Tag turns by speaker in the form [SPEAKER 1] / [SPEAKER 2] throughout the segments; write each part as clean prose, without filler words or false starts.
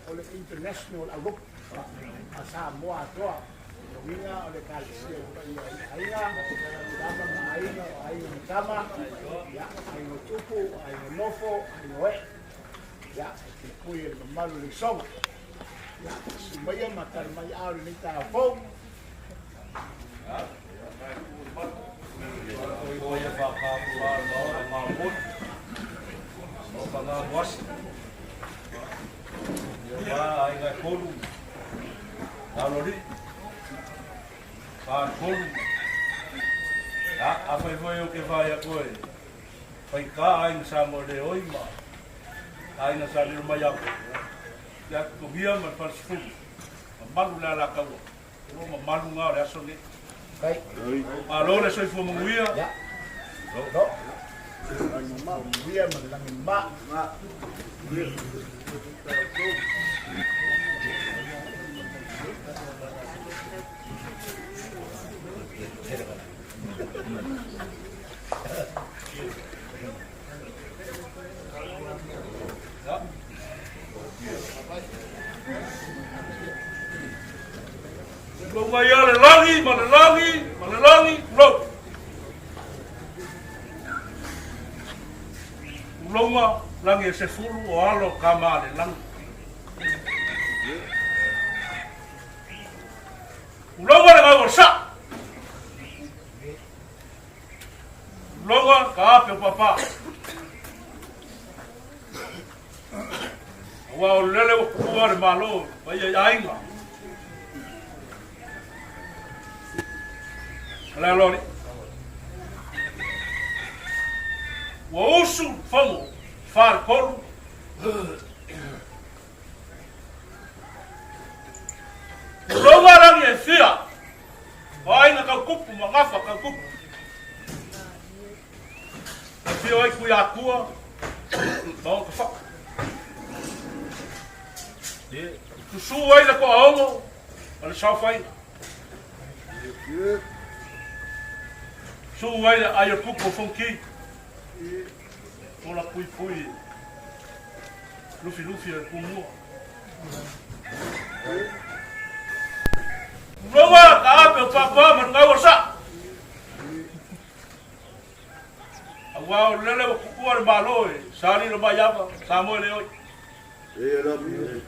[SPEAKER 1] Ole international aguk Samoa toa winga ole kalisia ainga dama ainga kama ya ainga tupu ainga nofo ainga ya kuye malu lisong ya sumaya matar mai au ni ta fo
[SPEAKER 2] Oya fa ka wa no ma put o pa na was ya ainga kolu alori pa kolu ya apa foi o que vai agora vai cá ainda samo de oima ainda salir mai ao ya comia mas faz fogo malu la ka o malu nga ora so ni
[SPEAKER 1] kai
[SPEAKER 2] alora so foi munguia
[SPEAKER 1] ya no ma munguia ma la ma
[SPEAKER 2] Lumaya lagi, mana lagi, lo. Loma langi se fulu o alo kamale lang. Loma le ngau sa. Loma ka pe papa. Wa lele ko wa malo, pa ya ainga. La lori. Wa usu fango far kolu. Loma rangi e fia. Vai na ka kupu mangafa ka kupu. Fia ai ku ya kua. Não ka fa. Tu suai la ko aongo. Ala sa fai. So vai ai o pupo fonki. Ola pui pui. Lufi lufi e kumu. Roma ka ape o papa man ngau sa. Awa lele o kuku ar malo e sari no bayaba Samuel e oi.
[SPEAKER 3] E rabi.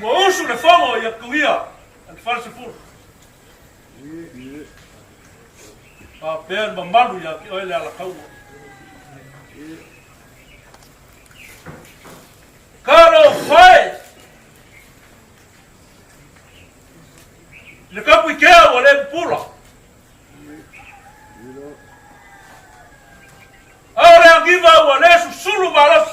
[SPEAKER 2] Wa usu le fongo ia kuia. Al false fur. Pa per bambalu ya ki ole ala kau. Caro fai. Le capo che ole pula. Ora giva ole su sulu balas.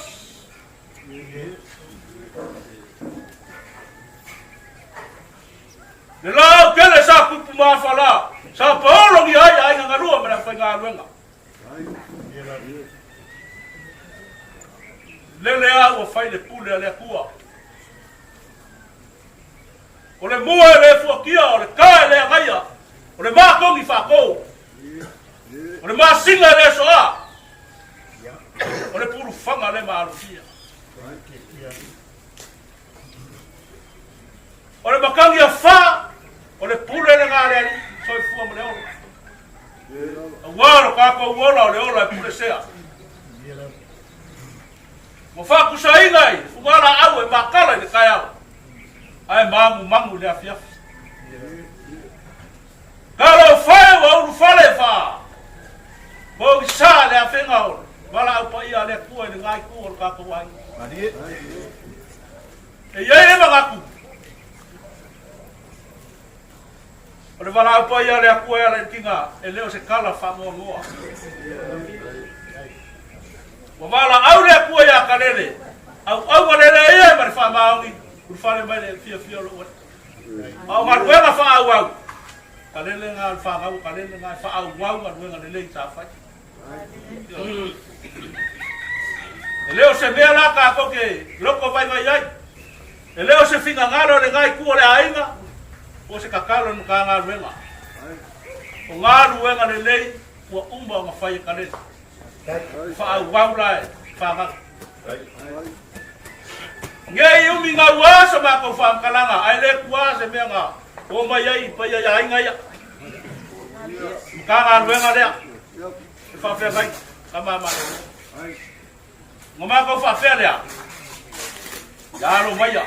[SPEAKER 2] Le la que le sa ku ma fala. Sa Paulo ki ai nga rua mera fa nga ruenga. Le agua fai le pule le kua. O le mua le fuakia o le kae le gaia. O le ma kongi fa ko. O le ma singa le soa. O le puru fanga le ma arusia. O le makangi a fa. O le pule le ngare soi fua mo le olo. Awaro ka ko wola le ola pule sea. Mo fa ku sai ngai, fumara au e makala le kaya. Ai mangu le afia. Kalo fa wa u fale fa. Mo sa le afenga o. Wala u pa ia le ku e ngai ku o ka ko wai. Mari. E ye magaku. Ora wala pa ia le aku era kinga e leo se kala fa mo moa. Wa wala au le aku ia kalele. Au le ia mar fa maungi. Ur fa le mai le fia lo. Au mar wela fa au. Kalele nga fa au kalele nga fa au mar wenga le le ta fa. E leo se mea la ka ko ke loko vai ai. E leo se finga ngalo le ngai ku le ainga. o se kakalo no ka ngā ruenga. O ngā ruenga le lei, ua umba o ngawhai ka le. Whaau waulai, whaanga. Nge umi ngā uasa mā kau whaamkalanga, ai le kuasa mea ngā, o mai ai, pai ai ai ngai. Ka ngā ruenga lea, whawhea kai, ka māma. Ngā mā kau whawhea lea, yaro mai a.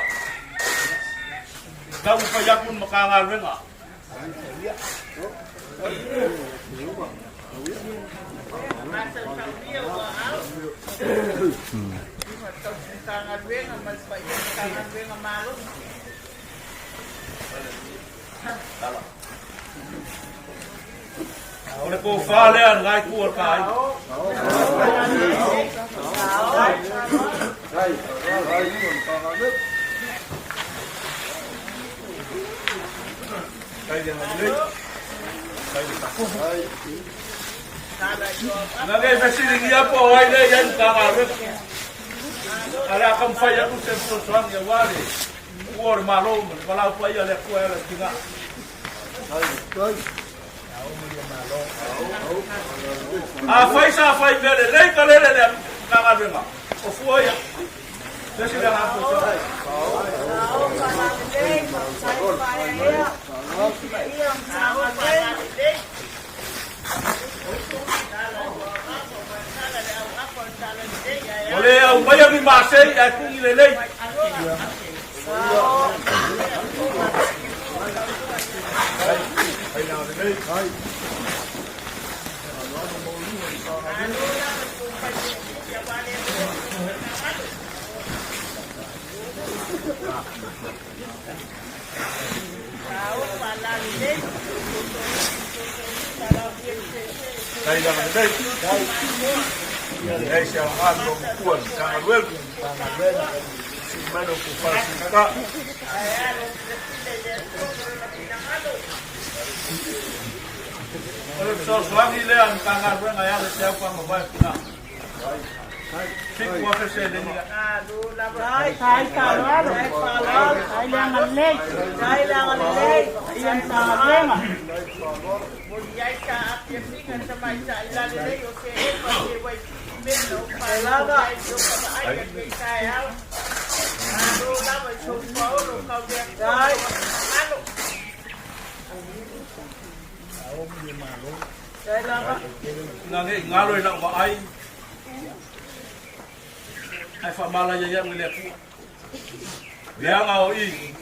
[SPEAKER 2] Kau pai akun maka ngā ruenga. Ole ko whālea ngai kua kai. Nangay fasiling niya po, ay na yan, kakarot. Ala kang faya kung sa suswang niya wali. Uwar malong, wala po ay alek po ay alek tinga. Fay sa fay bele, lay kalele niya, kakarot nga. O fuwa yan. Kasi lang ang po siya. Oleh ang bayang imasay at kung ilelay. Kailangan din. Ay siya ang anong kuwan. Kangalwel. Si Mano Kupasita. So, suwang ile ang kangalwel ngayon siya pa mabay na. Sik wafe siya din nila.
[SPEAKER 4] Kailangan late. Iyan sa problema.
[SPEAKER 5] Yai ka apiasingan sa may sa ilalagay o kaya pag-iway mino
[SPEAKER 4] Talaga.
[SPEAKER 5] ay nagkitayaw. Ano naman sa paulo kawyak ko. Ano?
[SPEAKER 4] Kailangan.
[SPEAKER 2] Ngaloy na maay. Ay famalaya yan nila po. Biya nga o i.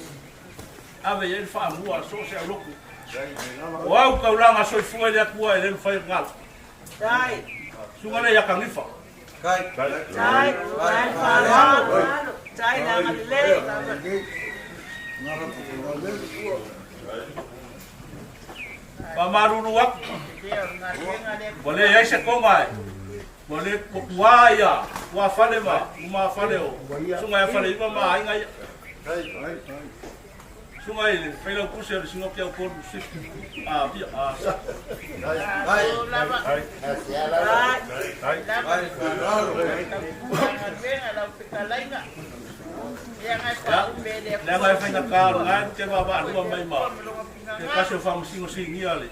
[SPEAKER 2] Ave yan faamua so siya loko. Wow, kau lang asoy fuwa niya kuha ilan fay ngal.
[SPEAKER 4] Dai.
[SPEAKER 2] Sunga na yakang ifa.
[SPEAKER 4] Dai. Dai lang late.
[SPEAKER 2] Pamaruruwak. Boleh ya siya komay. Boleh kukuwaya. Wafale ma. Umafale o. Sunga ya fale iba ma. Ingay. Sunga ini. Kailang kusya. Sunga kaya ko. Pia. Yang ay fay nakarangan kaya baba ano may ma. Kasi fam singo-singi ali.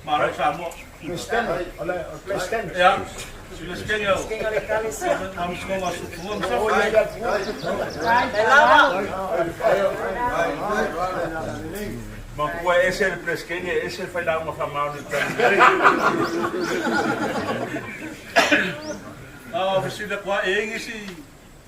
[SPEAKER 2] Maray sa mo.
[SPEAKER 1] Kristen, oleh Kristen.
[SPEAKER 2] Ya. Sila skengyo. Hamis ko nga sutungan sa Makuha ese el preskenye, ese fay lang makamao ni Tanzania. Sila kwa si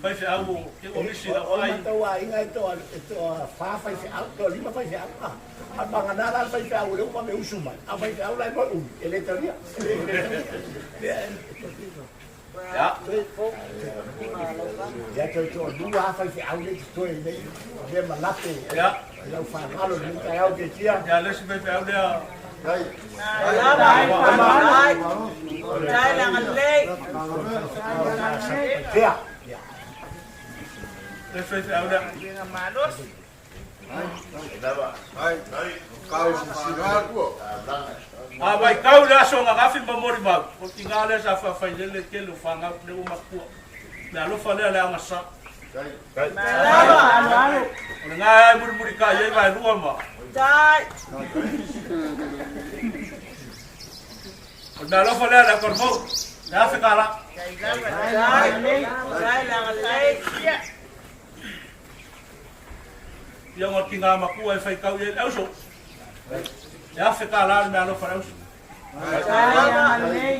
[SPEAKER 2] fay siya ako. Yung sila
[SPEAKER 1] Orang
[SPEAKER 2] fay.
[SPEAKER 1] tahu ingat itu fafai si auto lima fai si apa? Abang anaran fai si auto lupa me usuman. Apa si auto lain mau elektronik.
[SPEAKER 2] Ya.
[SPEAKER 1] Ya tu dua fai si auto itu ini dia melati.
[SPEAKER 2] Ya.
[SPEAKER 1] Lau fa malo ni kaya ke dia.
[SPEAKER 2] Ya les fay dia.
[SPEAKER 4] Dai lang late.
[SPEAKER 1] Dia.
[SPEAKER 2] Les fay dia.
[SPEAKER 5] Dengan malos.
[SPEAKER 2] Abay kau dah so nga kafin mamori mag. Kung tingala sa fay lele kelo fanga le umakpo. Na lo fa le ang asa. Nga murmuri ka ye ba ruwa ma.
[SPEAKER 4] Tai.
[SPEAKER 2] Nā lofa lea na kormau. Nā whekara.
[SPEAKER 4] Tai langa lei.
[SPEAKER 2] Ia ngor ki ngā makua e whaikau i e auso. Nā whekara nā lofa auso.
[SPEAKER 4] Tai langa lei.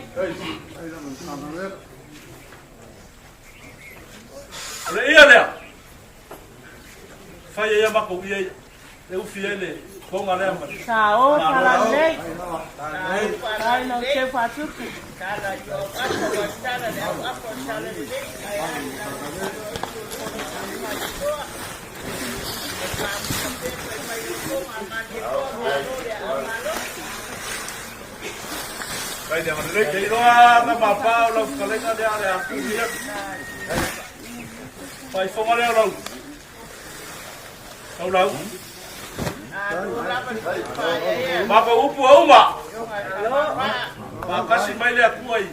[SPEAKER 2] Le ia lea. Whai e mako i e. Le ufi e le. Konga lea mati.
[SPEAKER 4] Sao pala lei. Tai no te whatuku.
[SPEAKER 5] Tala yo ato wa tala le au apo tala le le.
[SPEAKER 2] Vai dia mana lei kei roa na mapau lau kalenga dia le aku dia. Vai fonga le lau. Lau. Mapa upu au ma. Ma kasi mai le aku ai.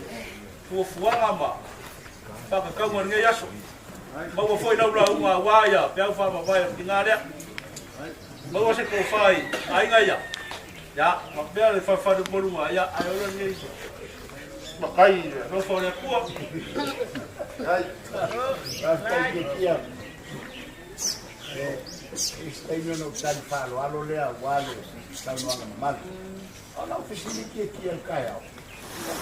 [SPEAKER 2] Fuanga ma. Paka kaunga ngai aso. Mau foi lau ma waya, pau fa ma vai kinga le. Mau se ko fai, ai ngai ya. Ya, makbea le fa do molunga ya, ai ora ngai. Makai, no fo le ku.
[SPEAKER 1] Ai. Ai que kia. Este año no sale falo, alo lea, walo, está no anga mal. Ona ofisini kia kaya.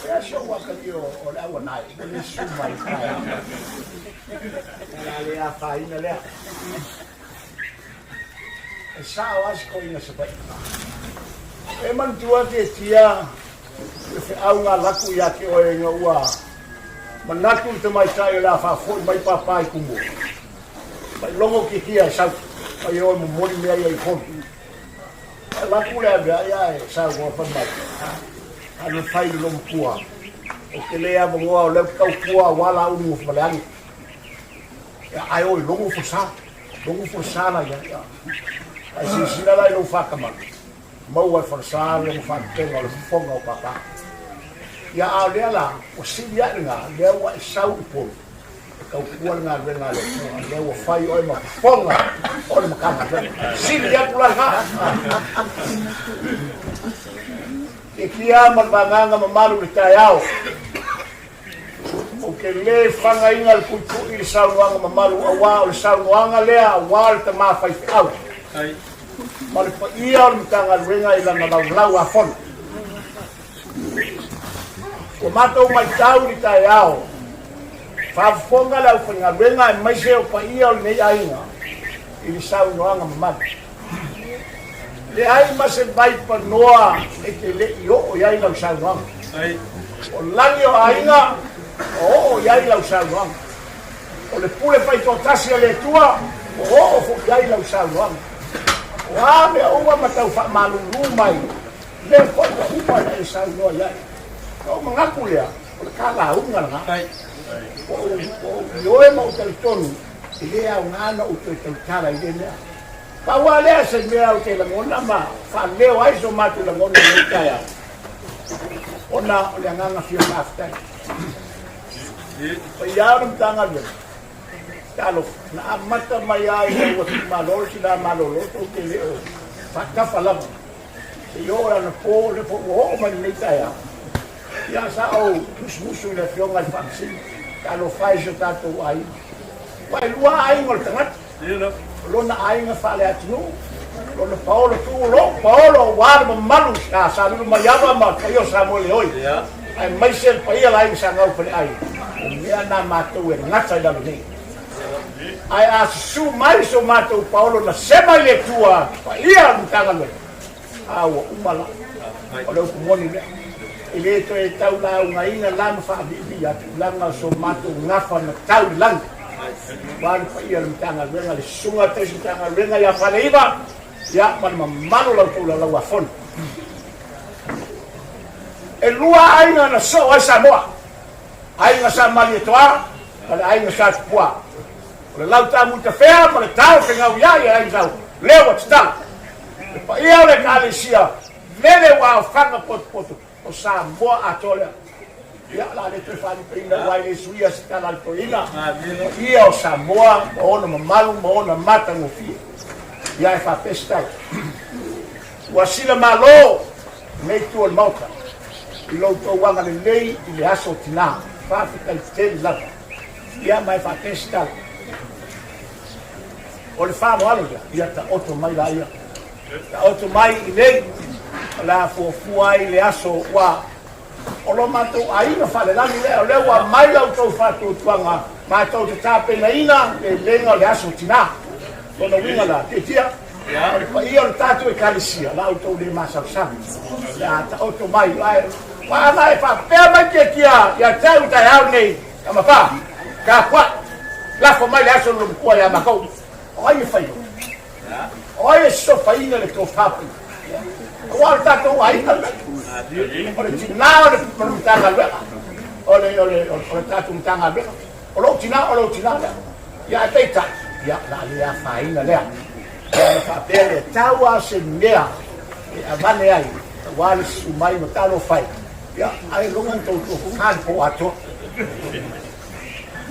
[SPEAKER 1] Ya show waka dio o la wanai, ni suma kaya. La lea fa ina lea. Esa asko ina sepai. E man tua ke tia se au nga laku ya ke o e ua manatu te mai tai la fa foi mai papai kumu mai longo ki kia sa ai o mo mori me ai kon laku le ya sa go pa mai alo fai lo pua o ke le a mo o le kau pua wala u mo falang ya ai o longo fo sa la ya ai si la lo fa kama mau ai forsar le fa tenga le fonga o papa ya ale la o si ya nga le wa sau po ka ku nga le wa fai o ma fonga o ma ka si ya pula ha e kia ma banga ma malu le taiao o ke le fanga inga le kutu i sau nga ma malu awa o sau nga le awa te ma fai au ai mal pa ia o tanga renga i langa lau a fon o mato mai tau ni tai ao fa fonga lau fanga renga mai se o pa ia o nei ainga i sau noanga mama le ai ma se vai pa noa e te le io o ia i lau sau noanga ai o langi o ainga o ia i lau sau noanga o le pule pai totasi le tua o fo ia i lau sau noanga wa me uma matau fa malu mai le ko uma na sa no ya o mangaku le o kala unga na ai o e mo tel tonu ile a una no o tel kala ile ne pa wa le se me au te la ngona ma fa le o ai so matu la ngona le kaya ona le nganga fio after e ya no tanga le talo na mata mai ai o malolo si da malolo to ke le fakka fala e ora na po le po o mai nei taia ya sa o musu le fionga al fansi talo fai jo tato ai vai lua ai ngol tangat lo na ai nga fale atu lo na paolo tu lo paolo war malu sa lu mai ava ma yo sa mo le oi ai mai se pa ia lai sa ngau pe ai ia na matu e ngata da ni ai asu mai so mato Paulo na sema le tua pa ia mtanga le awa umala o le kumoni le ile to e tau la una ina la fa bi ya la so mato ngafa na tau lang wan pa ia mtanga le le sunga te mtanga le ya fa leiva ya man mano la tu la fon e lua aina na so asa moa aina sa mali toa para aina sa pua le lau ta muita fea ma le tau ke ngau iai ai zau lewa tita pa ia le kalesia lele wa fanga pot o sa moa atole ia la le te fani peina wai le suia se kala altoina ia o sa moa o ona mamalu ma ona mata ngofi ia e fa pesta ua sila malo nei tua le mauta i lou touaga lelei i le aso o tinā fa'afetaitele lava ia mai fa'atesi tala o le fa'amoalo lea ia ta'oto mai la ia ta'oto mai i lei la fuafua ai le aso ua o lo matou aiga fa'alelani lea o lea ua mai lautou fa'atuatuaga matou tatapenaina le lega o le aso o tinā lona uiga la tiatia ia o le tatou ekalesia la outou le masausaga la ta'oto mai Wala fa'apea mai tiatia ia tau taeau nei kamapā kakua'i lafo mai le aso lolukua ia makou o ai e faio o ai e sofaina le tofapu ua o le tatou aiga o le tinā o le matagaluega o le tatou matagaluega o lou tinā lea ia e peitai ia la'alea fāina lea ia le fa'apea le tau a senimea e avane ai ua le sumai ma talo fai ia ai longa tautua kukali po ato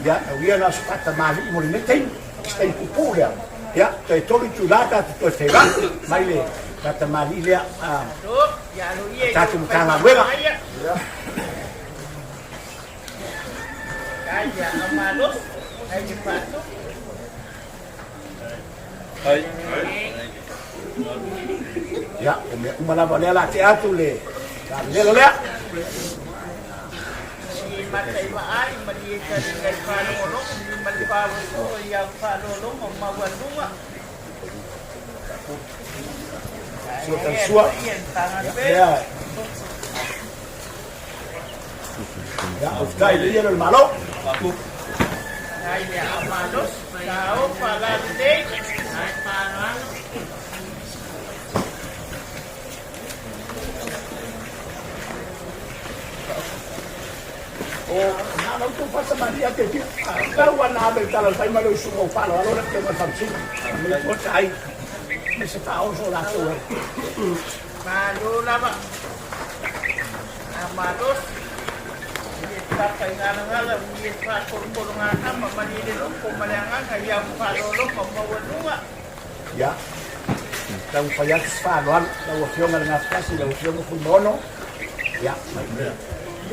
[SPEAKER 1] ia auia na sukata mali mo le netei stai pupu lea ia te toli tulata te toe whera mai le kata mali lea tatu mtanga wera
[SPEAKER 5] Kaya amalos ay di pato.
[SPEAKER 2] Ai.
[SPEAKER 1] Ya, umalava lea la te atu le lelo lea
[SPEAKER 5] Si matai maai malieta ni ngai whanongono, ni malipawo ia whanongono mawalunga.
[SPEAKER 1] sua tansua ya ya ustai dia le malo
[SPEAKER 5] Kaya amalos, tao palante, ay paano.
[SPEAKER 1] não tu passa Maria que kau ana abe tala sai malo sumo palo alora que me famsi me pota ai me se fa oso la tu
[SPEAKER 5] Malu lama. Amalos, kita ngala kita kurang ama manile lo kumalangan kaya palolo kumawalunga.
[SPEAKER 1] ya tau fayat fa no la opción al nafasi la opción fu mono ya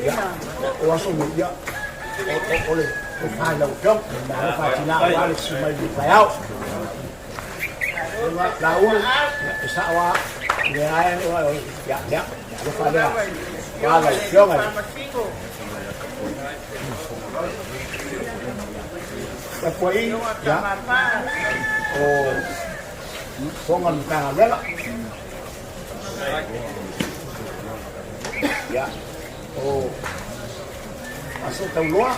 [SPEAKER 1] ya o aso ya ole o fa la opción la fa tina wale sumai di payau la u esa wa le ai ya lo fa la la opción después ya o pongan cara vela ya o aso tau loa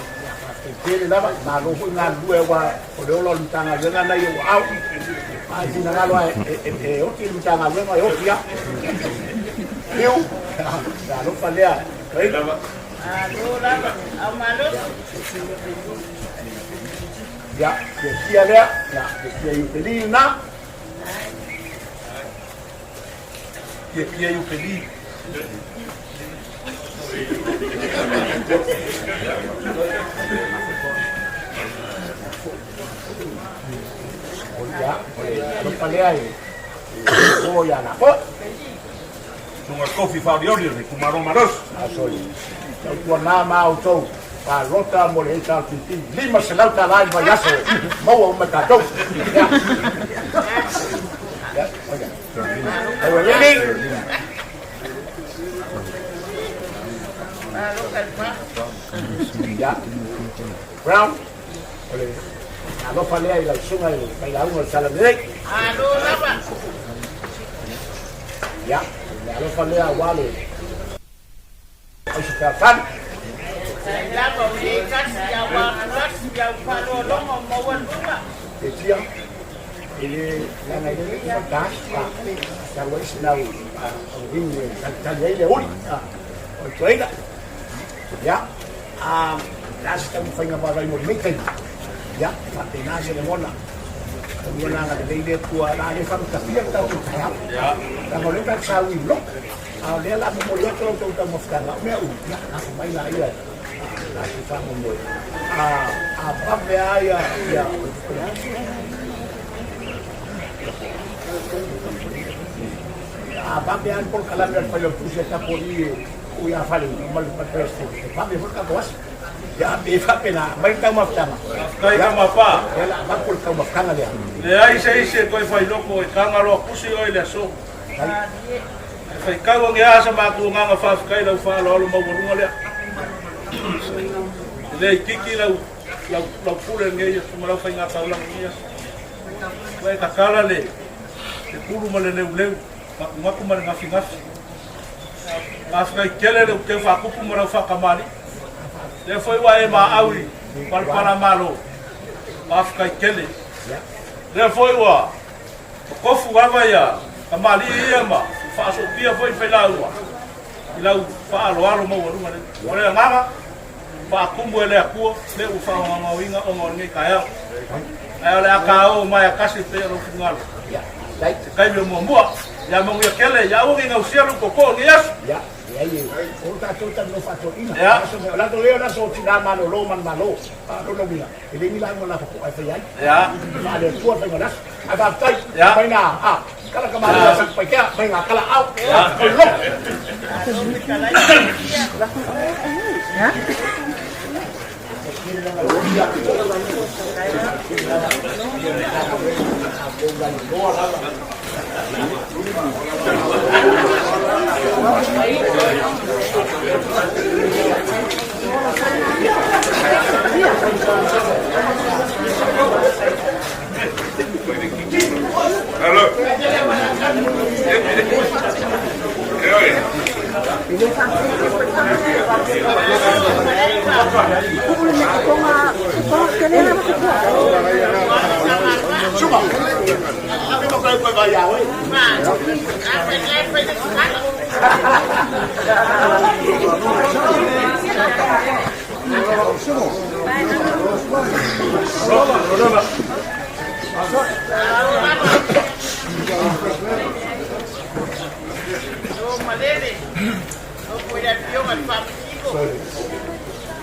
[SPEAKER 1] te lava ma lo fu na due wa o le lo ntanga vela na yo au ai dina galo o ti ntanga vela yo ya eu da lo falea lava
[SPEAKER 5] Alu lama, amalos.
[SPEAKER 1] ya dia dia ya dia yu peli na dia yu peli ya lo palea o ya na
[SPEAKER 2] Sunga kofi fauriori de kumaro maros.
[SPEAKER 1] asoi o na ma auto pa rota mo le tal piti lima se lauta lai vai aso mo o matato ya oya o lili
[SPEAKER 5] Alu kalpa.
[SPEAKER 1] ya brown ole alo palea i la sunga i la uno sala de
[SPEAKER 5] Alu lama.
[SPEAKER 1] ya alo palea wale o se tan
[SPEAKER 5] Lama ulikas ya palolo mawalunga.
[SPEAKER 1] decía ele la mayoría da hasta lo es la ordine talele uli o toida ya las que me fue para ir meeting ya patina se le mola como la de tua la de fantasía está ya la boleta sawi no a le la memoria que lo tengo que mostrar la me ya la baila ahí la que estamos muy a pape ya Pamean por calamar para o puxa ta poli o ia fale mal para preste. Pame por ka boas. Ya me fa pena, mai ta mafta.
[SPEAKER 2] Kai ka mapa.
[SPEAKER 1] Ela va por ka mafkanga dia.
[SPEAKER 2] Le ai se koi fai loko e kangaro kusi oi le so. Fai kago nge asa ma ku nganga fa kai lau fa lo mo mo le. Le kiki lau pule nge ia mo lau fai ngata ulang ia. Wai ka kala le. Te pulu ma le leu. Ngaku ma ngafi. Afkai kele le ke fa kupu mo lau fa kamali. Le foi wa e ma auri para malo. Afkai kele. Le foi wa. Kofu wa ya. Kamali ia ma. Fa so pia foi laua. Ilau fa alo mo wa le. Ora ngama. Fa kumbu le aku le u fa ma winga o ngi kaya. Ai le akao mai kasi pe ro fungal.
[SPEAKER 1] Ya. Dai
[SPEAKER 2] Kai mo mo. Ya mo ya kele ya o ngi usialu koko ngi yes.
[SPEAKER 1] ya. Ya ye. O ta tota no fa to ina.
[SPEAKER 2] Ya.
[SPEAKER 1] La to leo na so tina malo lo man malo. Pa no mila. Ele mila mo la ko ai fa ya.
[SPEAKER 2] Ya.
[SPEAKER 1] Ma le tuo fa ngana. Aga tai.
[SPEAKER 2] Ya.
[SPEAKER 1] Mai na. Kala kamali sa pa kya. Mai nga kala au. Lo.
[SPEAKER 3] Hello.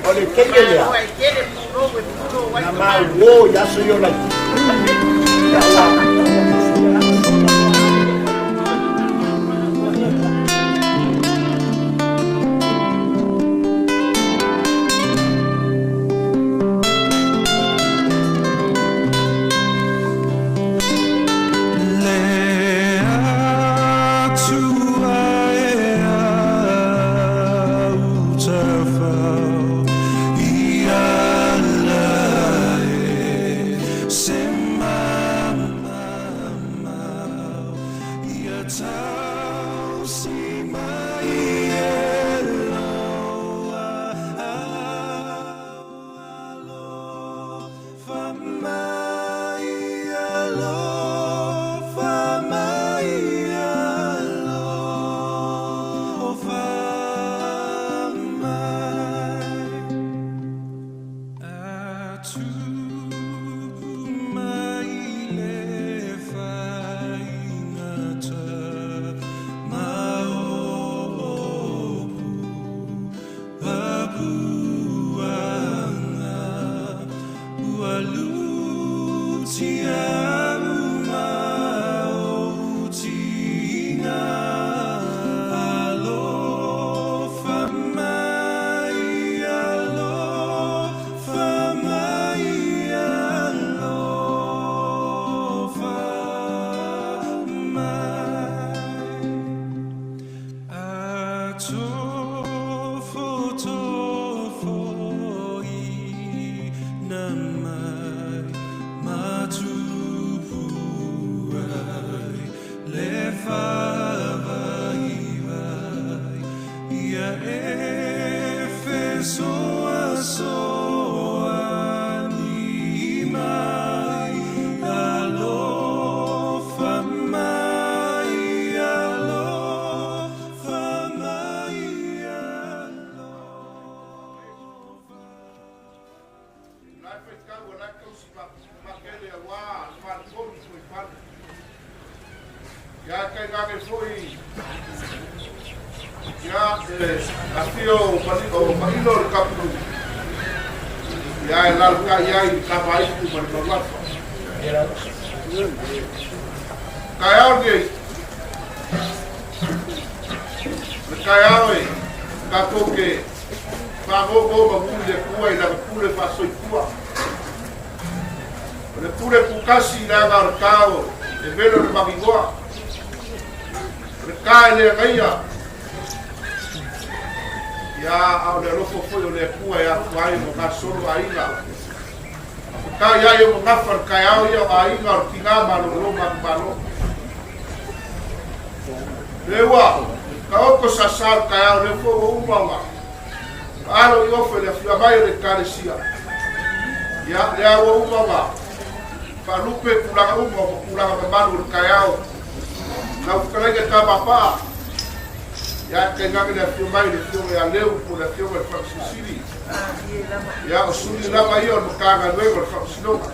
[SPEAKER 1] Olha quem ele é. Na mal, já sou eu lá.
[SPEAKER 3] kaiawe ka koke whangogo mabule kua ila pule whasoi kua. Le pule pukasi ila ngarkao e velo le magingoa. Le kae le ngaia. Ia au le rofo foi o le kua ia kuai mo ngā soro ainga. Ka ia yo mo ngafar kaiao ia ainga o tinga malo malo. Lewa, ka oko sasar kaiao le fo o umawa. Alo i ofe le fiamai le karesia. Ia le awa umawa. Ka lupe kulanga umawa, kulanga mamanu le kaiao. Na ukalenge tamapa. Ia ke ngangi le fiamai le fiamai a leu po le fiamai le whakasisiri. Ia o suni lama ia o nukanga nuengo le whakasinonga.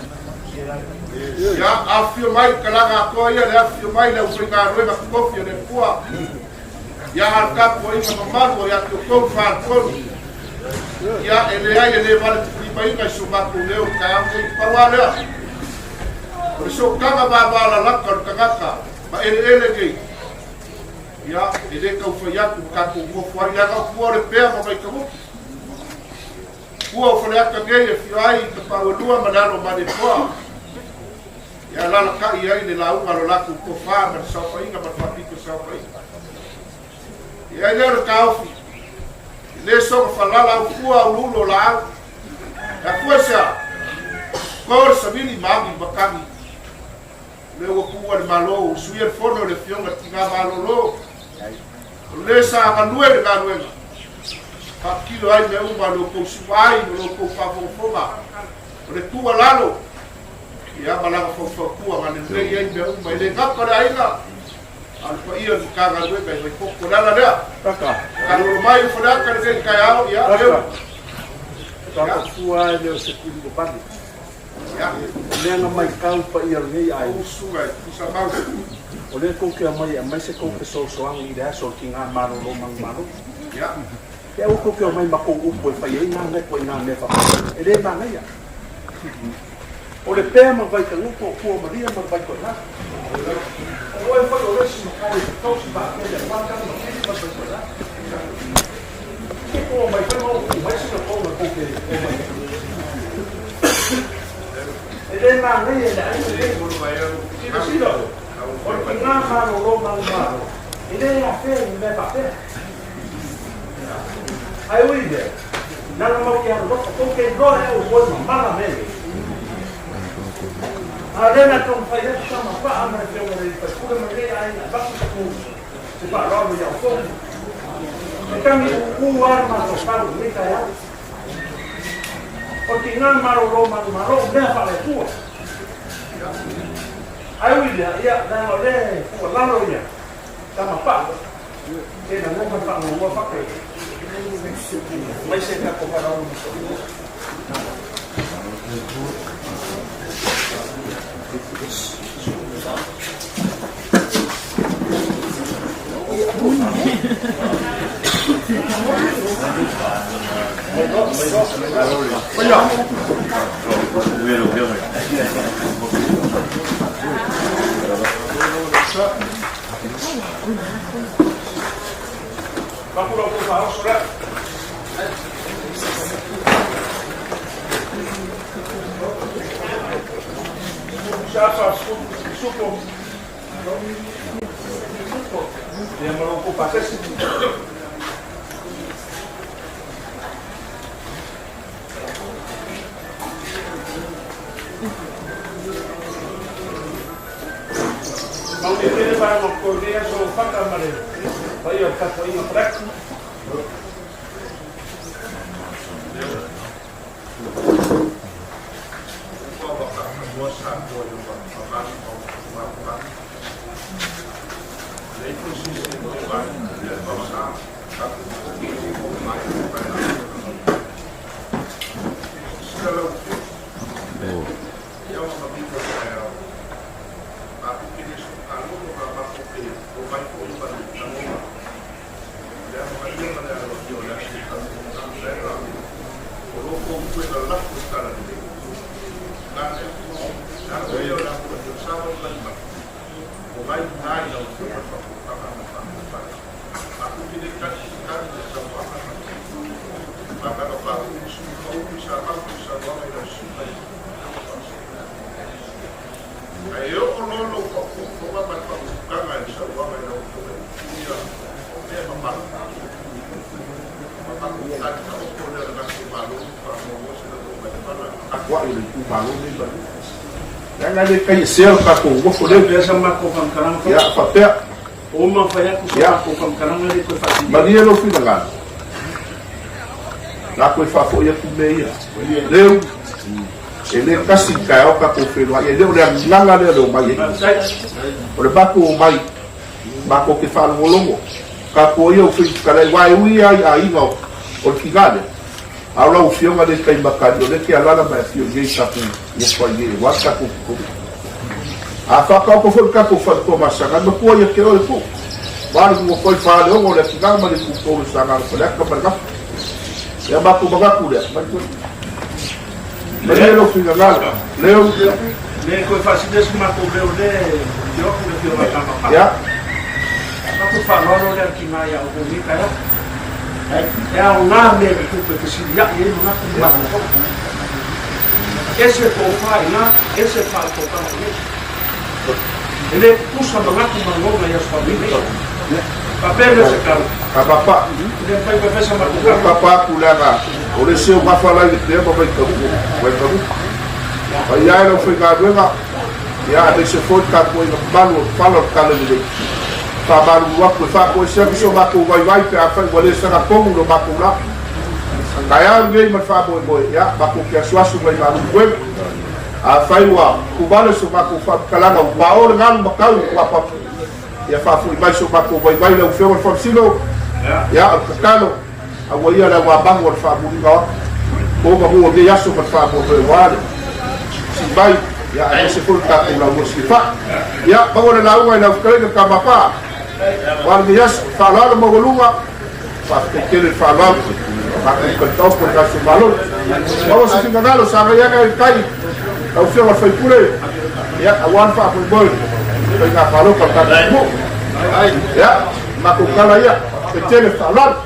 [SPEAKER 3] Ia a fiamai kalanga atoa ia le a fiamai le uwinga nuenga kukofi le pua. Ia alkapu o inga mamanu ia tukou whaakonu. Ia ele ai ele vale tipa inga sumaku leo kaiao ke pawalea. O so kanga babala laka o kangaka ma ele gei. Ia ele kau whaiaku kaku uofu ai aga kuore pea ma mai kamuki. Kua o whareaka ngei e whiai ka pauelua manalo mane poa. Ia lala kai ai le launga lo laku ko whaa ma saupa inga ma whapiko saupa inga. Ia lero ka ofi. Le so falala o kua o lulo la au. Ya kua sa. Kor sabili magi bakami. Le o kua le malo o suia fono le fionga tinga malolo. Le sa kanue le kanuenga. Pa kilo ai me uma lo ko suai lo ko fafofonga. Le tua lalo. Ya malanga fofokua ma le le ai me uma le ngapa le ainga. Al pa ia ki kaga luenga i poko lala lea.
[SPEAKER 2] Taka.
[SPEAKER 3] Kalau mai fulaka le kaiao ia leu.
[SPEAKER 2] Taka fua leo se kuliko pagi.
[SPEAKER 3] Ya.
[SPEAKER 2] Lenga mai kau pa ia nei ai.
[SPEAKER 3] O suai kusa mau.
[SPEAKER 2] O le ko ke mai se ko ke so soang i da so kinga maro lo mang maro.
[SPEAKER 3] Ya.
[SPEAKER 2] Ke o ko ke mai ma ko upo fa ye na me ko ina me fa. E le na ngai. O le pe ma vai ka upo ko maria ma vai ko na. O e fa o le si ka le to si ba ke le pa ka no ki ma vai ko na. Ke ko mai fa no mai si ko ma ko ke. E le na ngai e la ai le ko mai o ki na si lo. O le na ma no lo ma ma. E le a fe me pa fe. Ai uide. Nada mau que ando con que no é o bueno malamente. A lena con fai essa ma pa a me que o de pescura me lea aí na base com se pa logo já o fogo. E cami o arma do palo de caia. Porque não maro roma me fala tua. Ai uide ia na ole o lalo ia. Tama pa. E na não pa no pa que vai ser que comparar um já faz suco. Demorou um pouco para ser. Não me querer para uma cordeia só faca amarela. Vai eu ficar com uma fraca.
[SPEAKER 3] Ngai kai sel ka ko wo ko le
[SPEAKER 2] biasa mako kamkarang
[SPEAKER 3] ya papel
[SPEAKER 2] o ma fa ya ku
[SPEAKER 3] Ya.
[SPEAKER 2] ko kamkarang le ko fa
[SPEAKER 3] Maria lo fui nga la ko fa fo ya ku me ya leu ele kasi ka o ka ko fe lo ya leu le nganga le lo mai o le bako ke fa lo longo ka ko yo fui ka le wai ui ai no o ki gale a lo fio nga de kai bakari o le ke ala ma fio ye sa ku ye ko ye wa ka ko a fa ka ko fo ka ko fa ko ma sa ga ko ye ke o ko baru mo foi fa le o le ki ga ma le ko ko sa ga ko le ka ba ya bako bagaku le Maria lo fui nga leu
[SPEAKER 2] le ko fa si des mako leo le yo ku le fio ma ka
[SPEAKER 3] ya
[SPEAKER 2] Aku falou olha aqui na ya o ni cara. É o nome que se ya ele não é como esse profile na esse fala ele puxa uma nova e as famílias. Papel esse cara.
[SPEAKER 3] Papa,
[SPEAKER 2] Ele vai para essa macuca.
[SPEAKER 3] papa kulega. O le seu vai falar de tempo vai ka. Vai ya lo fui ga duenga. Ya de se foi ka ko no balu falo kala de. Fa balu wa ko fa ko se so ba ko vai pe a fa wale sa ko no ba ko la. Kaya ngai ma fa boy ya ba ko ke swasu vai balu ko. A fa wa ku bale so ba ko fa kala ga ba o ngan ba ka wa pa. Ya fa fu vai so ba ko vai le feo fa silo. Ya kalo a wo ia la wa bang wa fa bu ga. Ko ga mo de ya so ba fa bo wale. Si vai ya ese fue ka la musifa ya bawa la uwa na kale ka bapa wal dias falar mo golunga pa que ele falar pa que el top por su valor vamos a finalizar sa ya ka kai au fio wa foi pure ya awan fa por gol venga falou ka mo ya ma ko kala ya que ele falar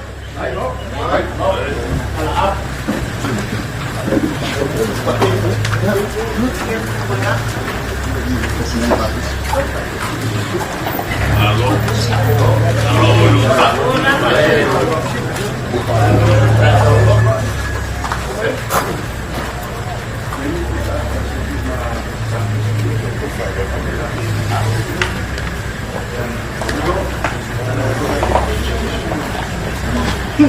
[SPEAKER 6] Te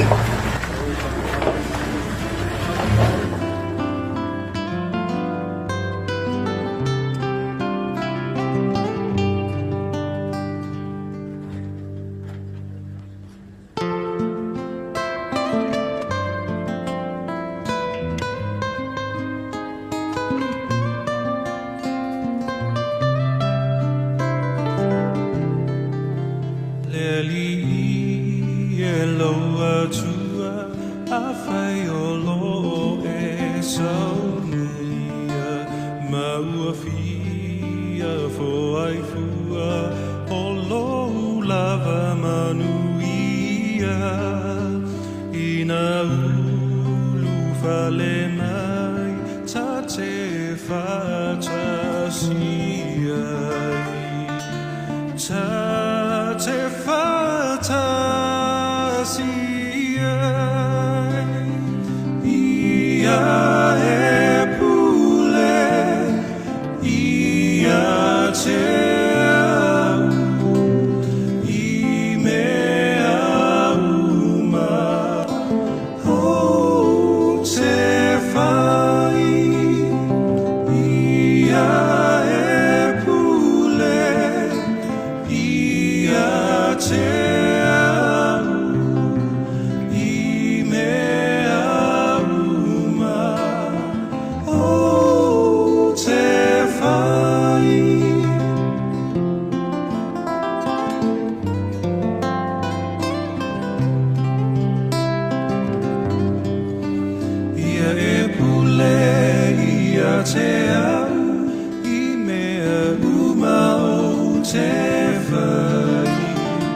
[SPEAKER 6] whai,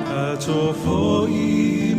[SPEAKER 6] a tō fo i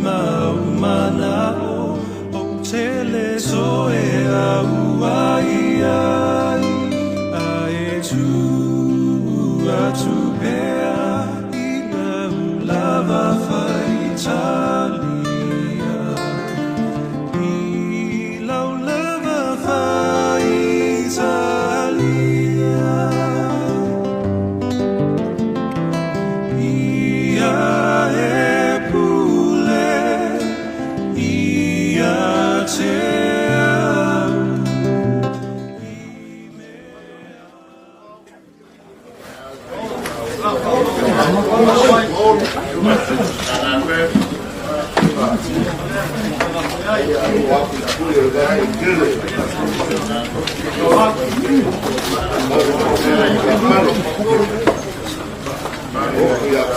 [SPEAKER 3] Talele Malu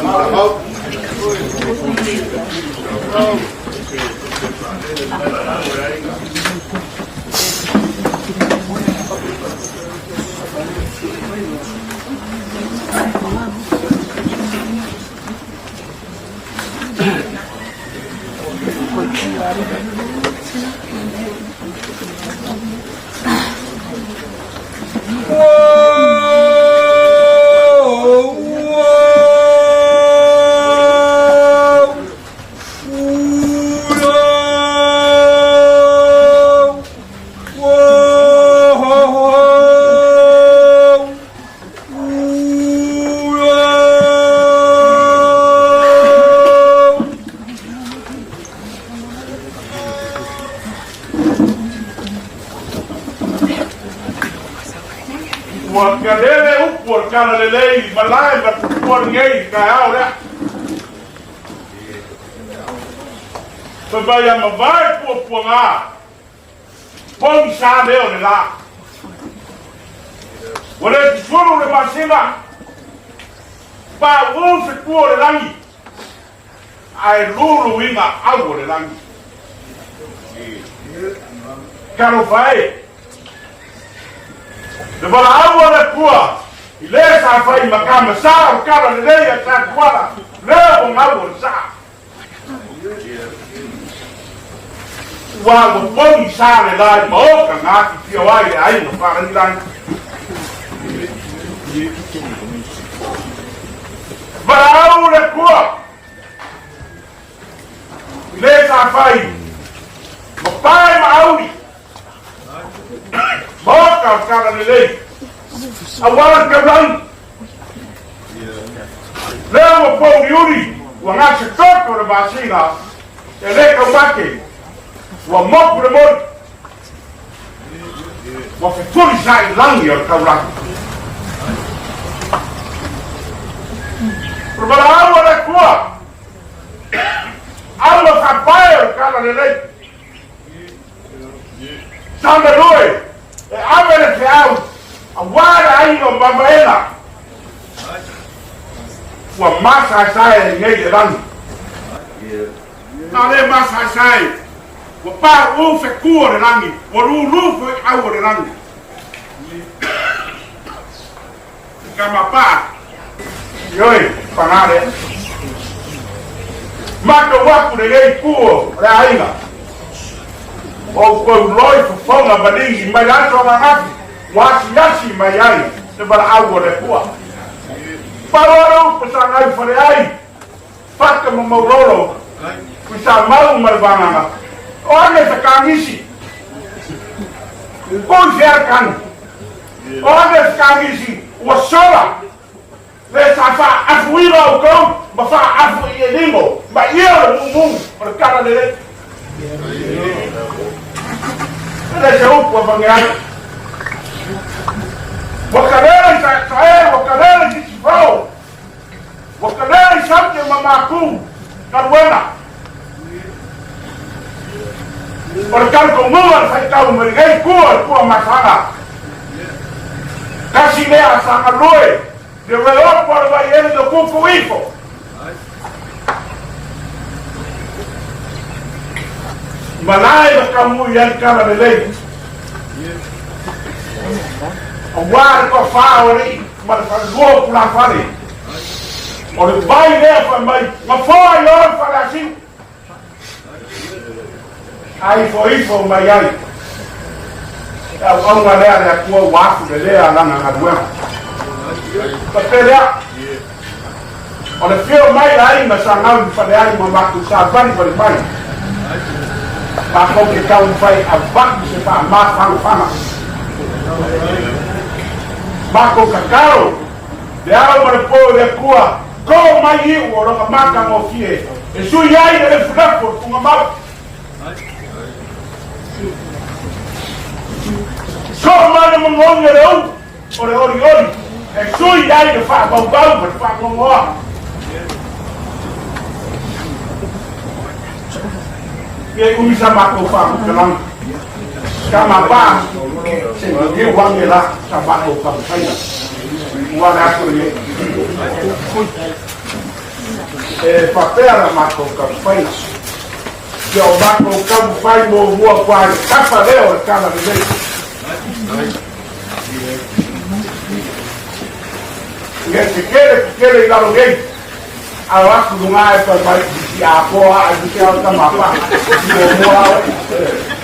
[SPEAKER 3] Faalogo kaya Pabaya mavai po nga pong sa leo nila wala tisuro le masina pa won se kuore langi ai lulu winga awo le langi karo vai de bala awo le kua ile sa fai makama sa kala le ya ta kwala le ngawo sa wa mo sa le la mo ka nga ki pio ai ai no pa ni lan bara le kua le sa fai mo pai ma auri mo ka le awalan ka lang le mo po yuri wa nga se to le basina ele ka maki wa mok le mod wa fituri sai lang yo ka lang probala la kwa allo ka paio ka le samba loe e avere che out awara ai no babaela wa masa sai ngei lang na le masa sai wa pa o fe kuore langi wa lu fe awore langi kama pa yoi panare mako wa ku le kuo la ainga o ko loi fu fonga badingi mai aso ngati wasi mai ai te bara awore kuo paroro pesangai fare ai fatka mauroro kusa mau malbanga ora se kamisi kon serkan ora se kamisi wasora le safa afuira o ko ba fa afu yelingo ba yero mumu per cara de le seu po bangar wakadera sa wakadera kisifao wakadera sabte mamaku karwana Orkan kumuan sa ikaw merigay kuwa masana. Kasi lea sa kaloy, develop por bayan do kufuiko. Malay na kamu yan ka na nilay. Awar ko faori, malfalgo pula fari. O de bay lea pa may, mafoy yon farasin. Ai foi mayai Au ngalea le kua wafu le lea lana ngaduema. Papelea. O le fio mai ai ma sa ngau ni fale ai ma maku sa bani bani. Pa ko ke tau fai a vaku se pa ma fanga. Mako kakao. Le au ma le po le kua. Ko mai I o ronga maka mo fie. E sui ai le flapo funga mau. So mana mengonga leu, ori. E sui ai le fa bau fa ngoa. Ye umisa mako fa kalang. Kama ba, se ngi wangela sa mako fa faina. Wana ko ye. Papera mako fa faina. Yo mako fa faina mo kwa kapa leo kama ni. Que quiere ir a lo gay. Abajo de un aire para ir a Poa, a ir a otra mapa.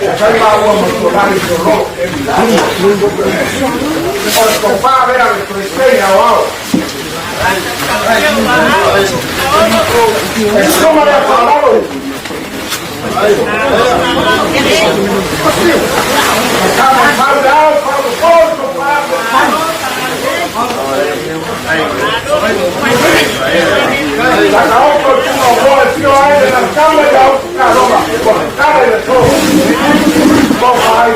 [SPEAKER 3] Esa es la agua emocional y dolor. Por compadre, a nuestra estrella, wow. Eso me ha pasado. Estamos faldados para los cortos, padre. La caoco es una voz, tío, ahí de la cama y la otra ropa. Con el cara y de todo. Toma ahí,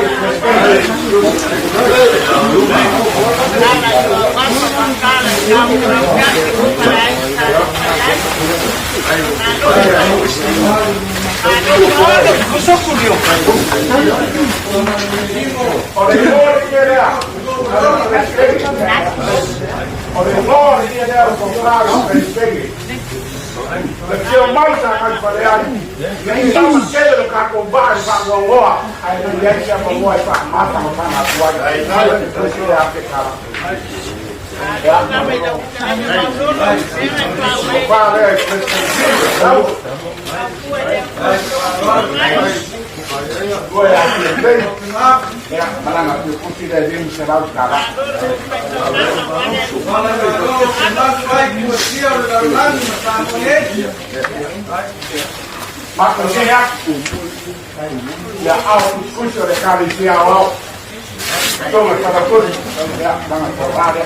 [SPEAKER 3] perché ormai sarà sbagliato e stiamo chiedendo che accompagni fa uomo ai non riesci a muovere fa ma fa una tua e non anche cara ma così ya au discusso le cari sia au come stava così ya vanno a provare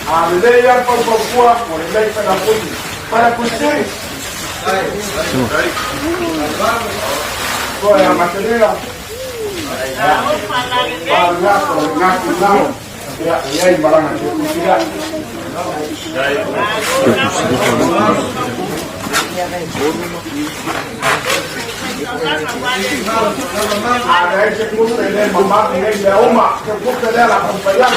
[SPEAKER 3] a vedere un po' qua, lei per la poi para cucire. Poi la materia. E aí baranga che cucira. Adesso che tutte le mamma e le oma che tutte le la accompagnano.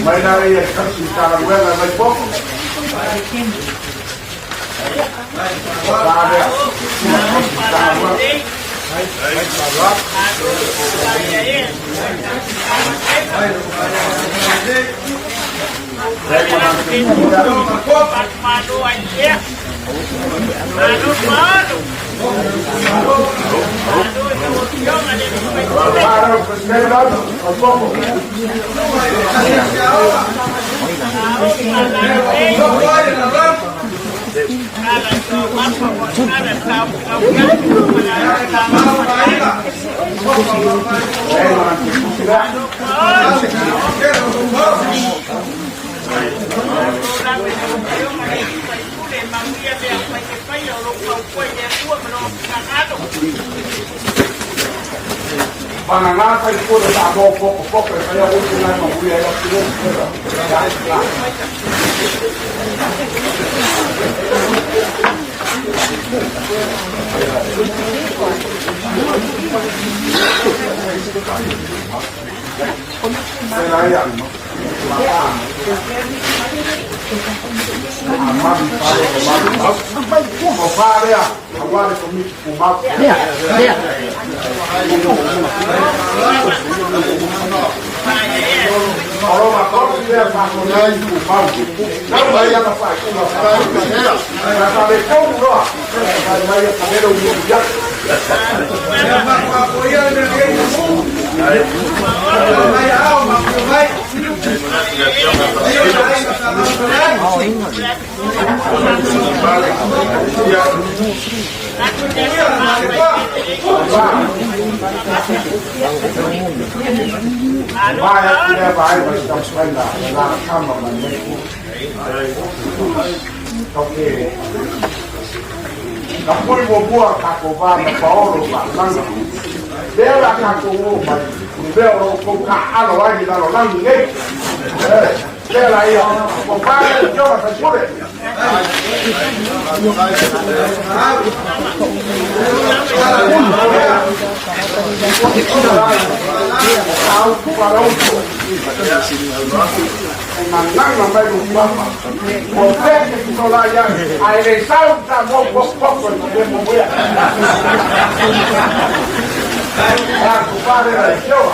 [SPEAKER 3] Mai dare il calcio alla guerra mai poco.
[SPEAKER 5] kule mawia be pai o lo kau le tua mano kakado.
[SPEAKER 1] Banana kai ko da bo ko kai ya uti na no kuya ya kuya. Kapuri bobua kakova na Paulo Faalanga. Bela kakova mai. Bela koka alo wani na langi ngai. Bela ia kopare joga tasure. Nang mai du papa. Kompete sola ya. Ai le salta mo poco de mo voy a. Ah, compadre, la show.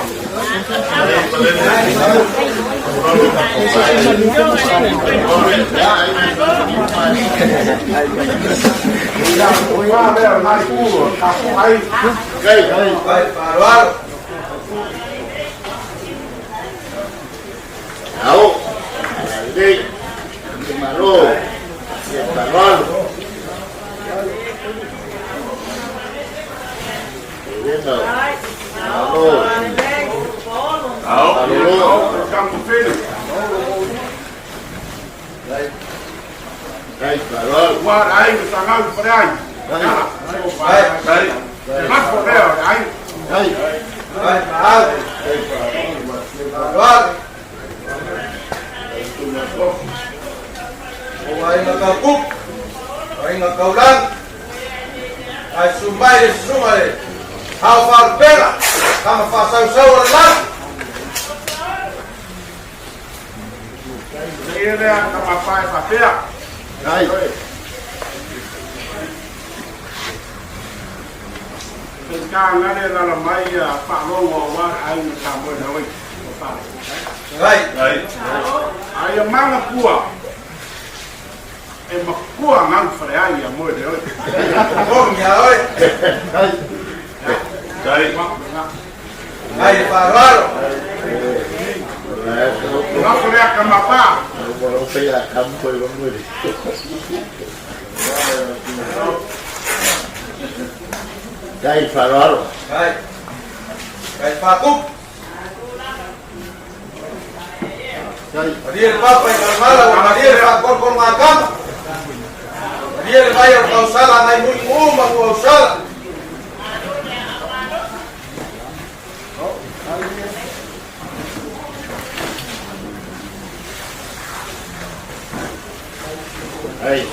[SPEAKER 1] How far better? Come fast, so long. Ele a papai papel. Aí. Então, na era la mai Faalogo wa ai ka mo na oi. Aí. Aí a manga pua. E ma pua ngang fre ai a mo de oi. Bom ya oi. Aí. Aí Faalogo. Nó có lẽ cầm bạc ba. Nó phải là cầm thôi bấm người đi. Đây Faalogo. Đây Faalogo. Dia papa yang malah, dia kon makan. Dia bayar kau salah, naik umum kau salah. Hey,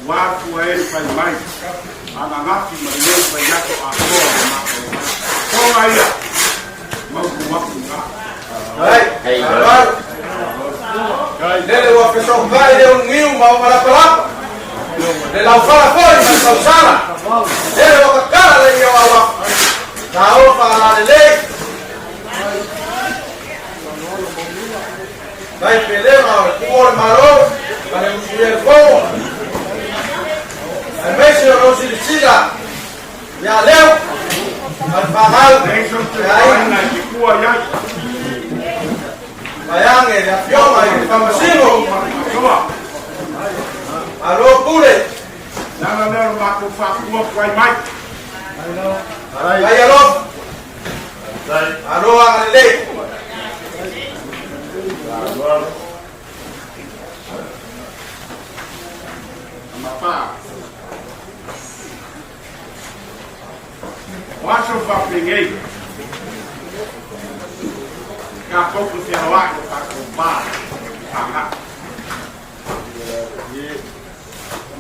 [SPEAKER 1] Watu waeli paimai, anangati maeneo payato akoa mako. Kola ia, waku nga. Hey, Dele wa pessoal vai de ngiu mau para pelak. De la fala foi na sausala. Dele wa kakala le yo awa. Tao para le. Vai pelema o maro para o fogo. A mesmo não se decida. Ya leu.
[SPEAKER 6] Mahal.
[SPEAKER 3] Ay, kua ya.
[SPEAKER 6] Mayange na fioma i famasimo. Alo pule.
[SPEAKER 3] Nana leo mako fa kua kwai mai.
[SPEAKER 6] Ay alo. Alo angale.
[SPEAKER 3] Mapa. Wacho fa pengei. Ka pouco se roar para comprar.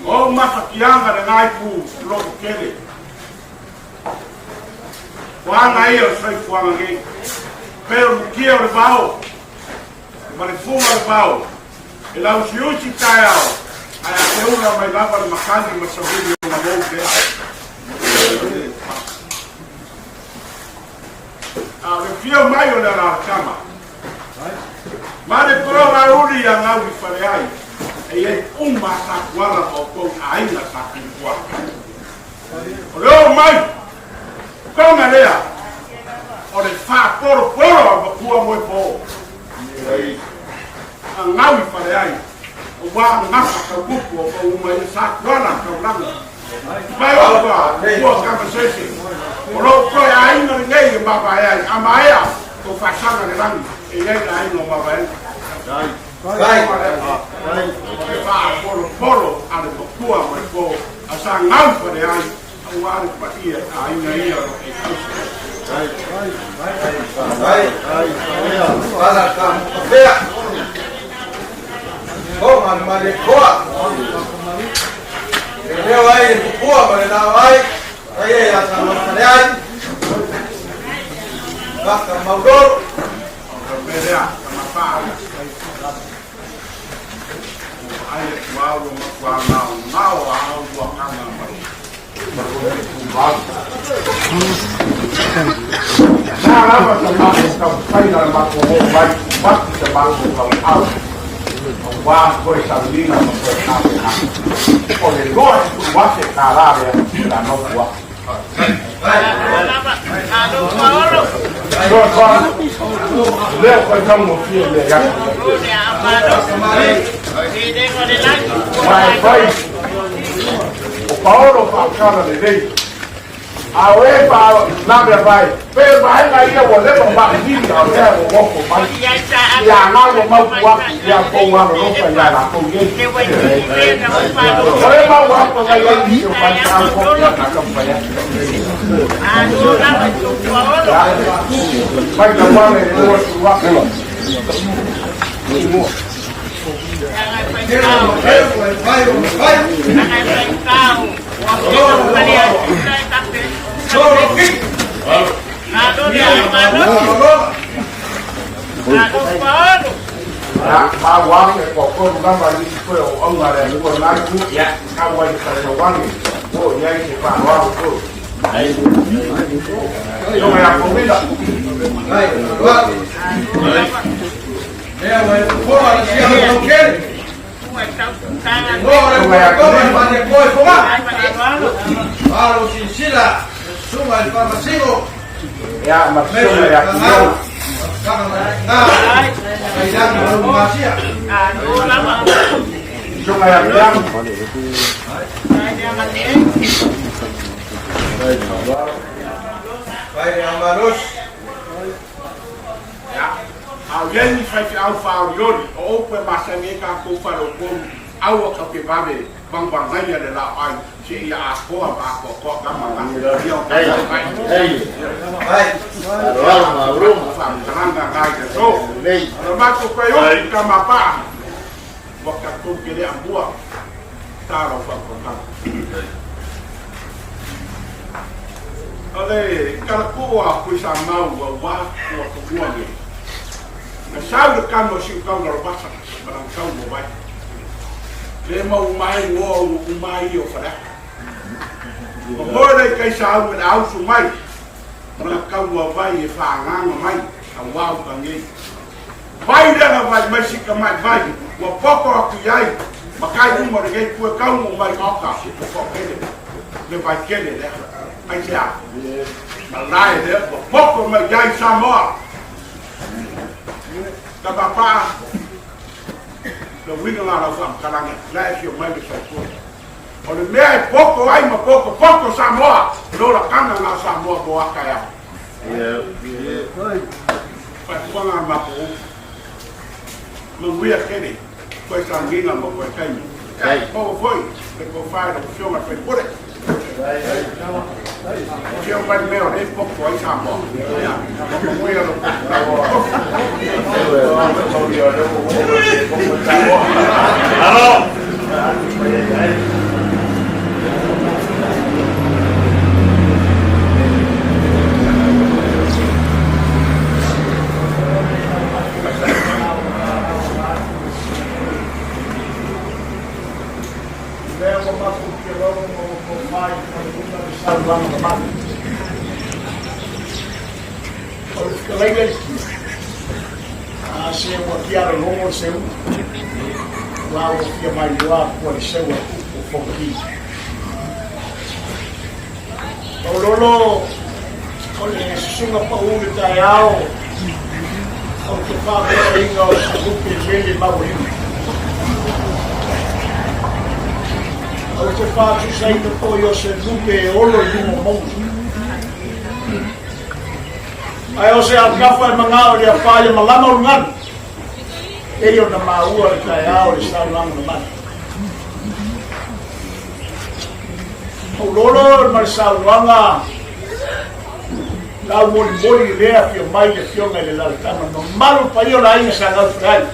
[SPEAKER 3] O mafakianga de naipu logo kele. Wanga iyo sai fuanga nge. Pero kia o bao. Mare fuma o bao. Ela o siuchi taiao. Ai a teura mai lava de makandi masabili na boke. Ah, le fio mai o la cama. Mare prova uri ya ngau fare ai. E uma sakuara o ko ainda sakua. Oleo mai. Como lea. Ore fa poro a kua mo po. Ngau fare ai. O wa ngasa ka buku o uma sakuara ka langa. Vai opa, boa conversation. Olo ko ainda ninguém baba ai. Amaya o fasanga de langa. E ele ainda baba ai. Vai. Polo ale kua mai po asa ngau pare ai o ale patia ai ngai o
[SPEAKER 6] Para kam fea. Oh man koa. Leo ai kua mare na ai. Ai ya sa no mare ai. Baka maudoro.
[SPEAKER 3] Perea, kama paa. Ai wao makwa nao au wa kama mai. Na lava sama ka pai na mako ho vai, bati se mako ka au. Wa ko sa lina ko ka ka. O le loa ku wa se ka rare la no kwa. Leo kwa kama fie le ya. O Paulo falcava de lei. A uefa nada vai. Pero vai na ia o levo barriga, o levo moco mais. E a nada mau qua, e a ponga no pa ya la pongue. Oi mau qua pa ya ni o pa a ponga na campanha. Vai da mane no qua. Ya, maksudnya ya cuma yang bilang
[SPEAKER 6] Vai amaros.
[SPEAKER 3] ya, alguém faz alfa yori, ou para massa neka com faro com awa ka ke babe bang bang zaya de la ai si ya ko ba ko kama nang dia kai
[SPEAKER 6] Vai.
[SPEAKER 3] fam karanga kai ke so ba ko ko yo kama pa waktu tu kiri ambua taro fa ko ka ale kala ko a ku sa mau wa ko ko ni na sa de kamo si ka no ba sa barang kau mo ba le mau mai wo mai o fara o mole kai sa u na au su mai na ka wo vai e fa nga mai a wa ka ngi vai da vai mai si ka mai vai wo poko ku yai makai mu mo de ku ka mu mai ka ka ko ke le vai ke le Ai sea. Malai de poco me jai Samoa. Kapapa. Lo winga la sam kalanga. Lai si o mai sa ko. O le mea poco ai ma poco Samoa. Lo la kanga na Samoa ko akaya. Pai kuanga ma ko. Mo wia kene. Foi sanguina mo ko kai. Ai, po foi. Le ko fa do fioma pe pure. Io un bel meo, è poco ai Samoa. Se o kia longo se wa o kia mai loa ko se o foki o lolo o le sunga pa u le taiao o te pa ko inga o su ke vele ma o o te pa tu sai to ko yo se lupe o lo mo mo ai o se al kafa e mangao le fa le malama o ngan e o na maua e kai ao le sa lang na man o lolo ma sa langa la moli le a fio mai le fio ngai le la tama no malu pa io la ina sa na frai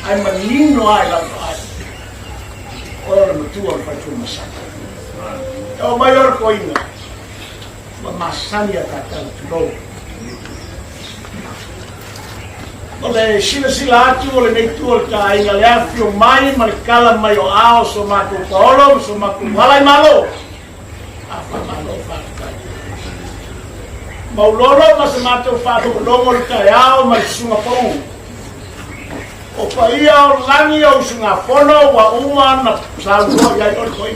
[SPEAKER 3] ai manino ai la ai o no tu o fa tu ma sa o maior ko ina masania kata tulo ole sila atu ole nei tu o ka inga le afio mai markala mai o ao so matu paolo so matu walai malo apa malo fa maulolo mas matu fa do longo ka ao mai sunga pau o paia o langi o sunga fono wa uma na sa ro ya o koi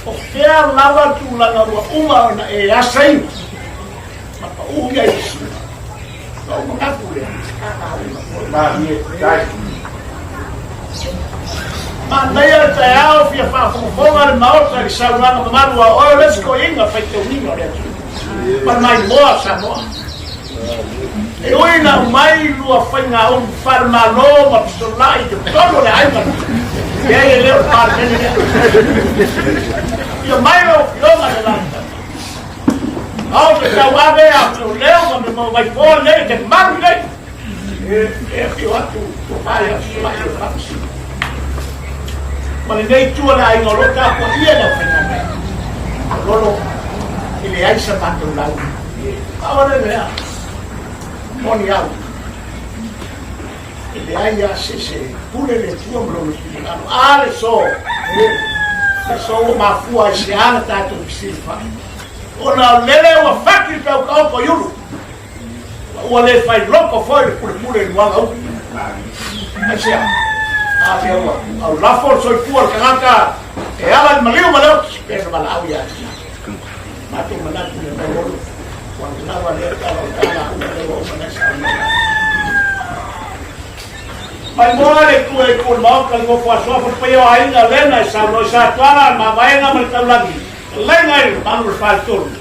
[SPEAKER 3] o kea lava tu langa rua uma na e asai ma pa uga isu o mga pule ma naya tayao fia fa fonga le maota li sa langa mamarua o let's go inga faite winga le pa mai moa sa moa e oina mai lua fainga un farmano ma pistolai de todo le aipa e aí leo par io mai lo ma le lanta au che tawave a leo ma mo vai por le che mangi e io atu vai a ma le nei tu la in lo ka po ia la fenomeno lolo ile ai sa tanto la ahora vea moni au ile ai a se pure le tuo bro ale so so ma fu a se ana tanto si fa ona lele wa fakir ka ko yulu o le fai loco foi pure no au asia a veo au la forza il tuo canaka e ala malio malio per malao ya matu manatu le bolo quando lava le cala le bomba mai muore tu e col moca lo fa sua per poi ainda lena sa no sa tuara ma vai na mal lagi lena il manu fa turno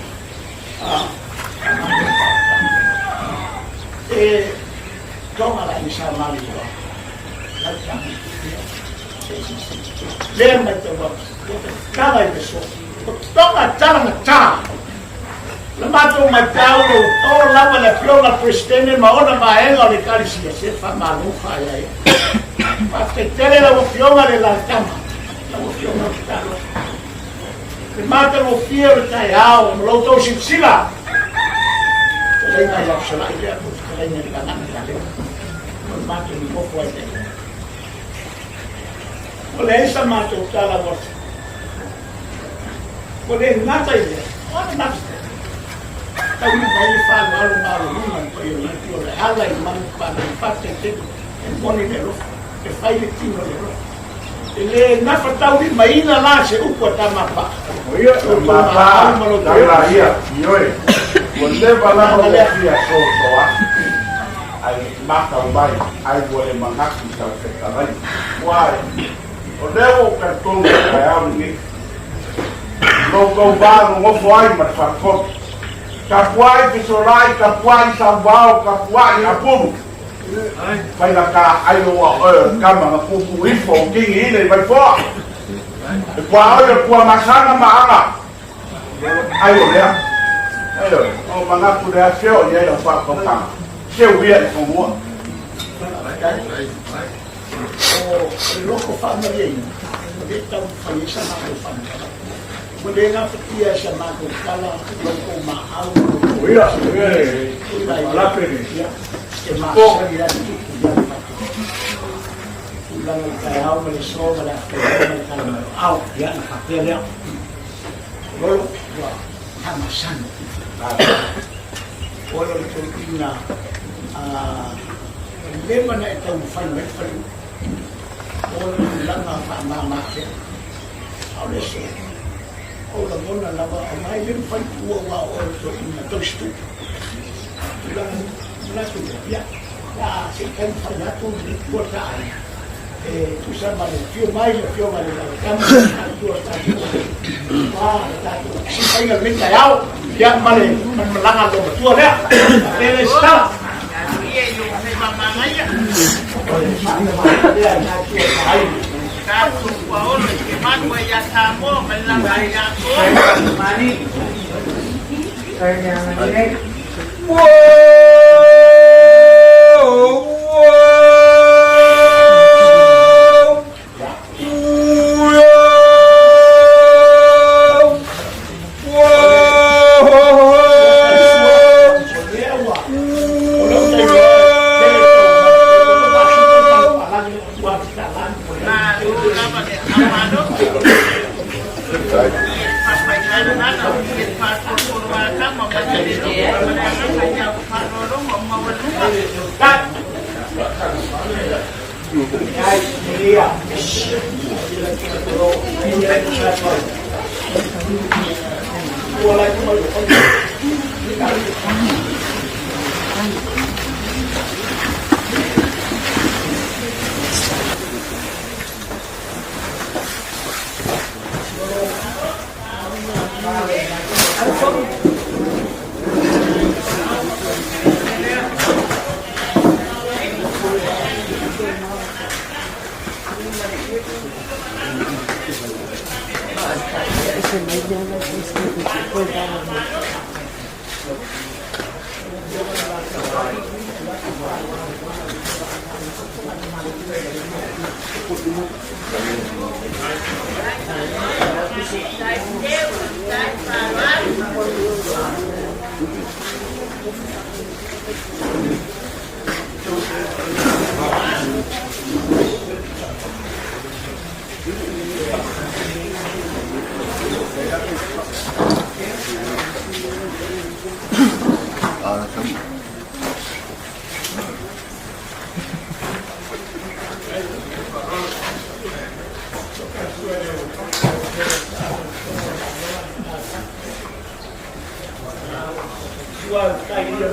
[SPEAKER 3] e toma la misa mali la lena te va cada eso toma tama la mato mai paulo o lava la fiona pristene ma ora ma ela le calci se fa malu fa lei ma che tele la fiona della cama la fiona sta le mata lo fiero taiao lo to sila lei mai la sala idea lei ne la nana le mata un po' fuori o lei sa mato sta la morte o lei nata idea o nata Tau mai fa malu numa poi la tio ala i man pa parte te e pone le ro e fai le tino le ro
[SPEAKER 1] Ele na fatau ni mai na la se upo tamapa.
[SPEAKER 3] Ia la ia ioe. Wale bala ho ia so soa. Ai maka bai ai wale mangaki sa se kalai. Wai. O devo ka tonga ka au ni. Go ba no foi ma fa ko. Ka puai ki so rai ka puai sa bao ka puai apu. Vai na ka ai o kama na pupu info kingi ile vai fo. Kwa ole kwa masana maanga. Ai o lea. Ai o manga ku de afio ye o fa ko ka. Che wia ko mo.
[SPEAKER 1] O loko family ni. Ele tá falando na família. Quando ele ia chamar o cara loko mahau.
[SPEAKER 3] Ia
[SPEAKER 1] la prevención. Que más seguirá ulang kaya mo liso wala kaya mo aw yan kapela lolo wa hamasan wala ito ina lema na itong fan wala lang ang mamake aw liso wala mo na laba may lim fan tuwa wa o ito ina tostu ulang nato ya se kan fanato portare tu sama le più mai la camera tu sta si fai al menta yao ya male man malanga do tu le ele sta
[SPEAKER 5] Iya, yung may mamangaya. Kaso pa o, nagkiman ya samo, malangay ako.
[SPEAKER 4] Mani.
[SPEAKER 1] Talele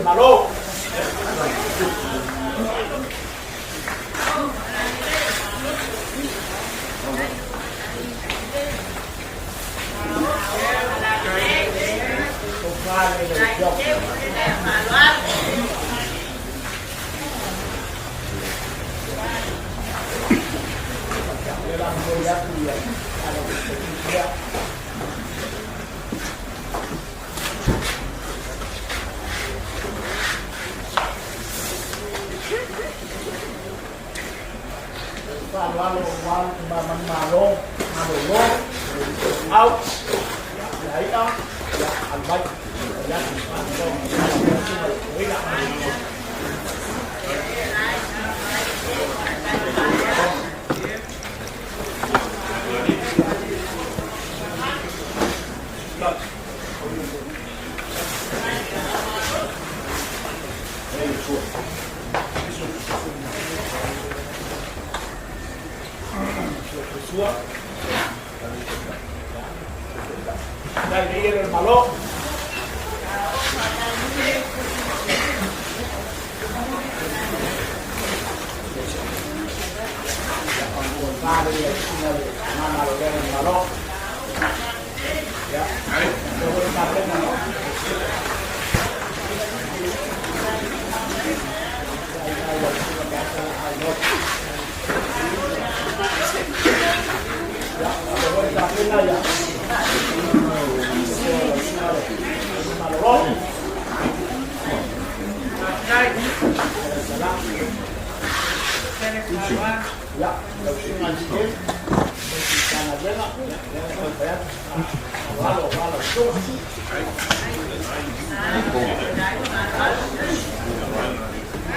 [SPEAKER 1] Malu out lấy đó anh bách sua. Dai dire il malo. Contare mana lo del malo. Ya. Dove sta prendendo?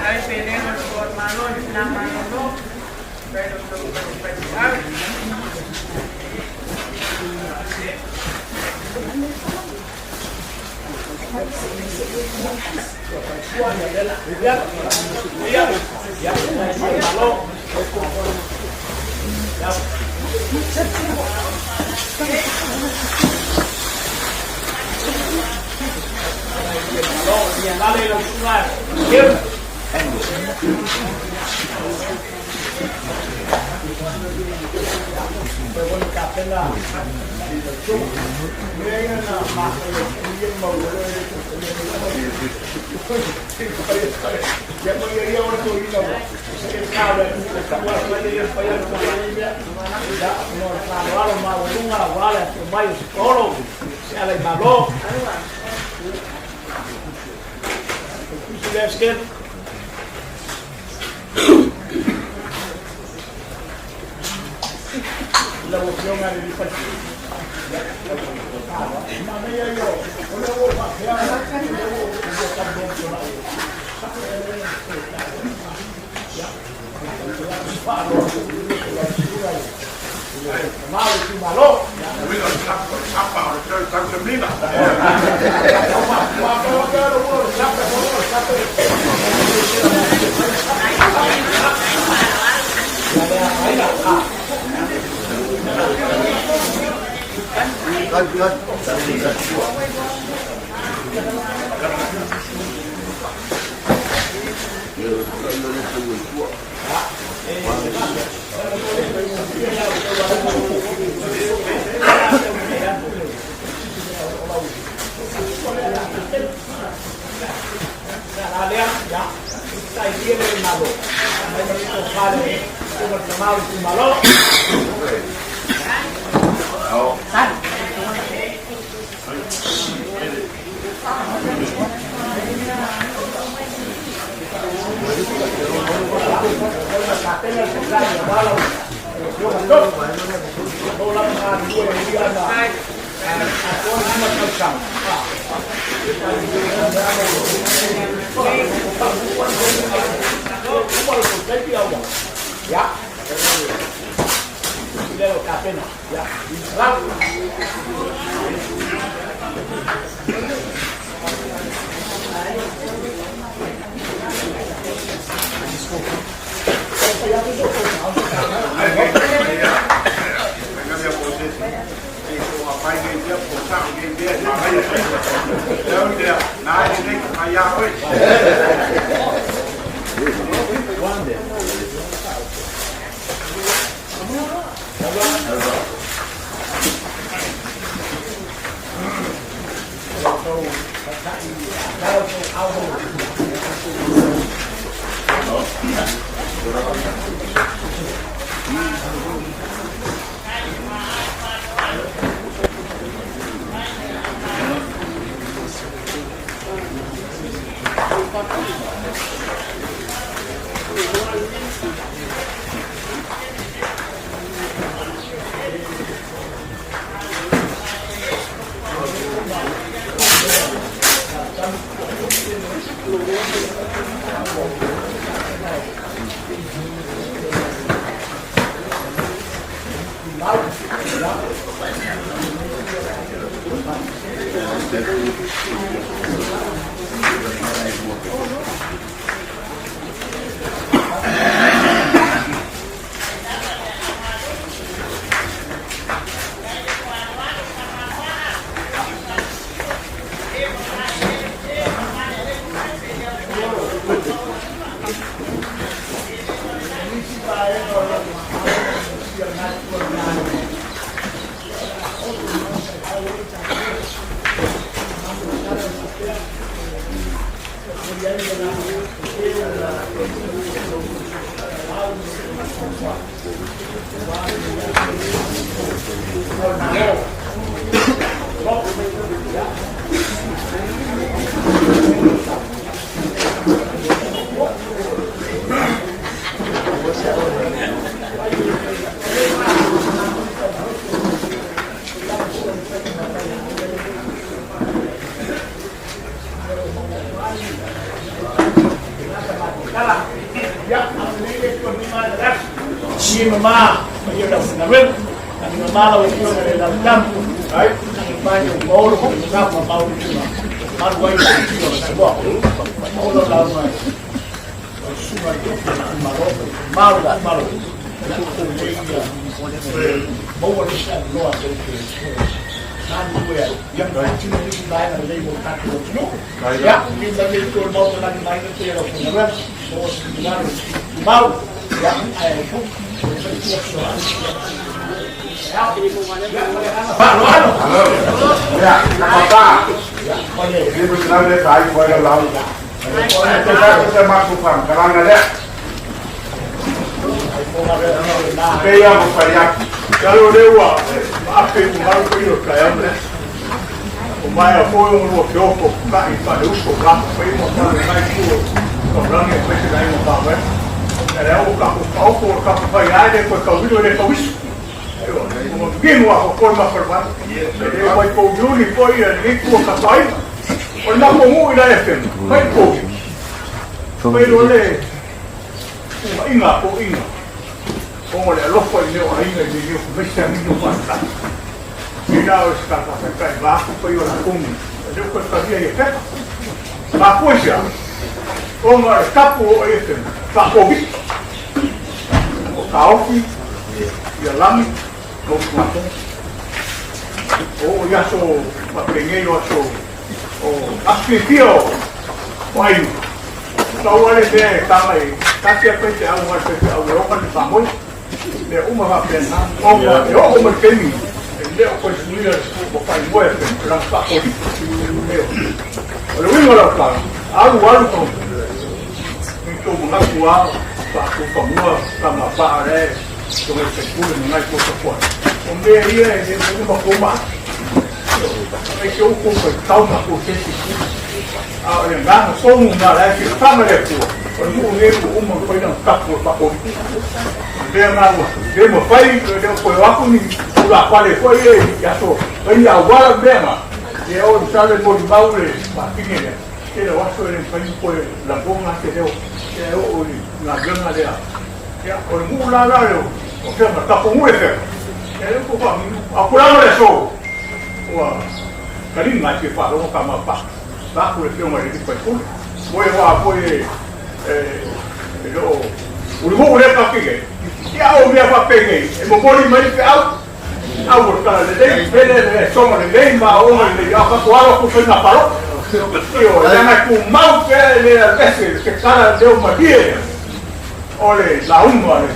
[SPEAKER 5] Ay, pedimos por malo, la mano no, pero
[SPEAKER 1] la opción a vivir Si mama, yo la fundamento, a mi mamá la venía del campo, right? El baño, oro, el campo, Mauro, Mauro, ahí, oro, la una, suma, Mauro, Mauro, Mauro, no hace yang kecil itu lain ada yang bukan kecil, ya kita itu mau lagi main itu ya orang mau yang itu Pak Luano, ya, apa? Ini benar benar saya boleh lalu. Kita masukkan kalau ada. Kaya mufariak. Kalau dewa, apa yang mau pergi ke sana? Umaya foi logo kai para o programa foi montar mais tudo. Programa é feito daí no carro, né? Era o carro vai lá depois que o vídeo ele foi isso. Eu quem não forma formada. Ele vai com o Júlio e foi ali com o capaz. Olha como ele é feito. Vai com. Foi ele. Inga. Como ele lo foi meu ainda ele viu que vai ser muito bastante. Mira os caras para baixo foi o lacum. Eu que fazia isso. Mas poxa. Como o capo esse, pacobi. O calfi e a lama no fundo. O yaso papengueiro aso o asfixio. Vai. Então ele tem também. Tá sempre a uma coisa a Europa de famoso. De uma vai pensar, uma tem leo construir o país mueve, las pacolis. Lo mismo lo claro. Algo con una cua, paco famua, kama pare, con el seguro no hay cosa fuera. Donde ahí es una coma. Hay que un poco de calma por ser ahora gana son una la que está me recuo. Por un ego uma foi não capo paco. Demo pai, demo foi lá com la quale foi ya so venía agora bema e eu sabe por baule patinha que eu acho ele foi por la bomba que deu eu na grana dela ya por mu la o sea está como esse eu vou para apurando isso o carinho mais que falou com a pá tá por esse uma ele foi por foi eu o vou levar para pegar e eu levar para pegar eu vou pôr mais que Awal kalau lelai, lelai semua lelai, orang lelai apa kuala aku kena parok. Jangan aku mau ke lelai besar, sekarang dia mati. Oleh laun oleh.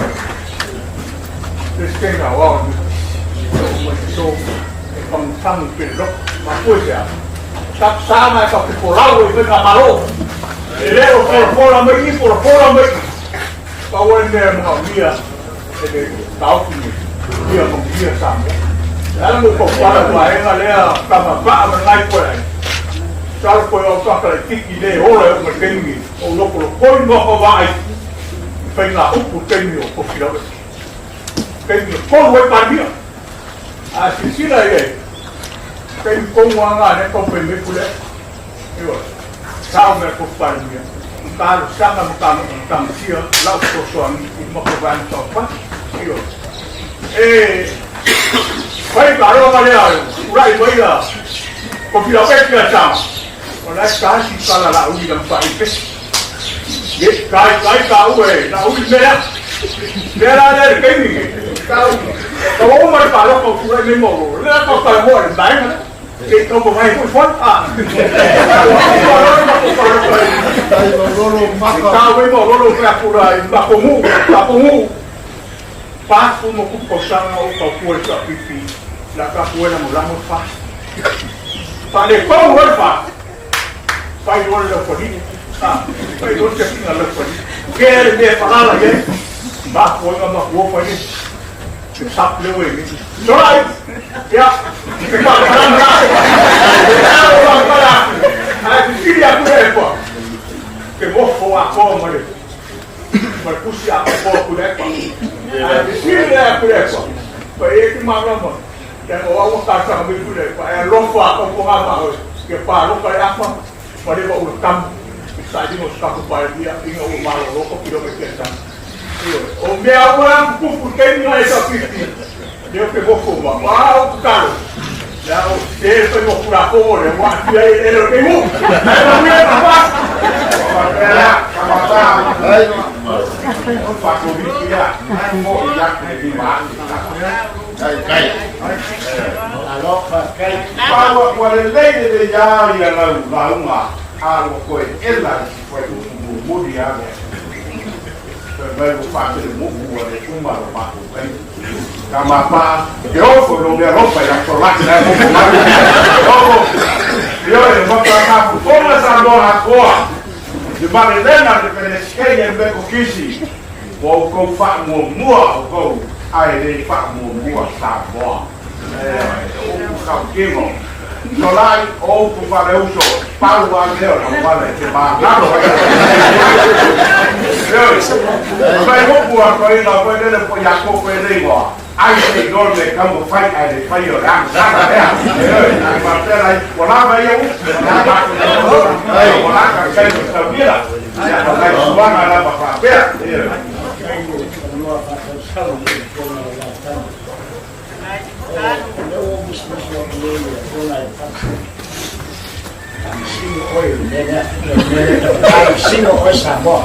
[SPEAKER 1] Sekarang awal, so kamu pelok, apa sih? Tak sama seperti pulau itu kena parok. Lelai pola lagi. Kawan dia mau dia, tahu ni. Dia mengia sama. Lalu kepala tuai ngalea kama pak menai kuai. Kalau kau tak tiki deh orang berkengi, orang kau mau bawa, pengen aku kengi, aku kira. Kengi kau buat pandia. Asisi lah ye. Kengi kau wangan, kau pengen pula. Iyo. Tahu mereka pandia. Kalau sama macam sia, lalu kau suami mau bawa apa? Iyo. Vai claro galera, urai vai lá. Kopi apa kita cam? Oleh kasih kalau la ui dalam pakai. Ye kai kau na ui merah. Merah ada kini. Kalau umur kalau kau urai memang, lepas kau kalau mau dah mana? Kau boleh pun font ah. Kau memang lolo kurai, bakomu. Pas como kosang au kau sa pipi la kapuela mulamos pas pa le kau fa pa yo le poni Pai no te pinga le pai. Ke me palala ye. Ba ko nga ma ko pai ni. Ke sap le we ni. Sorai. Ya. Ke pa palala. Ya pala. Ai ki dia ku e ko. Ke mo fo a ko mo le. Ma kusi a ko ku le ko. Ai ki dia ku le ko. Pai e ki ma ma. Dan orang kata kami tu deh, saya lupa apa pun apa, kepala kayak apa, pada bawa utam, saya mau sekarang pada dia tinggal rumah loko kilometer kan, om dia orang kumpul kena itu pasti, dia pergi rumah, wow kalau, dah dia pergi pura pura, wah dia elok temu, dia apa? Pak Kobi dia, mau jak di mana? Kai. Alo, kai. Bawa wale lei de ya ya la uma. Alo koi ela koi mu dia be. Vai o fato de mu wale uma lo ma ko kai. Kama pa, eu fui no meu roupa ya solar na mu. Eu vou para cá, como essa dona agora. De Marilena de Penesquei em Becoquisi. Vou com fa mua vou ai dei fa mua sa boa. O calquimo. Solai ou com valeuso. Paulo Andreu não vale que ba. Nada. Vai vou boa coi na vai dele por Jacob foi dei boa. Ai sei dorme como fai ai fai orar. Nada é. Ai martela aí. Olá vai eu. Ai olá que sai do sabia. Já vai suar na para pé. Sino oi sabor.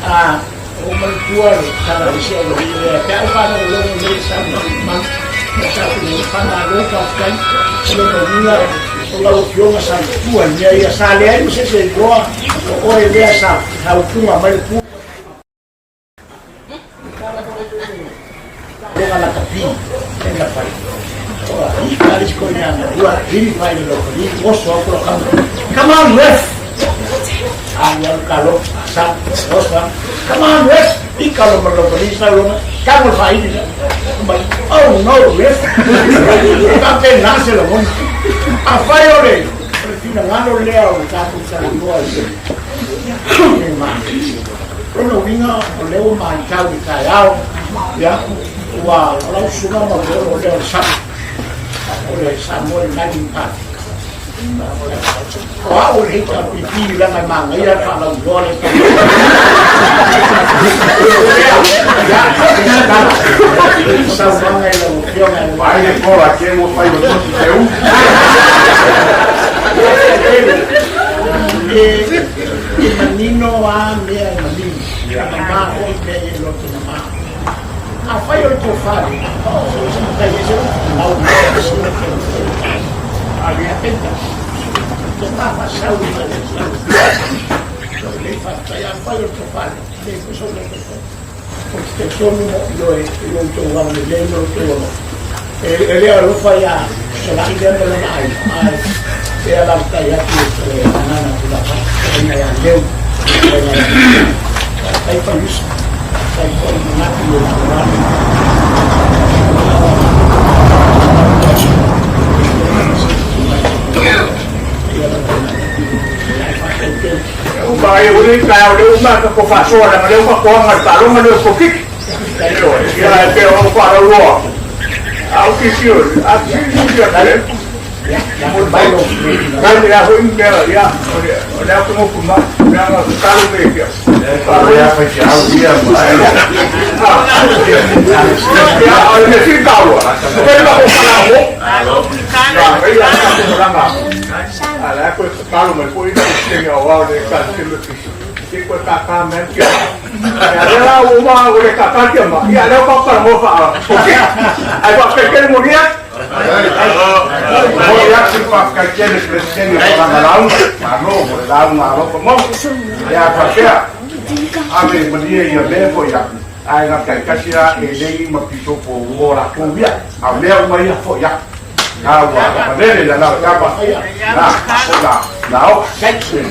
[SPEAKER 1] Ah, o mantua cada vez é até o cara do longo dele sabe, mas sabe que para louca tem se não vinha o que sabe tua e aí sale aí você chegou ou ele essa a última mas dengan la capilla en la pared. Y cada vez con la dua ini vai lo que oso colocando. Come on, ref. Al calor, sal, osa. Come on, ref. Y calor por lo que dice lo camo ahí. Oh no, ref. Está pensando lo bon. A fallo de. Fina ngano leo ka ku sa lo ahí. Kalau winga leo man kau di kayau ya. Wah, kalau suka mau oleh Samuel lagi empat. Wah, oleh itu lah memang ia kalau boleh. Sama yang yang
[SPEAKER 3] Vai embora aqui eu vou fazer o seu.
[SPEAKER 1] Menino a minha menina, mamá hoje tem lo que mamá. Apa yang kau faham? Saya mau ada apa? Kita pasal ini. Saya apa yang kau faham? Itu soal itu. Porque somos yo tu orang lain tu. Ele a lupa ya, selain dia melalui dia dalam kayak itu, anak-anak sudah punya yang jauh, saya perlu mengaku orang.
[SPEAKER 3] Baik, udah kau dia umar ke pasar, dan dia umar kau nggak tahu mana kokik. Ya, dia orang pada luar. Aku kisiur, aku kisiur ada. Yang baik loh. Kalau dia pun dia, dia aku mau kumah, dia nggak tahu dia. Kalau dia pecah dia, dia ada sih tahu. Bukan aku tahu. Dia orang apa? Alah aku kalau mereka itu sini awal dia kasih lebih. Ikut kakak mereka. Ya rumah boleh kakak dia mak. Ya ada apa mau faham. Okey. Aku fikir mulia. Oh ya sifat kajian presiden orang malam. Malu pemong. Ya pakai. Abi media ya lepo ya. Ai nak kasih ini mapiso po ora po dia. Awalnya mai po ya. Kawa, apa dia dah nak apa? Nah, nah, section.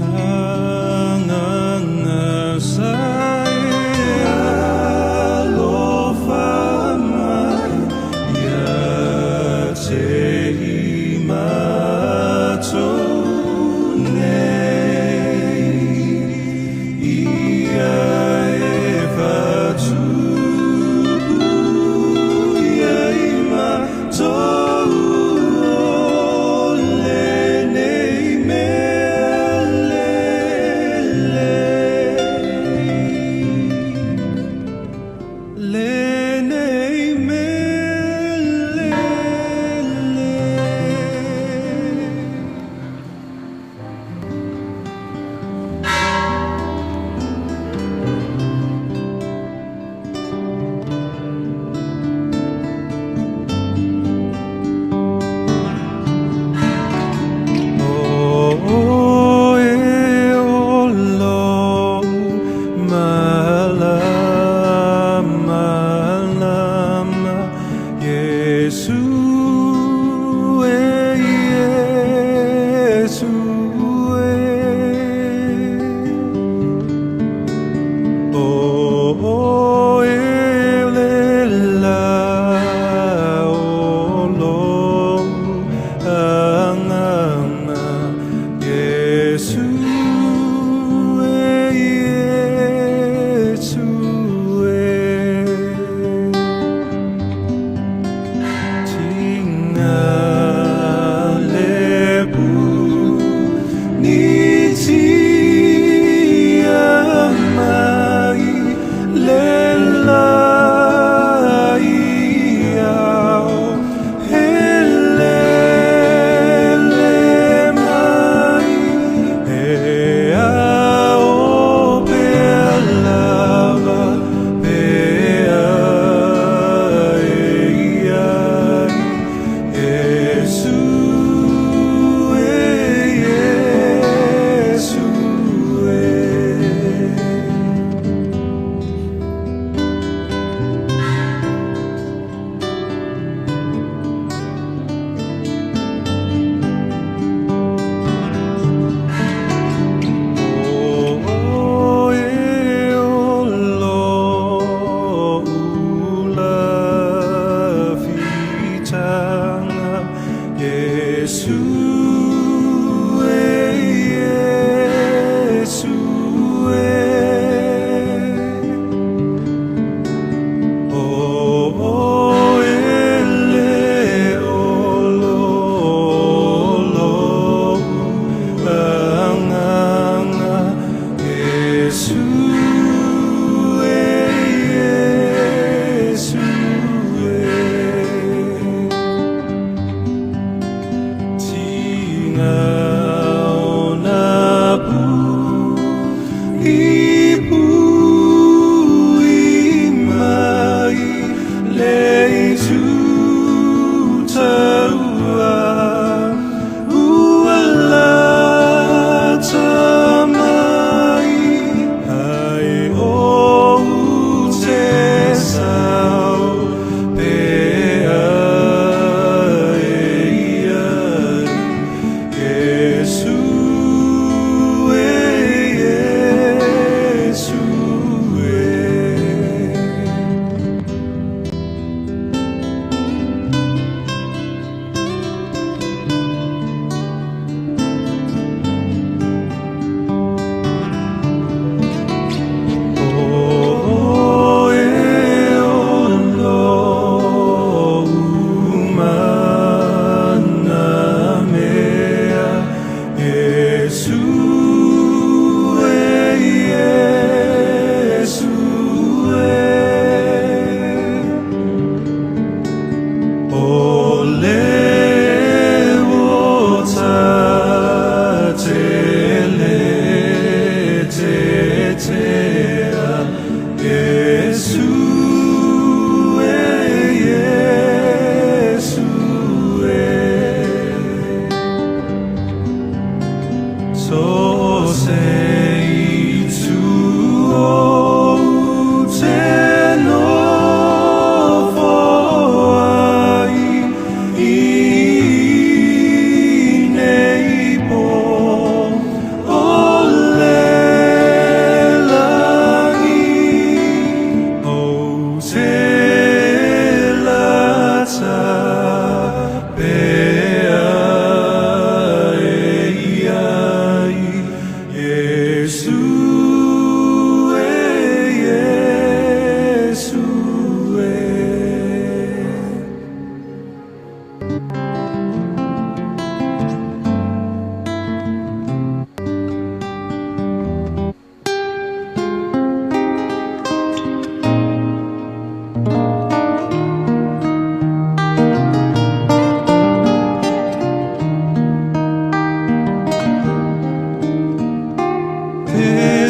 [SPEAKER 7] Ah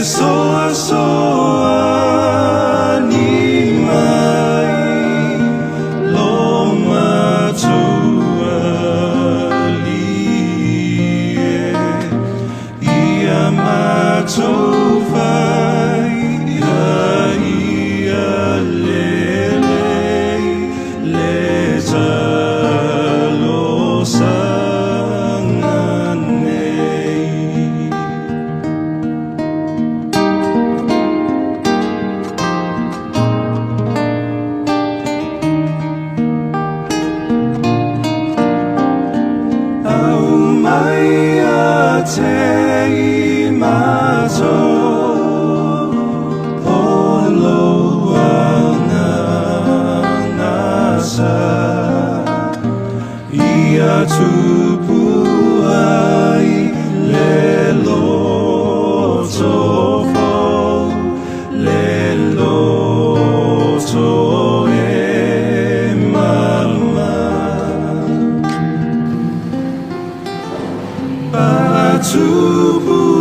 [SPEAKER 7] soa soa ni mai lo matua lie ia matua vai ia le talo sanga nei au mai a te I mato ia tupu ai le loto le loto e malma patupui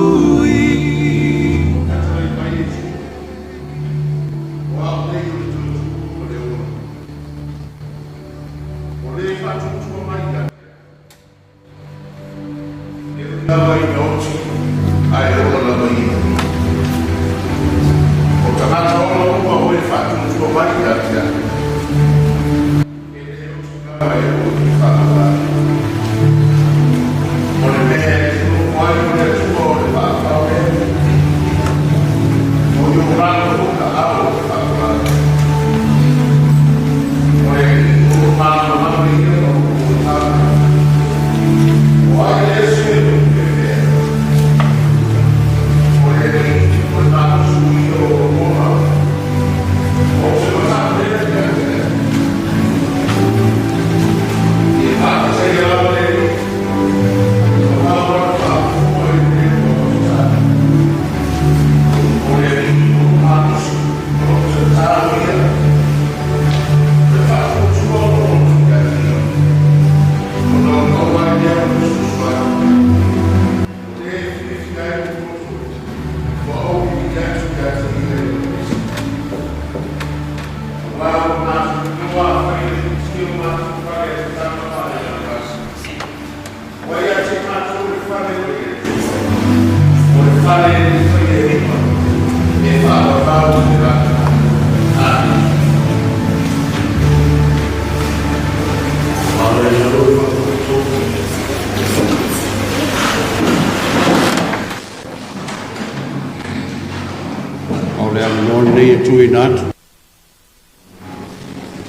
[SPEAKER 8] ole amon nei tuinat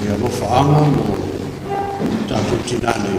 [SPEAKER 8] ia lo faanga mo tatu tinane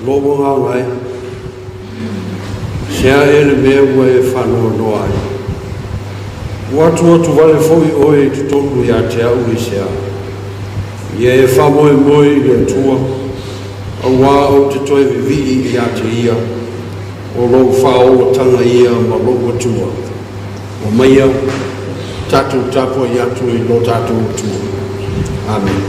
[SPEAKER 8] lobo ngā ngai, sea ele mea ua e whanua noa ai. Watu atu wale fōi oe i tutonu i a te au i sea. Ia e whamoe moe i le tua, au wā au te toe vivi i a te ia, o lou whao tanga ia ma lou atua. O maia, tatu tapo i atu i lo tatu tua. Amen.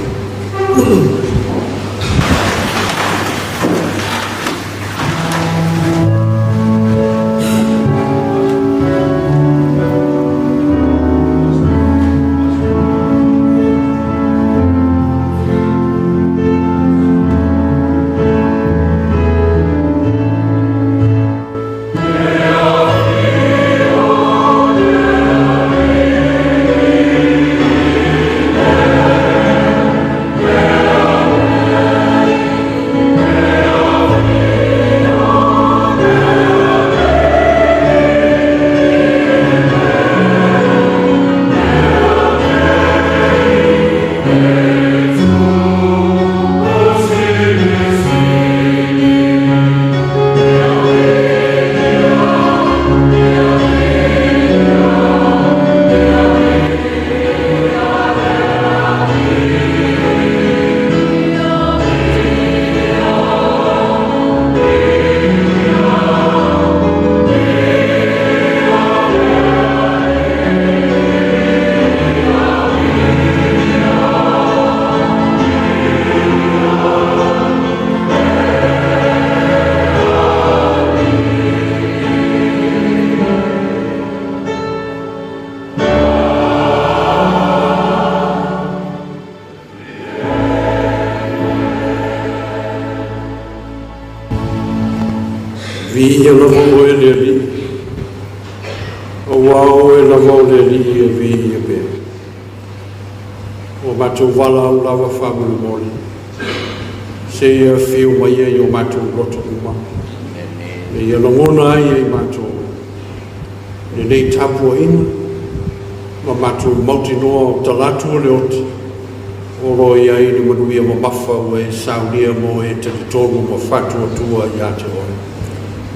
[SPEAKER 8] Via lava o e le li, o wao e lava o le li e vi e pe. O matou wala au lava whamulu moli, se ia whiu mai e o matou roto uma. E ia longona ai e matou, le nei tapua ina, ma matou mauti noa o talatu o le oti, o roi ai ni manuia ma mafa o e saunia mo e te tonu ma fatua tua i ate oi.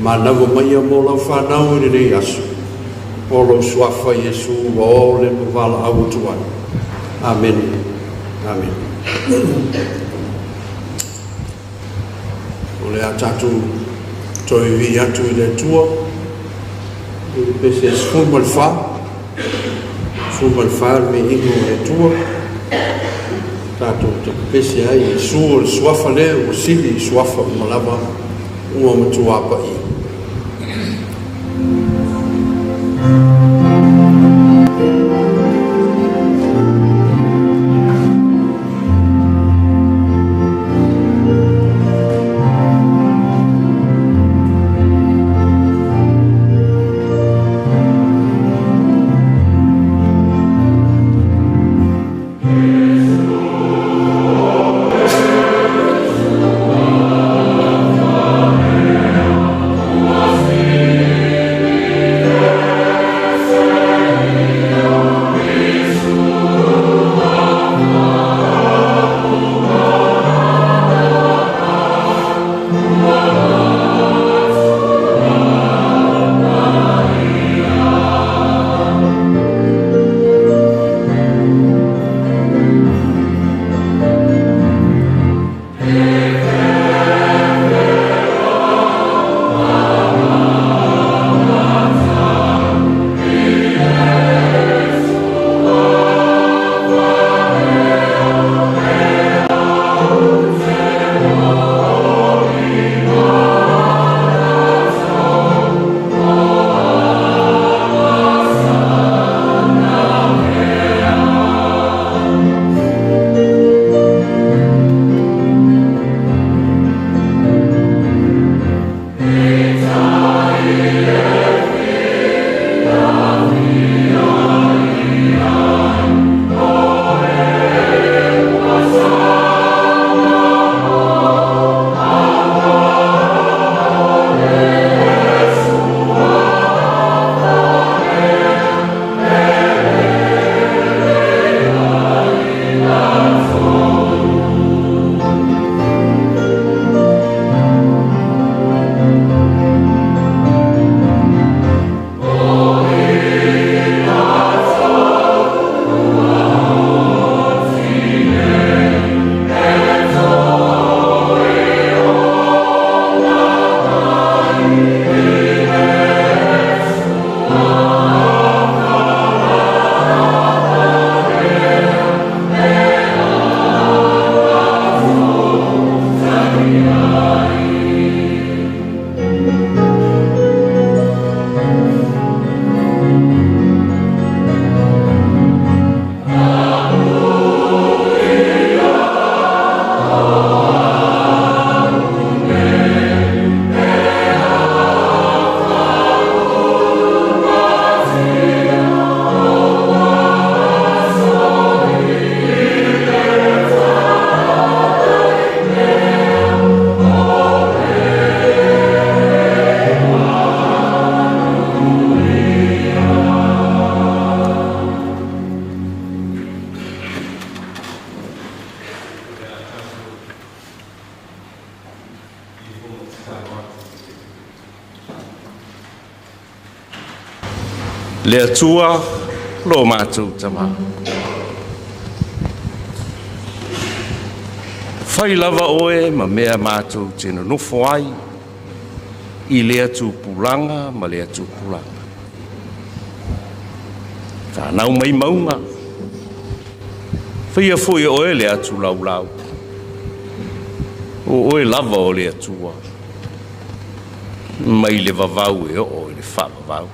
[SPEAKER 8] Ma lava mai a mo lau whanau i rei asu. O lau suafa Iesu wa o le mavala au tuai. Amen. Amen. O le a tatu toi vi atu i le tua. I pese e sfumal wha. Sfumal wha me ingo le tua. Tatu te pese ai e su o le suafa le o sili i suafa o malava. Ua matuapa i.
[SPEAKER 2] le atua lo mātou tama. Whai lava oe ma mea mātou tēnā nofo ai I le atu pulanga ma le atu pulanga. Whanau mai maunga. Whaia fwoi oe le atu laulau. O oe lava o le atua. Mai le vavau e o le whavavau.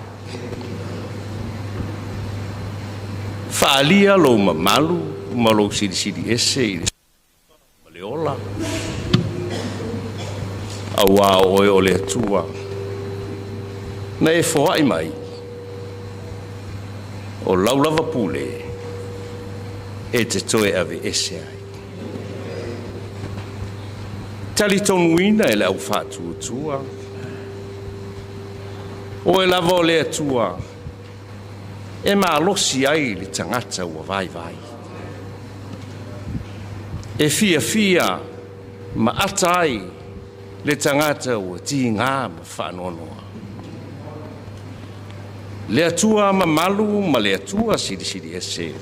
[SPEAKER 2] Whaalia lo ma malu, ma lo siri ese I le ola. Aua oe o le atua. Na e whoai mai. O laulava pule. E te toe ave ese ai. Tali tonuina e le au whātua tua. O e lava o le atua. E maa losi ai le tangata ua vai vai. E fia ma ata ai le tangata ua ti ngā ma whanonoa. Le atua ma malu ma le atua siri ese.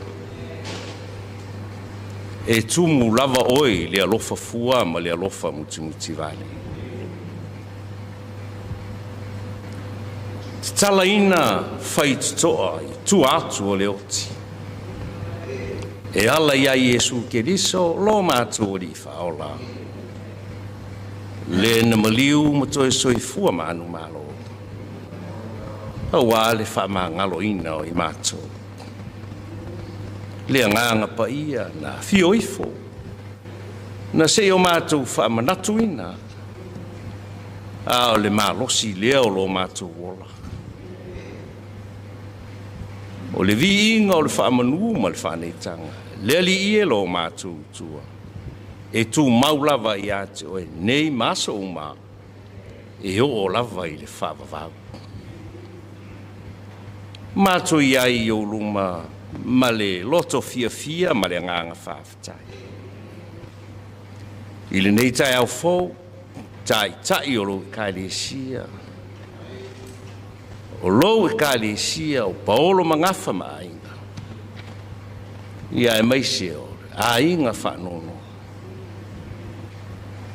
[SPEAKER 2] E tumu lava oi le alofa fua ma le alofa muti vale. Tala ina whaitoa I tu atu o le oti. E ala ia Iesu Keriso lo mātua ri whaola. Le na maliu ma toe soifua ma anu malo. Awa le wha ngalo ina o I mātua. Le nganga pa ia na fioifo. Na se o mātua wha manatu ina. A o le malosi lea o lo mātua wola. O le vi inga o le wha manu ma le wha neitanga. Le li ie lo mātua tua. E tu maulava I ate oe nei maso uma. E o lava I le wha vavau. Mātua iai I o luma ma le loto fia ma le nganga whaafitai. I le nei tai au fau, tai o lo I kālesia. O lo I kālesia o paolo mangafa ma ainga. Ia e maise o ainga whanono.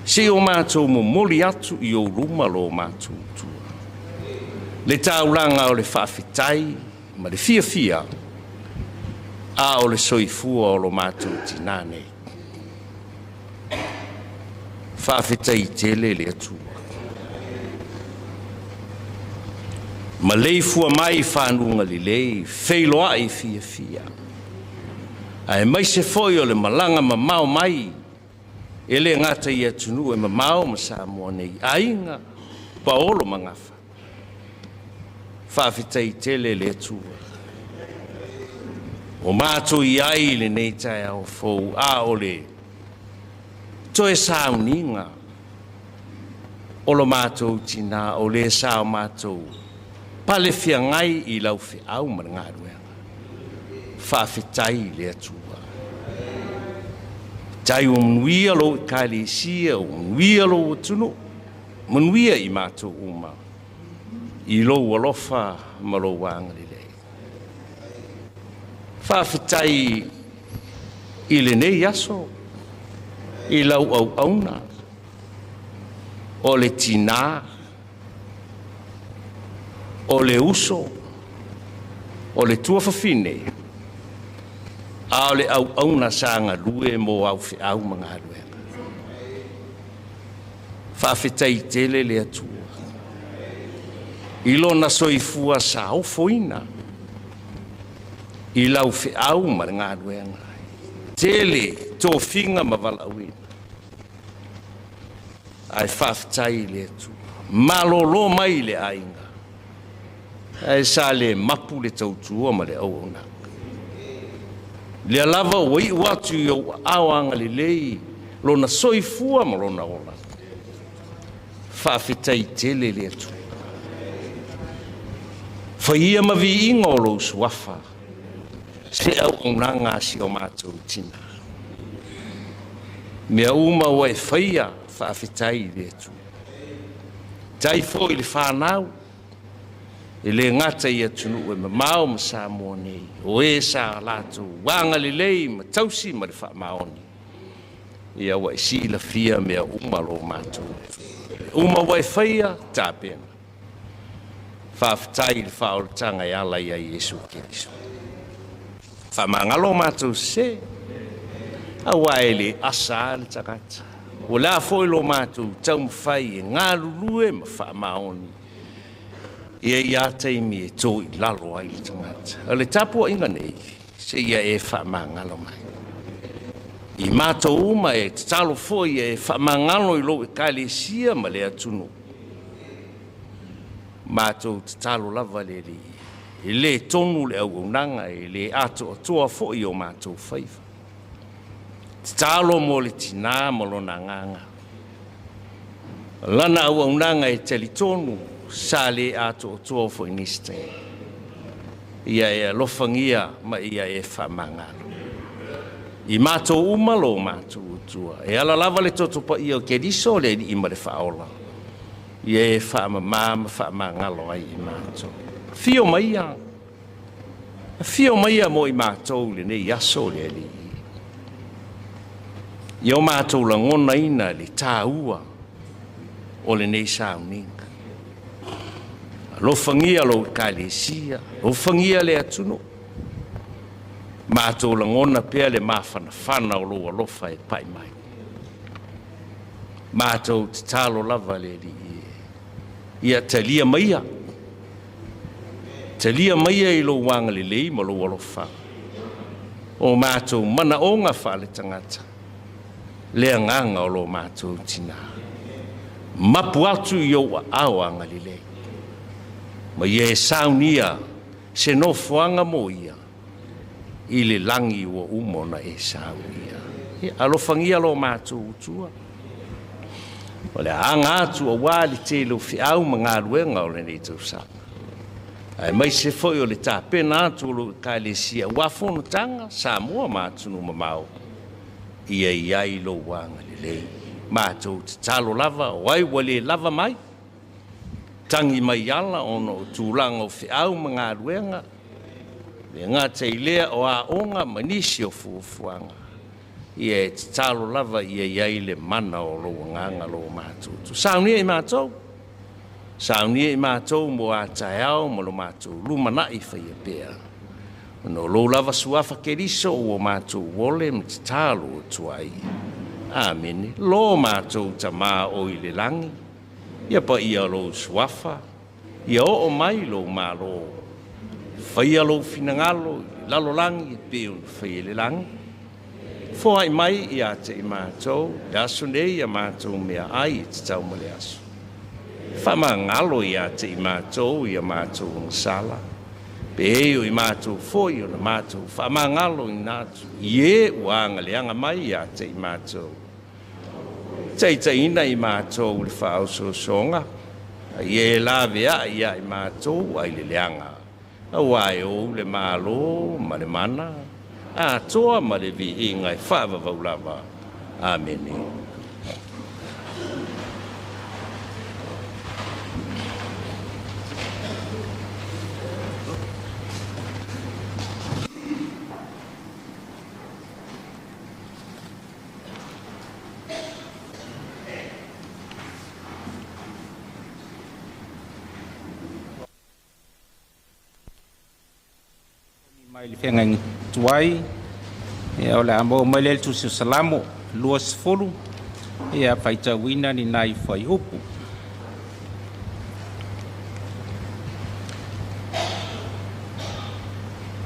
[SPEAKER 2] Se o mātou mo moli atu I o luma lo mātou tua. Le taulanga o le whaafitai ma le fia. A o le soifua o lo mātou tinane. Whaafitai tele le atua. Ma leifua mai whanunga li lei, wheiloa I fia. Ai mai se foi o le malanga ma mau mai, e le ngata I atunu e ma mau ma sa mua nei, ainga, paolo mangafa. Whaafitai tele le atua. O mātou I ai le nei tai au fau a o le toe sauninga o lo mātou tina o le sao mātou pale fia ngai I lau fi au ma ngā ruenga. Whawhitai le atua. Tai o mnuia lo I kālesia, o mnuia lo o tunu, mnuia I mātou uma. I lo alofa ma lo wanga le lei. Whawhitai I le nei aso, I lau au auna, o le tina, o le uso, o le tua whawhine, a o le au auna sanga lue mo au fi au mga luenga. Whawhitai tele le atua. I lona soifua sa au foina, I lau fi au mga luenga. Tele tō whinga ma wala uina. Ai whawhitai le atua. Malolo mai le ainga. Ai sa le mapu le tautua ma le au ona. Le alava wai watu I au awanga le lei, lona soifua ma lona ola. Whawhitai tele le atua. Whaia ma vi inga o lo suafa. Se au onanga si o mātou tina. Mea uma wai whaia whawhitai le atua. Tai fo I le whanau.
[SPEAKER 9] e le ngata ia tunu e mamao ma sa mo nei o e sa latu wanga le lei ma tausi ma le whaamaoni ia wa isi la fia mea uma lo mātou uma wai whaia tāpena whaafitai le whaoratanga i ala ia Iesu Keriso whaamangalo mātou se awa e le asa le takata o la foi lo mātou tau mwhai e ngā lulue ma whaamaoni ia ia teimi e tō i lalo ai le tangata. A le tapua inga nei, se ia e whaamangalo mai. I mātou uma e talo fo ia e whaamangalo i lo e kale sia ma le atunu. Mātou talo lava le li. E le tonu le au nanga e le ato atua fo i o mātou whaiva. Talo mo le tina mo lo nanganga. Lana au nanga e teli tonu sale ato toa fo iniste ia e lofangia ma ia e whamangalo i mato umalo mato utua e ala lava le toto pa ia ke diso le i ma le whaola ia e whamangalo ai i mato fio maia mo i mato le ne yaso le li ia o mato la ngona ina le tāua o le nei sauninga lo fangia lo kalesia lo fangia le atuno mato la ngona pea le mafana o lo alofa e pai mai mato talo lava le li ia talia maia i lo wanga le lei ma lo alofa o mato mana onga fa le tangata le nganga o lo mato tina mapu atu yo awanga le lei ma ia e saunia se no fuanga mo ia i le langi ua umona e saunia alo fangia lo mātou utua o le anga atu a wali te lo fiau ma ngā luenga o le nei tausanga ai mai se foi o le tāpena atu lo ka le sia wafono tanga sa mua mātunu mamau ia i lo wanga le lei mātou talo lava o ai wale lava mai tangi mai ala ono tūlanga o whiau mga ruenga le ngā teilea o a onga manisi o fuafuanga ia e talo lava ia iai le mana o lo nganga lo mātou saunia i mātou mo a taiao mo lo mātou lumana i whaia pēa no lo lava suafa keriso o mātou wole mti talo o tuai amene lo mātou tamā o i le langi ia pa ia lo suafa ia o mai lo malo faia lo finangalo lalo langi pe un faia le langi fo ai mai ia te matou ya sunei ia matou mea ai te tau male aso fa mangalo ia te matou ia matou sala pe i matou fo ia na matou fa mangalo inatu ie wanga le anga mai ia te matou ina i mātou le whao songa. Ie la vea ia i mātou ai le leanga. Awai o le malo ma le mana. A toa ma le vi inga i whaava vaulava. Amene.
[SPEAKER 10] Mai fenga tuai e ola amo mai le tu salamo luas folu e a faita wina ni nai fai upu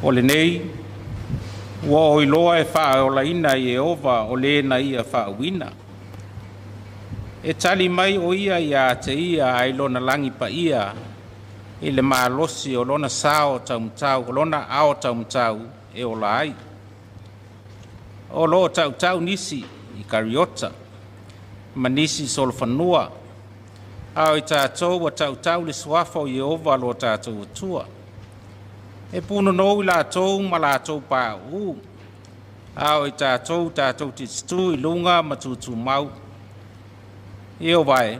[SPEAKER 10] ole nei wo iloa e fa ola ina e ova ole na ia fa wina e tali mai o ia te ia ai lona langi pa ia i le malosi o lona sao taumtau, o lona ao taumtau e o lai. O lo tautau nisi i kariota, ma nisi solfanua, au i tātou wa tautau le suafa o Yehova lo tātou atua. E puno nou i lātou ma lātou pā au i tātou tistu i lunga ma tutu mau. I o vai,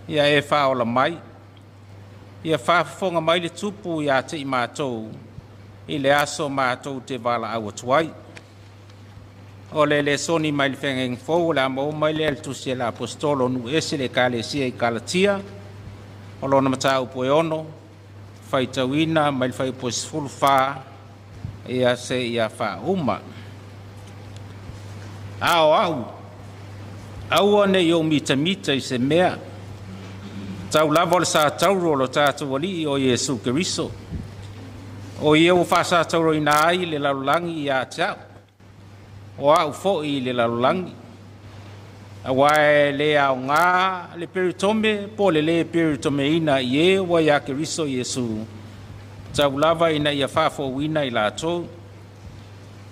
[SPEAKER 10] ia e wha o la mai, ia whaafonga mai le tupu ia te i mātou i le aso mātou te wala au atuai. O le soni mai le whengeng fōu la mau mai le tusi la apostolo nu ese le kalesia i Kalatia o lona matau poe ono whaitauina mai le whai poe sifulu wha ia se ia wha uma. Au ane i o mita i se mea tau lava le sa tauro lo tātou wali o Yesu Keriso. O ia o wha sa tauro ina ai le lalulangi i a tau. O au fo i le lalulangi. A wae le au ngā le peritome, po le peritome ina i e wa ia Keriso Yesu. Tau lava ina ia whafo wina i lātou.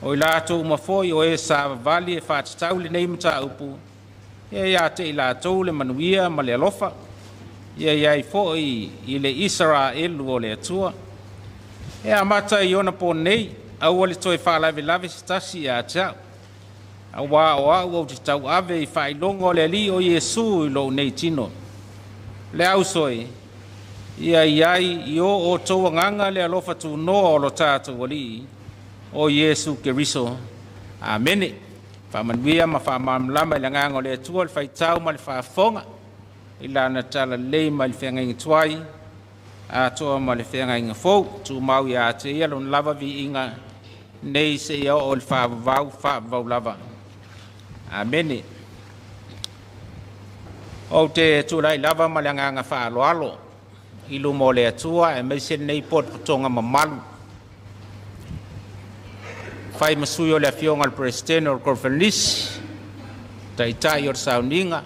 [SPEAKER 10] O i lātou mafoi o e sa vali e whātatau le nei mta upu. Ia te i lātou le manuia ma le alofa. Ia i fo i le Israelu o le atua. Ia mata i ona po nei, au le toi whalawe stasi i a tau. Awa o au te tau ave i whailongo le li o Yesu i lo nei tino. Le au soi, ia i o toa nganga le alofa tu noa o lo tātou wali o Yesu Keriso. Amene. Whamanuia ma whamamlama i la nganga o le atua le whaitau ma le whaafonga. I lana tala lei ma le whenga tuai. A toa ma le whenga inga fōu. Tu mau i a te ia lon lava vi inga nei se ia o le whaavau lava. Amene. O te tūrai lava ma le nganga whaaloalo. Ilu mo le atua e meise nei pot putonga mamalu. Whai masui o le awhionga le presidente o le Corfelis. Tai o le sauninga.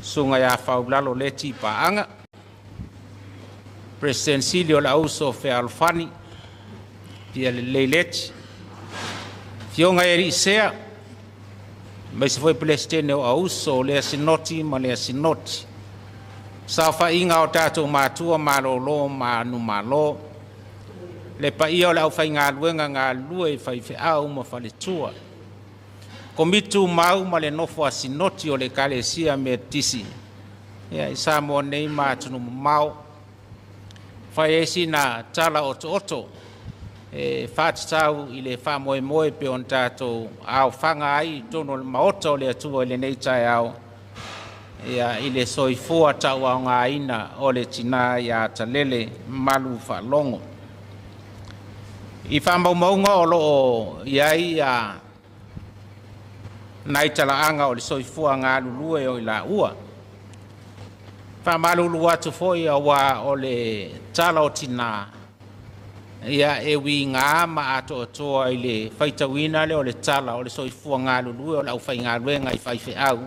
[SPEAKER 10] Sunga ia whaulalo le ti paanga. President Silio la uso fe alfani. Pia le leileti. Fionga eri isea. Maise foi presidente o auso le sinoti ma le sinoti. Sa fa inga o tatou matua malolo manu malo. Le pa ia o le au fai ngā luenga ngā lue i fai au ma fale tua. Komitu mau ma le nofo a sinoti o le kalesia me tisi. Ia i sa mo nei mātunu mau. Fai esi na tala oto. E whātatau i le wha moe pe on tātou au whanga ai tono le maota o le atua i le nei tai au. Ia i le soifua tau au ngā ina o le tina i a Talele Malu Faalogo. I whamaumaunga o loo iai a nai talaanga o le soifua ngā lulue o i la ua. Whamalulu atu foi a wā o le tala o Tinā. Ia e wi ngā ma ato atoa i le whaitawina le o le tala o le soifua ngā lulue o lau whai ngā luenga i whaife au.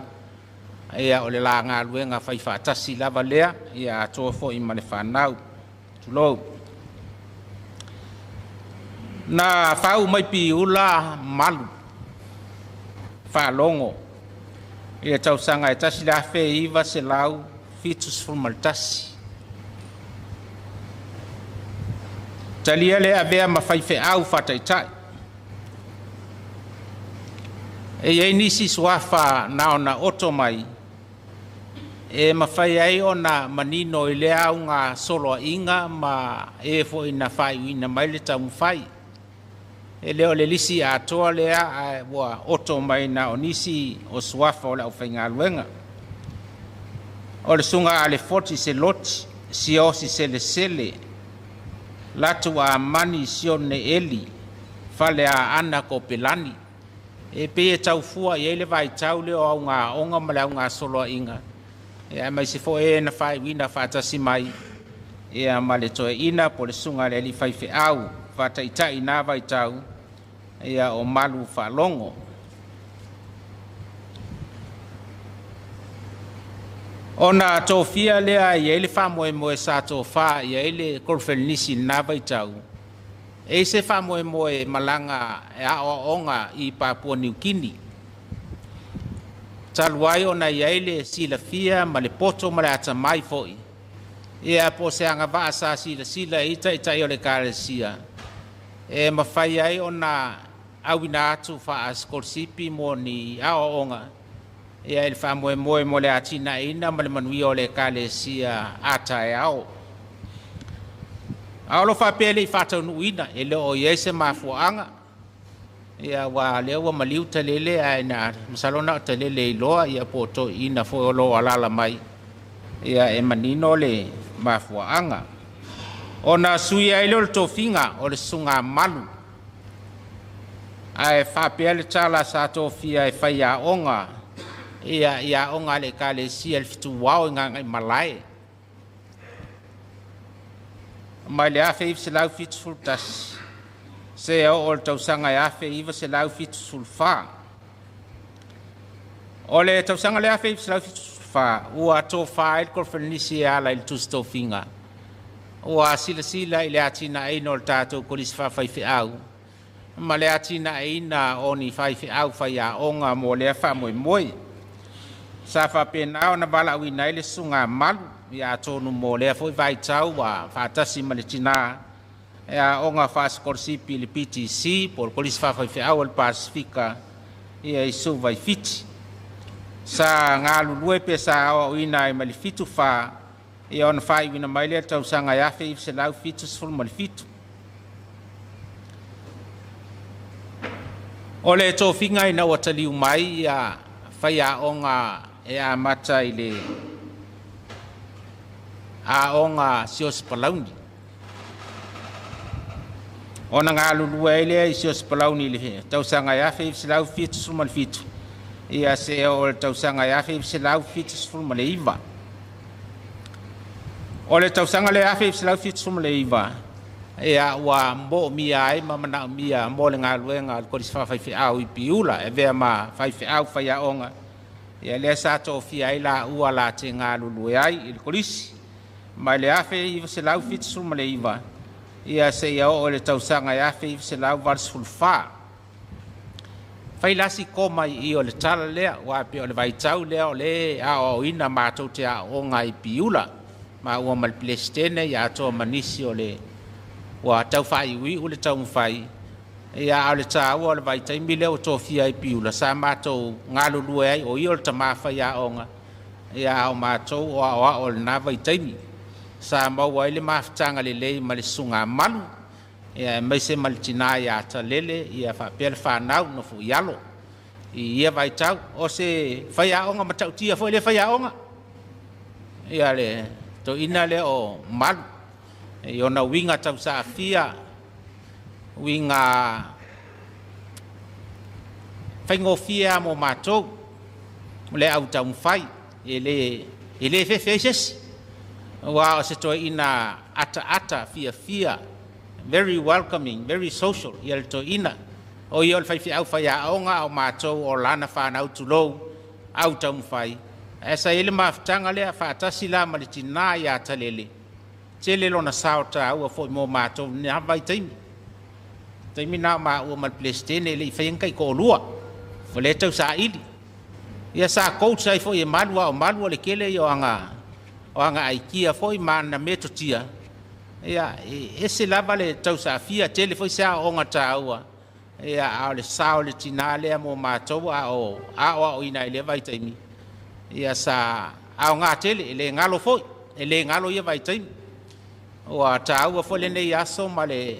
[SPEAKER 10] Ia o le la ngā luenga whai whaatasi lava lea. Ia atoa foi ma le whanau. Tulou. Na whau mai pi ula malu. Faalogo. Ia tausanga e tasi la whe iwa se lau fitus fulmaltasi. Talia le avea ma whaife au whataitai. E ei nisi suafa na ona oto mai. E ma whai ai ona manino i le au ngā solo inga ma e fo ina whai uina mai le tamu whai. E leo le lisi a toa lea a wa oto mai na o nisi o suafa o le au whainga luenga. O le sunga a le 40 se loti, si osi se le sele. Latu a mani sione eli, fale a ana ko pelani. E pe e tau fua i ele vai tau leo au ngā onga male au ngā solo inga. E a mai se fo e na whai wina whaatasi mai. E a male toe ina po le sunga le li whaife au, whaataitai nā vai tau. Ia o Malu Faalogo. Ona tofia lea ia ele whamoe sa tofa ia ele korfelnisi nava i tau. E se whamoe malanga e a onga i Papua New Guinea. Taluai ona ia ele silafia ma le poto ma le atamai foi. Ia po se anga vaa sa sila ita o le kalesia. E mawhai ai ona awina atu wha askolsipi mo ni aonga. Ia il wha moe mo le atina ina ma le manui o le kalesia ata e ao. Aolo whapele I whātau nuina, e leo o iese mafuanga. Ia wa leo wa maliu talele ai na masalona talele iloa ia poto ina fo olo alala mai. Ia e manino le mafuanga. Ona sui ai leo tofinga o le sunga malu. Ai whapele tala sa tofia e whaia onga. Ia onga le ka le si el fitu wao ngai malai. Mai le afe i se lau fitu fultas. Se o le tausanga e afe i se lau fitu sulfa. O le tausanga le afe i se lau fitu sulfa. Ua to whae kol whanisi ala il tusto finga. Ua sila i le atina e no le tātou kolis whawhai au. Ma le atina e ina o ni whai au whai a onga mo le wha moe moe. Sa whapena o na bala wina i le sunga malu. Ia tonu mo le foi vai tau wa fatasi malitina ia onga fas korsipi le PTC por polis fa fa au Pasifika ia isu vai fit sa ngalu lue pe sa o ina i malifitu fa ia on fai wina mai le tau sanga ia fe se lau fitus ful malifitu ole to finga ina watali mai ia faia onga ia mata ile a onga sios palauni ona ngalu luele sios palauni le tausanga ya fe silau fit sumal fit ia se o tausanga ya fe silau fit sumal iva ole tausanga le ya fe silau fit sumal iva ia wa mbo mia ai mamana mia mbo le ngalu ngal ko disfa fa fi au piula e ve ma fa fi au fa ya onga ia le sa to fi ai la u ala te ngalu luai il kolisi mai le afe I se lau fit suma le iwa ia se ia o le tausanga ia afe I se lau vars fulfa fai lasi koma I o le tala lea wa pe o le vaitau lea o le a o ina mātou te a o ngai piula ma ua mal plestene ia ato manisi o le wa tau fai ui o le tau mwhai ia o le tā ua o le vaitai mile o tō fia I piula sa mātou ngalo lue ai o I o le tamawha ia onga ia o mātou o le nā vaitai mi sa mau ai le maftanga le lei ma le sunga malu ia mai se maltina ia talele ia fa pel fa nau no fu yalo ia vai tau o se faia onga matau tia foi le faia onga ia le to ina le o malu ia na winga tau sa fia winga faingo fia mo matou le au tau fai ele fe feses wa se to ina ata fia very welcoming very social yel to ina o yol fai au fai aonga o matou o lana fa na utulo au tam fai esa ele maftanga le fa tasila malitina ya talele tele lona sauta o fo mo matou ne vai taimi na ma o mal plestene le fai kai ko lua fole tau sa ili ia sa coach ai fo e malua le kele yo anga o anga aikia foi mana metotia ia ese lava le tau sa fia tele foi sa onga taua ia a le sao le tinale mo matou a o ina ile vai taimi ia sa a nga tele le ngalo foi ele ngalo ia vai taimi o taua foi le nei aso male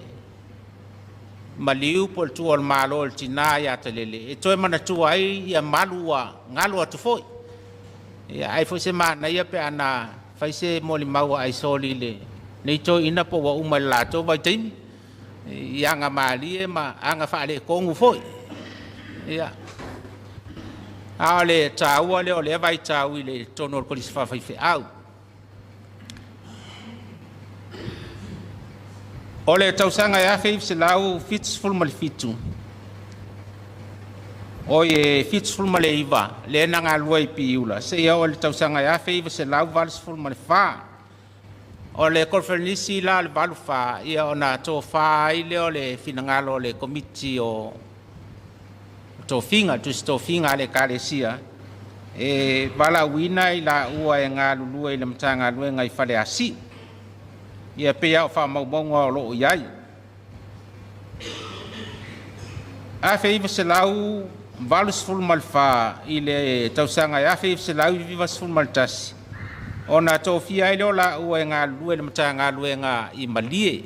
[SPEAKER 10] maliu pol tu ol malo tina ya telele e toi mana tu ai ia malua ngalo atu foi ia ai foi se mana ia pe ana fai se moli mau ai soli le nei to ina po wa uma la to vai tim ia nga mali e ma anga fa le kongu foi ia ale tau ale ole vai tau ile tonor ko fa fai fe au ole tausanga ya fe se lau fits full mal fitu oye fits full mal iva le nanga loi piula se ya ole tausanga ya fe se lau vals full mal fa ole konfernisi la le valu fa ia ona to fa ile ole finangalo le komiti o to finga le kalesia e bala wina ila ua e ngā lulua ila mtanga lue ngai fale asi ia pea o wha maumau lo iai a feiva se lau valus ful malfa ile tausanga ia feiva se lau vivas ful maltasi ona to fia ile o la ua e ngā lulua ila mtanga lue ngā i malie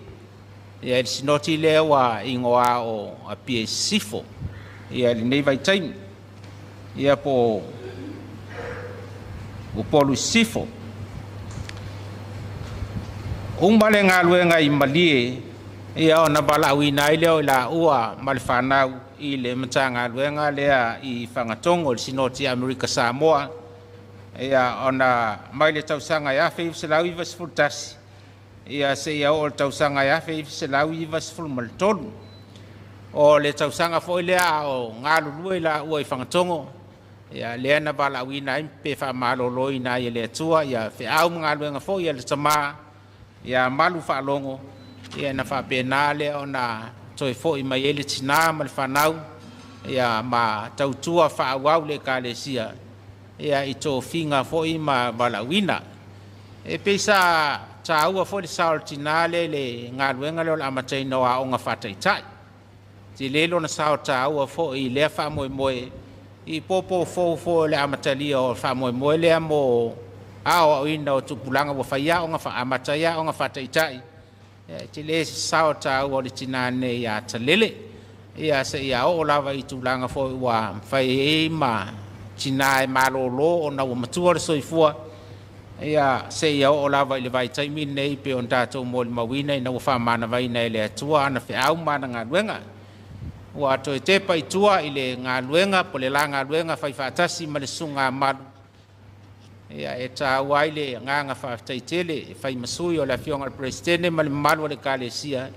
[SPEAKER 10] Ia le sinoti lea ua ingoa o apie sifo. Ia le nei vai taimi. Ia po upolu sifo. Umbale ngaluenga I malie. Ia ona balauina I leo la ua malifanau I le matanga luenga lea I whangatongo le sinoti Amerika Samoa. Ia ona maile tausanga ia fei selau I vasfultasi. Ia se ia o tausanga ia fei selau I vasfulmaltolu. O le tausanga foi lea o ngalulue la ua I whangatongo. Ia lea na balauina I pe whamalolo I na ia lea tua. Ia fe au ngaluenga foi ia le tamaa. Ia Malu Faalogo. Ia na whapena lea o na toi foi mai ele tina ma le whanau. Ia ma tautua whaauau le kalesia. Ia I tō whinga foi ma balauina. E pesa ta ua foi le sao tina le ngaluenga leo la amatai noa o ngā whataitai. Ti lelo na sao ta ua foi lea whamoe moe. I popo fo le amatalia o whamoe moe lea mo ao ina o tupulanga wa whaia o ngā whaamataia o ngā whataitai. Ti le sao ta ua le tina ne ia talele. Ia se ia o lava I tūlanga foi wa whai ma tina e malolo o na ua matua le soifua. Ia se ia o lava I le vai taimi nei pe on tātou mo le mawina I na ua whamana vaina I le atua ana whi au mana ngā luenga. Ua to e tepa I tua I le ngā luenga po le la ngā luenga whai whaatasi ma le sunga malu. Ia e tā wai le ngā whaaftaitele whai masui o le fionga le presidente ma le malu o le kalesia.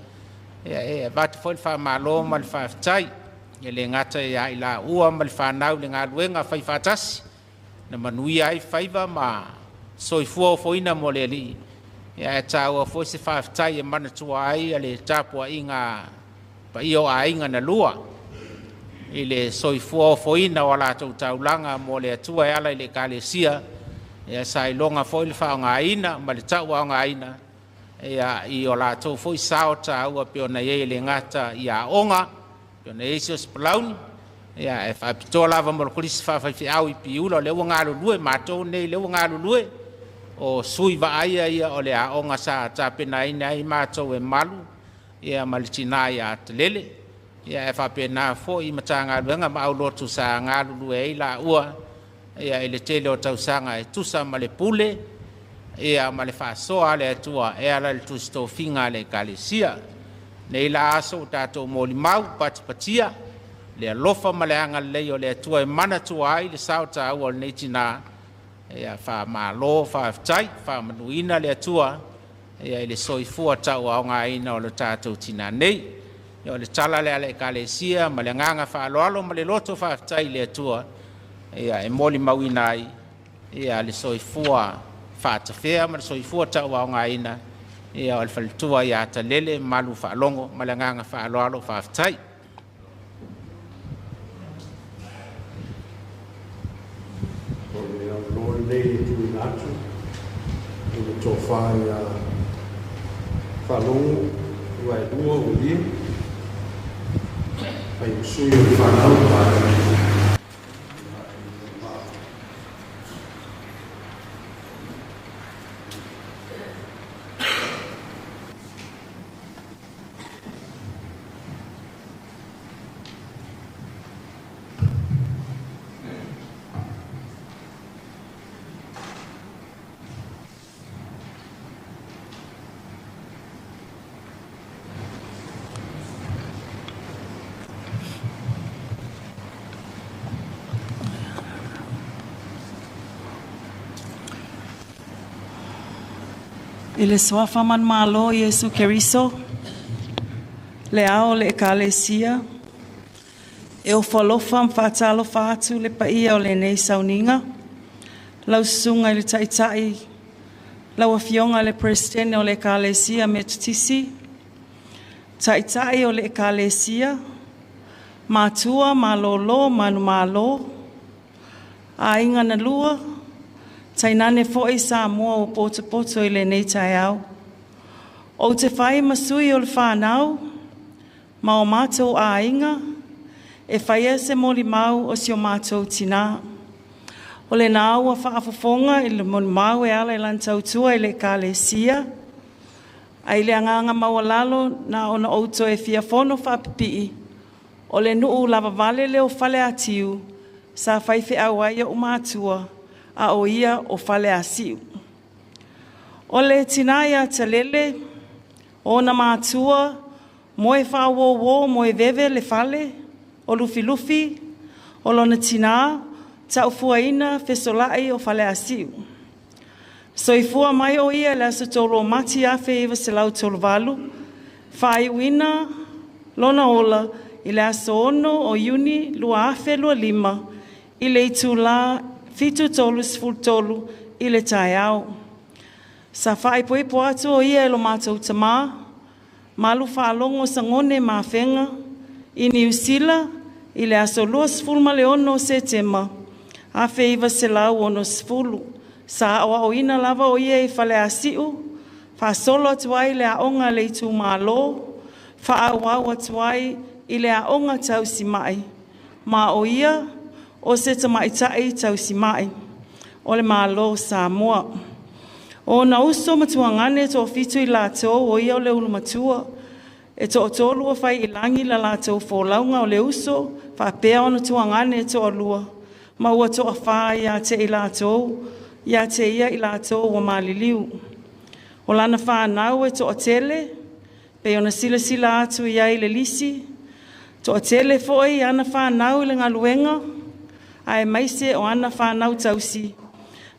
[SPEAKER 10] Ia e vata foi le whaamalo ma le whaaftai. Ia le ngata ia I la ua ma le whanau le ngā luenga whai whaatasi. Na manui ai whaiva ma soifua o foina mo le li. Ia e tā ua foi se whaaftai e mana tua ai a le tāpua I ngā pa I o a inga na lua. I le soifua o foina o la tau taulanga mo le atua e ala I le kalesia. Ia sai longa foi le whao ngā ina, ma le tau au ngā ina. Ia I o la tau foi sao ta ua pio na ye le ngata I a onga, pio na Eisios Palauni. Ia e whapitoa lava mo le kulisi whawhaifi au I piula, le ua ngā lulue, mātou nei le ua ngā lulue. O sui wa aia ia o le a onga sa ta pena ina I mātou e malu. Ia malitina ia talele. Ia e whapena fo I matanga luenga ma au lotu sa ngā lulue I la ua. Ia ele tele o tausanga e tusa ma le pule. Ia ma le whaasoa le atua e ala le tusto finga le kalesia. Nei la aso tato moli mau patipatia. Le alofa ma le anga leo le atua e mana tua ai le sao ta au al neitina. Ia wha malo, wha aftai, wha manuina le atua. Ia ele soifua tau au ngā ina o le tato tina nei. Ia le tala le ale kalesia ma le nganga wha aloalo ma le loto wha aftai le atua. Ia e moli mawina ai. Ia le soifua whaatawhea ma le soifua tau au ngā ina. Ia o le whalitua ia Talele Malu Faalogo ma le nganga whaaloalo whaaftai.
[SPEAKER 8] O le lori nei tui natu. O le tō whai Faalogo. Ua e lua o lia. Pai usui o le whanau whaare.
[SPEAKER 4] Ele soafa man malo Yesu Keriso. Le ao le ekalesia. E o falofa mfatalo fatu le paia o le nei sauninga. Lau sunga le taitai. Lau afionga le presidente o le ekalesia me tutisi. Taitai o le ekalesia. Matua malolo manu malo. A inga na lua. Tainane foi sa mua o poto I le nei tai au. O te whai masui o le whanau, ma o mātou a inga, e whaia se mori mau o si o mātou tina. O le nāu a whaafafonga I le mori mau e ala I lantau tua I le kalesia. Ai le anganga mawalalo na ona outo e fia fono whapipii. O le nuu lava vale leo fale atiu, sa whaife awaia umātua, a o ia o fale asiu. O le tinaya talele, o na mātua, moe whawo moe veve le fale, o lufi lufi, o lona tina, tau fuaina fesolai o fale asiu. So i fua mai o ia le aso tolo mati a feiva se lau tolo valu, whai wina, lona ola, i le aso ono o iuni lua afe lua lima, i le itu la fitu tolu sful tolu i le tai au. Sa whai poi po atu o ia e lo mātou tamā, Malu Faalogo sangone ma whenga, i New Zealand, i le aso lua sful ma le ono Setema, a feiva se lau ono sfulu. Sa awa o ina lava o ia i fale asiu, fa solo atuai le aonga le itu malo, fa awau atuai i le aonga tau si mai. Ma o ia, o se tamaitai tau si mai, o le malo sa mua. O na uso matuangane to fitu i lātou o ia o le ulu matua, e to o tolu o fai ilangi la lātou fōlaunga o le uso, fa pēa ona tuangane to o lua, ma ua to a whai a te i lātou, ia te ia i lātou wa maliliu. O lana whānau e to o tele, pe ona sila sila atu ia i le lisi, to o tele foi ana whānau i le ngaluenga, ai maise o ana whānau tausi,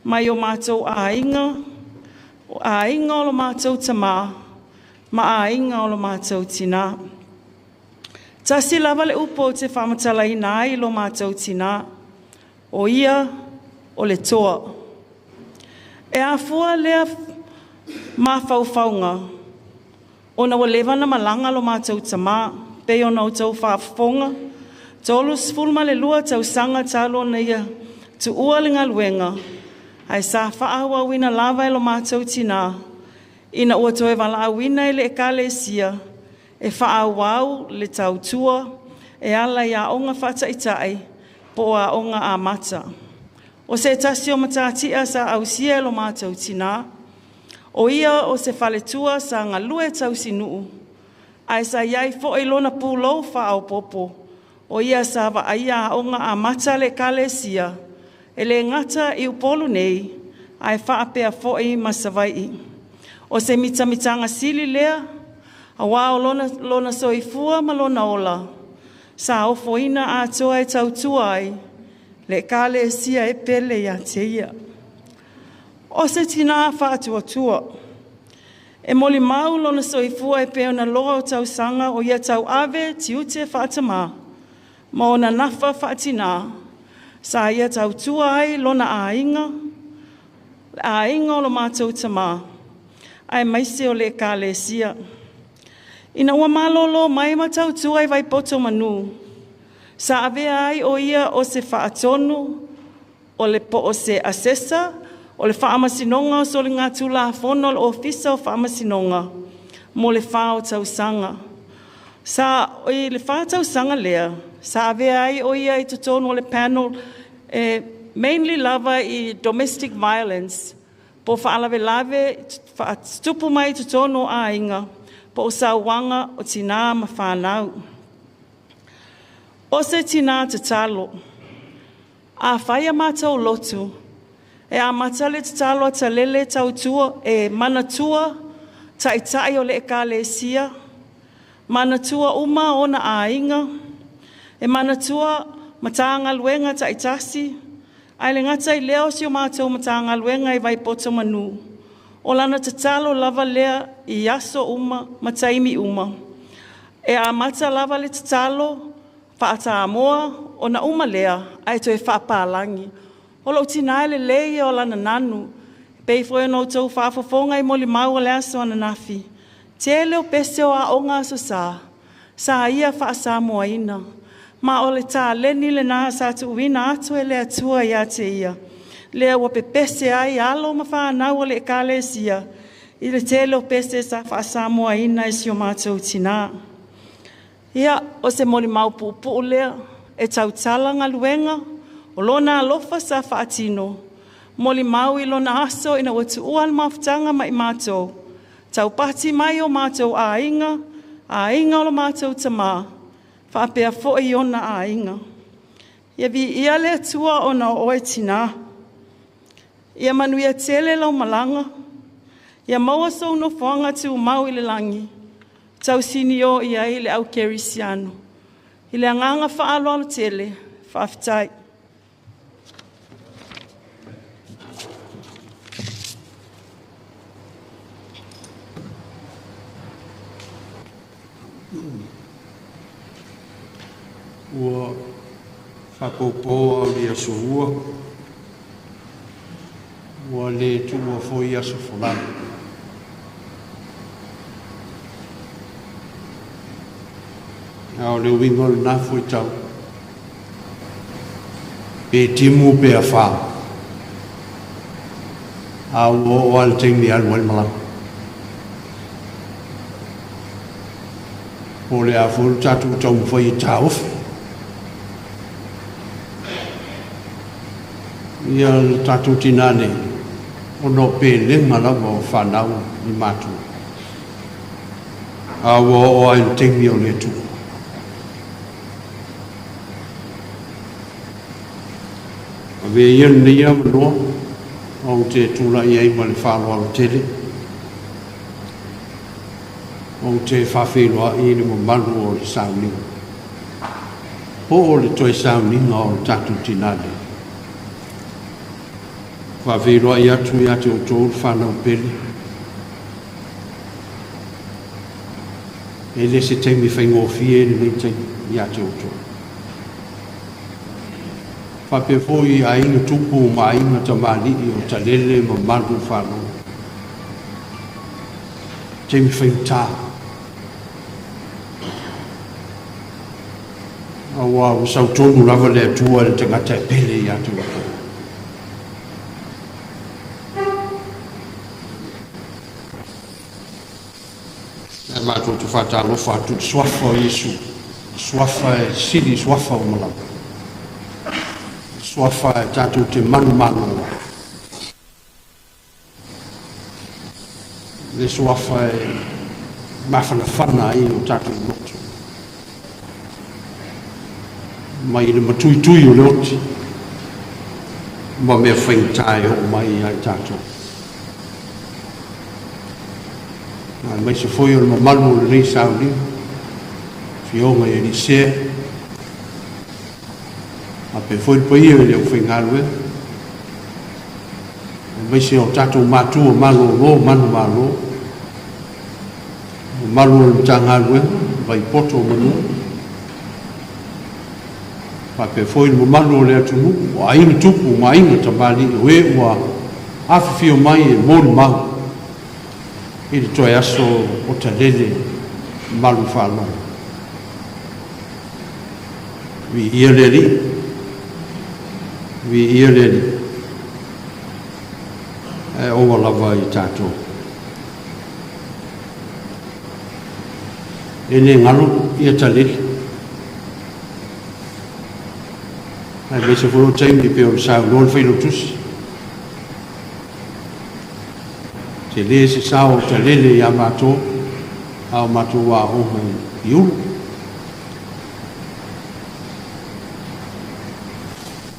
[SPEAKER 4] mai o mātou a inga o lo mātou tamā, ma a inga o lo mātou tina. Tasi lava le upo te whamatala i nai lo mātou tina, o ia o le toa. E a fua lea ma whauwhaunga, ona wa levana malanga lo mātou tamā, pe ona o tau whaafonga, tolu sfulma le lua tau sanga talo na ia, tu ua le ngaluenga, ai sa whaahua wina lava e lo mātou tina, ina ua toe wala wina e le ekalesia, e whaawau le tau tua, e ala ia onga whataitai, po a onga a mata. O se tasi o matatia sa ausia lo mātou tina, o ia o se whaletua sa ngalue tau sinuu, ai sa iai fo e lona pūlou whaau popo, o ia sa wa aia onga a mata le kalesia, e le ngata i upolu nei, ai whaapea fo e masawai. O se mitamitanga sili lea, a wao lona soifua ma lona ola, sa o foina a toa e tau tuai, le kale sia e pele ia te ia. O se tina whaatua tua. E moli mau lona soifua e peona loa o tau sanga o ia tau ave tiute whaatama. Ma ona nafa whaatina. Sa ia tau tua ai lona ainga. Ainga o lo mātou tama. Ai maise o le kale sia. Ina ua malolo mai ma tau tua ai vai poto manu. Sa ave ai o ia o se whaatonu, o le po o se asesa, o le whaamasinonga o soli ngā tula fono o ofisa o whaamasinonga, mo le whao tau sanga. Sa o i le whao tau sanga lea, sa ave ai o ia i tutonu o le panel, mainly lava i domestic violence, po whaalawe lave, stupu mai tutonu a inga, po sa wanga o tina ma whanau. O se tina te talo, a whaia mātou lotu, e a matale te talo a talele tautua e manatua taitai o le ekalesia, manatua uma ona a inga, e manatua matanga luenga taitasi, ai le ngata i leo si o mātou matanga luenga i vai poto manu, o lana te talo lava lea i aso uma, mataimi uma, e a mata lava le te talo, Whaata amoa o na uma lea ai toi whapālangi. O lo tina ele leia o lana nanu. Pei foi no tau whaafafonga i moli mau le aso ana nafi. Te leo pese o a onga aso sa. Sa ia whaasa moa ina. Ma o le tā leni le nā sa tu uina atu e le atua ia te ia. Lea wa pe pese ai alo ma whanau o le ekalesia. I le te leo pese sa whaasa moa ina i si o mātou tina. Ia, o se mori mau pupu lea, e tau talanga luenga, o lona alofa sa whaatino. Moli mau i lona aso ina watu uan mawhtanga mai mātou. Tau pati mai o mātou ainga o lo mātou tamā, whapea fo i ona ainga. Ia vi ia le atua o na oe tina. Ia manuia tele lau malanga. Ia maua sou no whanga tu mau i le langi. Tau sini o ia i le au kerisiano. I le anganga whaalo alo tele, whaftai.
[SPEAKER 8] Ua whakopoa o lia soua. Ua le tua foi aso fulani. Ao le wingo le na foi tau. Pe timu pe a wha. Ao o al tengi al wal malang. O le a fulu tatu tau foi tau. Ia tatu tinane ono pe lenga lava o whanau ni matu. Awa o ai tengi o le tu. Ave ian ni ia manoa o te tula i ai ma le whaloa o tele. O te whawheloa i ni mo manu o le sauninga. Po o le toi sauninga o tatu tinane. Whawheroa i atu o tōru whanau pele. E le se teimi whaingofie ni nei tei i atu o tōru. Whapefo i a inga tupu o ma inga tamali i o Talele Malu Faalogo. Teimi whaingta. Awa o sau tonu lava le atua le tangata e pele i atu o tōru. Mātou te whātalofa atu swafa o Yesu. Swafa e siri swafa o malau. Swafa e tātou te manu. Le swafa e mawhanawhana i o tātou lotu. Mai le matui o le oti. Ma mea whaintai o mai ai tātou. Mai se foi o mamalu o rei sauli, fionga e li se, a pe foi po ia le o whingalue, mai se o tatou matu o malu o manu malo, o malu o tangalue, vai poto o manu, a pe foi o malu o le atunu, o aina tupu, o aina tamali, o e ua awhiwhio mai e mōri mau, i le toe aso o Talele Malu Faalogo. Vi ia le li. E owa lava i tātou. E ne ngalo i a Talele. Ai me se folo taimi pe o sao lor whailo tusi. Te le se sao Talele i a mātou, au mātou wā oha i ulu.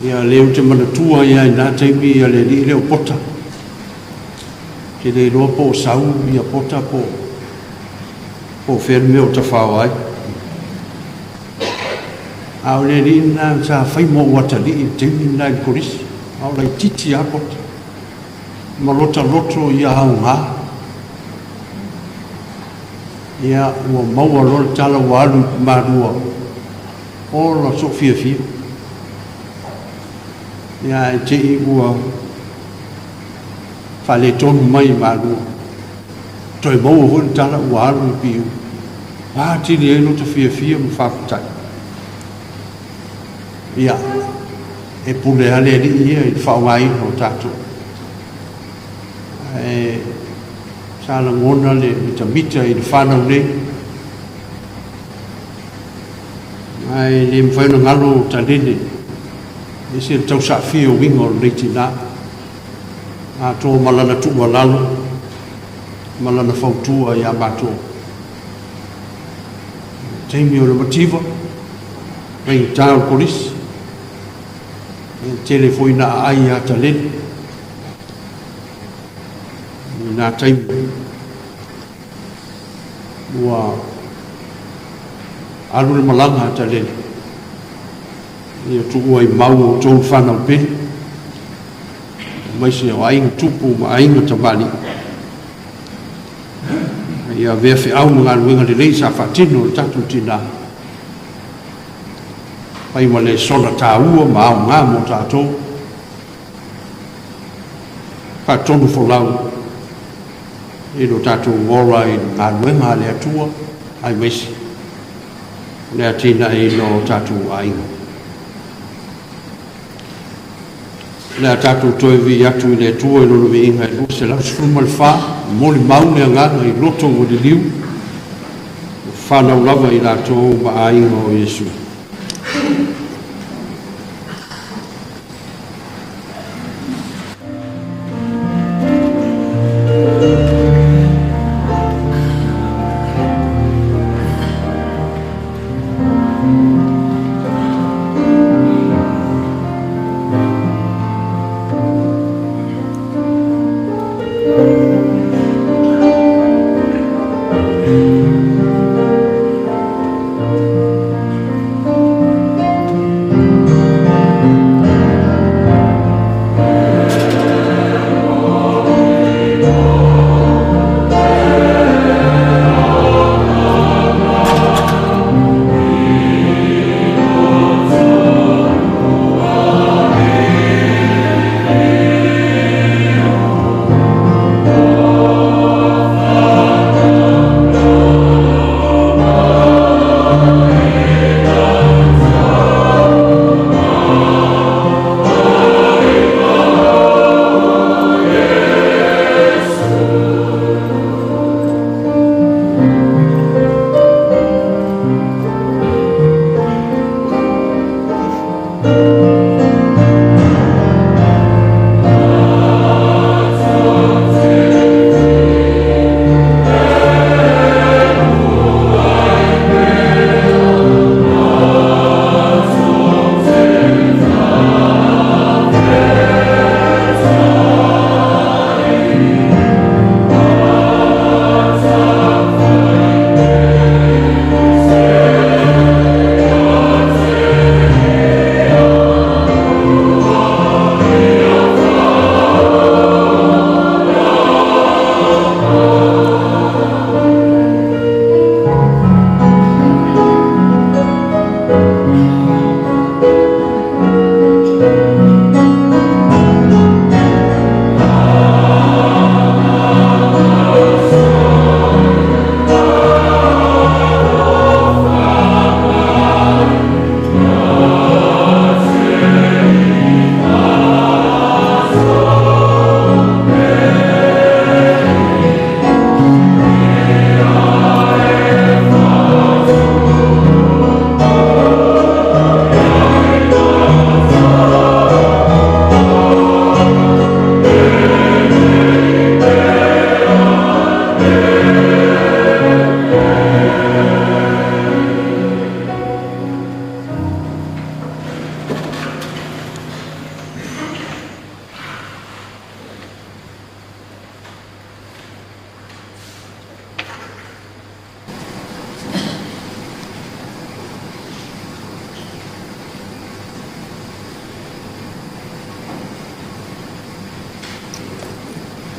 [SPEAKER 8] Ia leo te manatua ia i nā teimi ia le li leo pota. Te le roa po sau ia pota po whēr meo ta whao ai. Au le li nā sa whaimo watali i teimi nā i korisi. Au lai titi a pota. Malota loto ia hau ngā. Ia ua maua lor tala walu marua. Ola so fia. Ia e te i ua whale tonu mai marua. Toi maua hon tala walu i piu. Tini e lota fia mu whakatai. Ia e pule ale li ia i whaungai o tātou. Sala ngona le mita i le whanau nei. Ai le mwhaina ngalo Talele. E se tau sa fia o wingo le tinā. A tō malana tua lalo. malana fautua ia mātou. Taimi o le mativa, mai tāo polisi, telefoina ai a Talele, nā taimi, ua alu le malanga a Talele, ia tuku ai mau o tōu whanau peni, mai se o ainga tupu ma ainga tamani. Ia vea fe au mga luenga le lei sa whatino le tatu tina. Pai ma le sona tā ua ma au ngā mo tātou. Ka tonu folau. E no tātou ngora i ngā luenga le atua, ai mesi. Le atina e no tātou ainga. Le tātou toi vi atu i le atua i lono vi inga i luse lau sifuma le wha. Moli maune a ngana i loto o le liu. Whanau lava i rātou ma ainga o Yesu.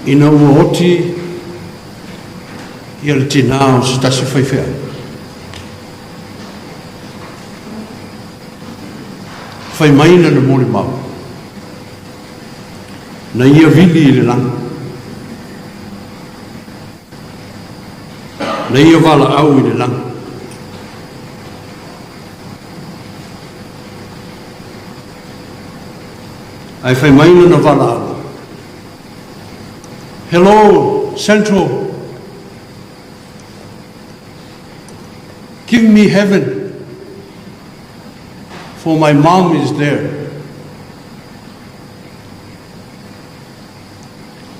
[SPEAKER 8] Ina ua oti i ole Tinā o se tasi whaiwhea. Whai maina na mori mau. Na ia vili i le langa. Na ia wala au i le langa. Ai whai maina na wala au. Hello, Central. Give me heaven, for my mom is there.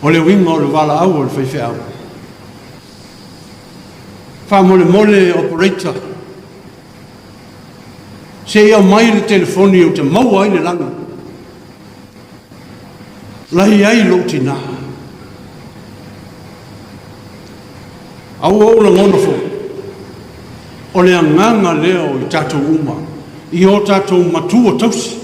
[SPEAKER 8] O le winga o le wala au o le whaiwhea au. mole operator. Se ia mai le telefoni o te mau ai le langa. Lai ai lo tina. Au au la ngona fo. O le anganga leo i tatou uma. I o tatou matua tausi.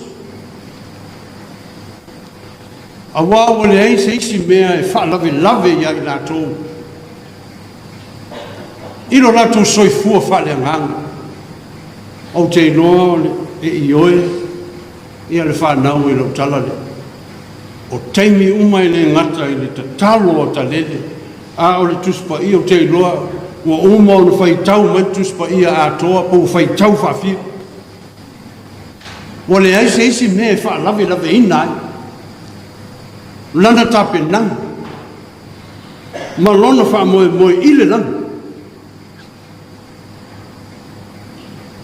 [SPEAKER 8] Awa o le ai se isi mea e wha lave ia i latou. Ilo latou soifua wha le anganga. O te inoa e i oe, ia le whanau i lau talale. O teimi uma i le ngata i le tatalo o talele, a o le tuspa i o te inoa, ua uma o le whaitau mai tuspa i a atoa, po whaitau whawhia. Wa le aise isi me e wha lave ina ai. Lana tape nang. Ma lona wha moe i le lana.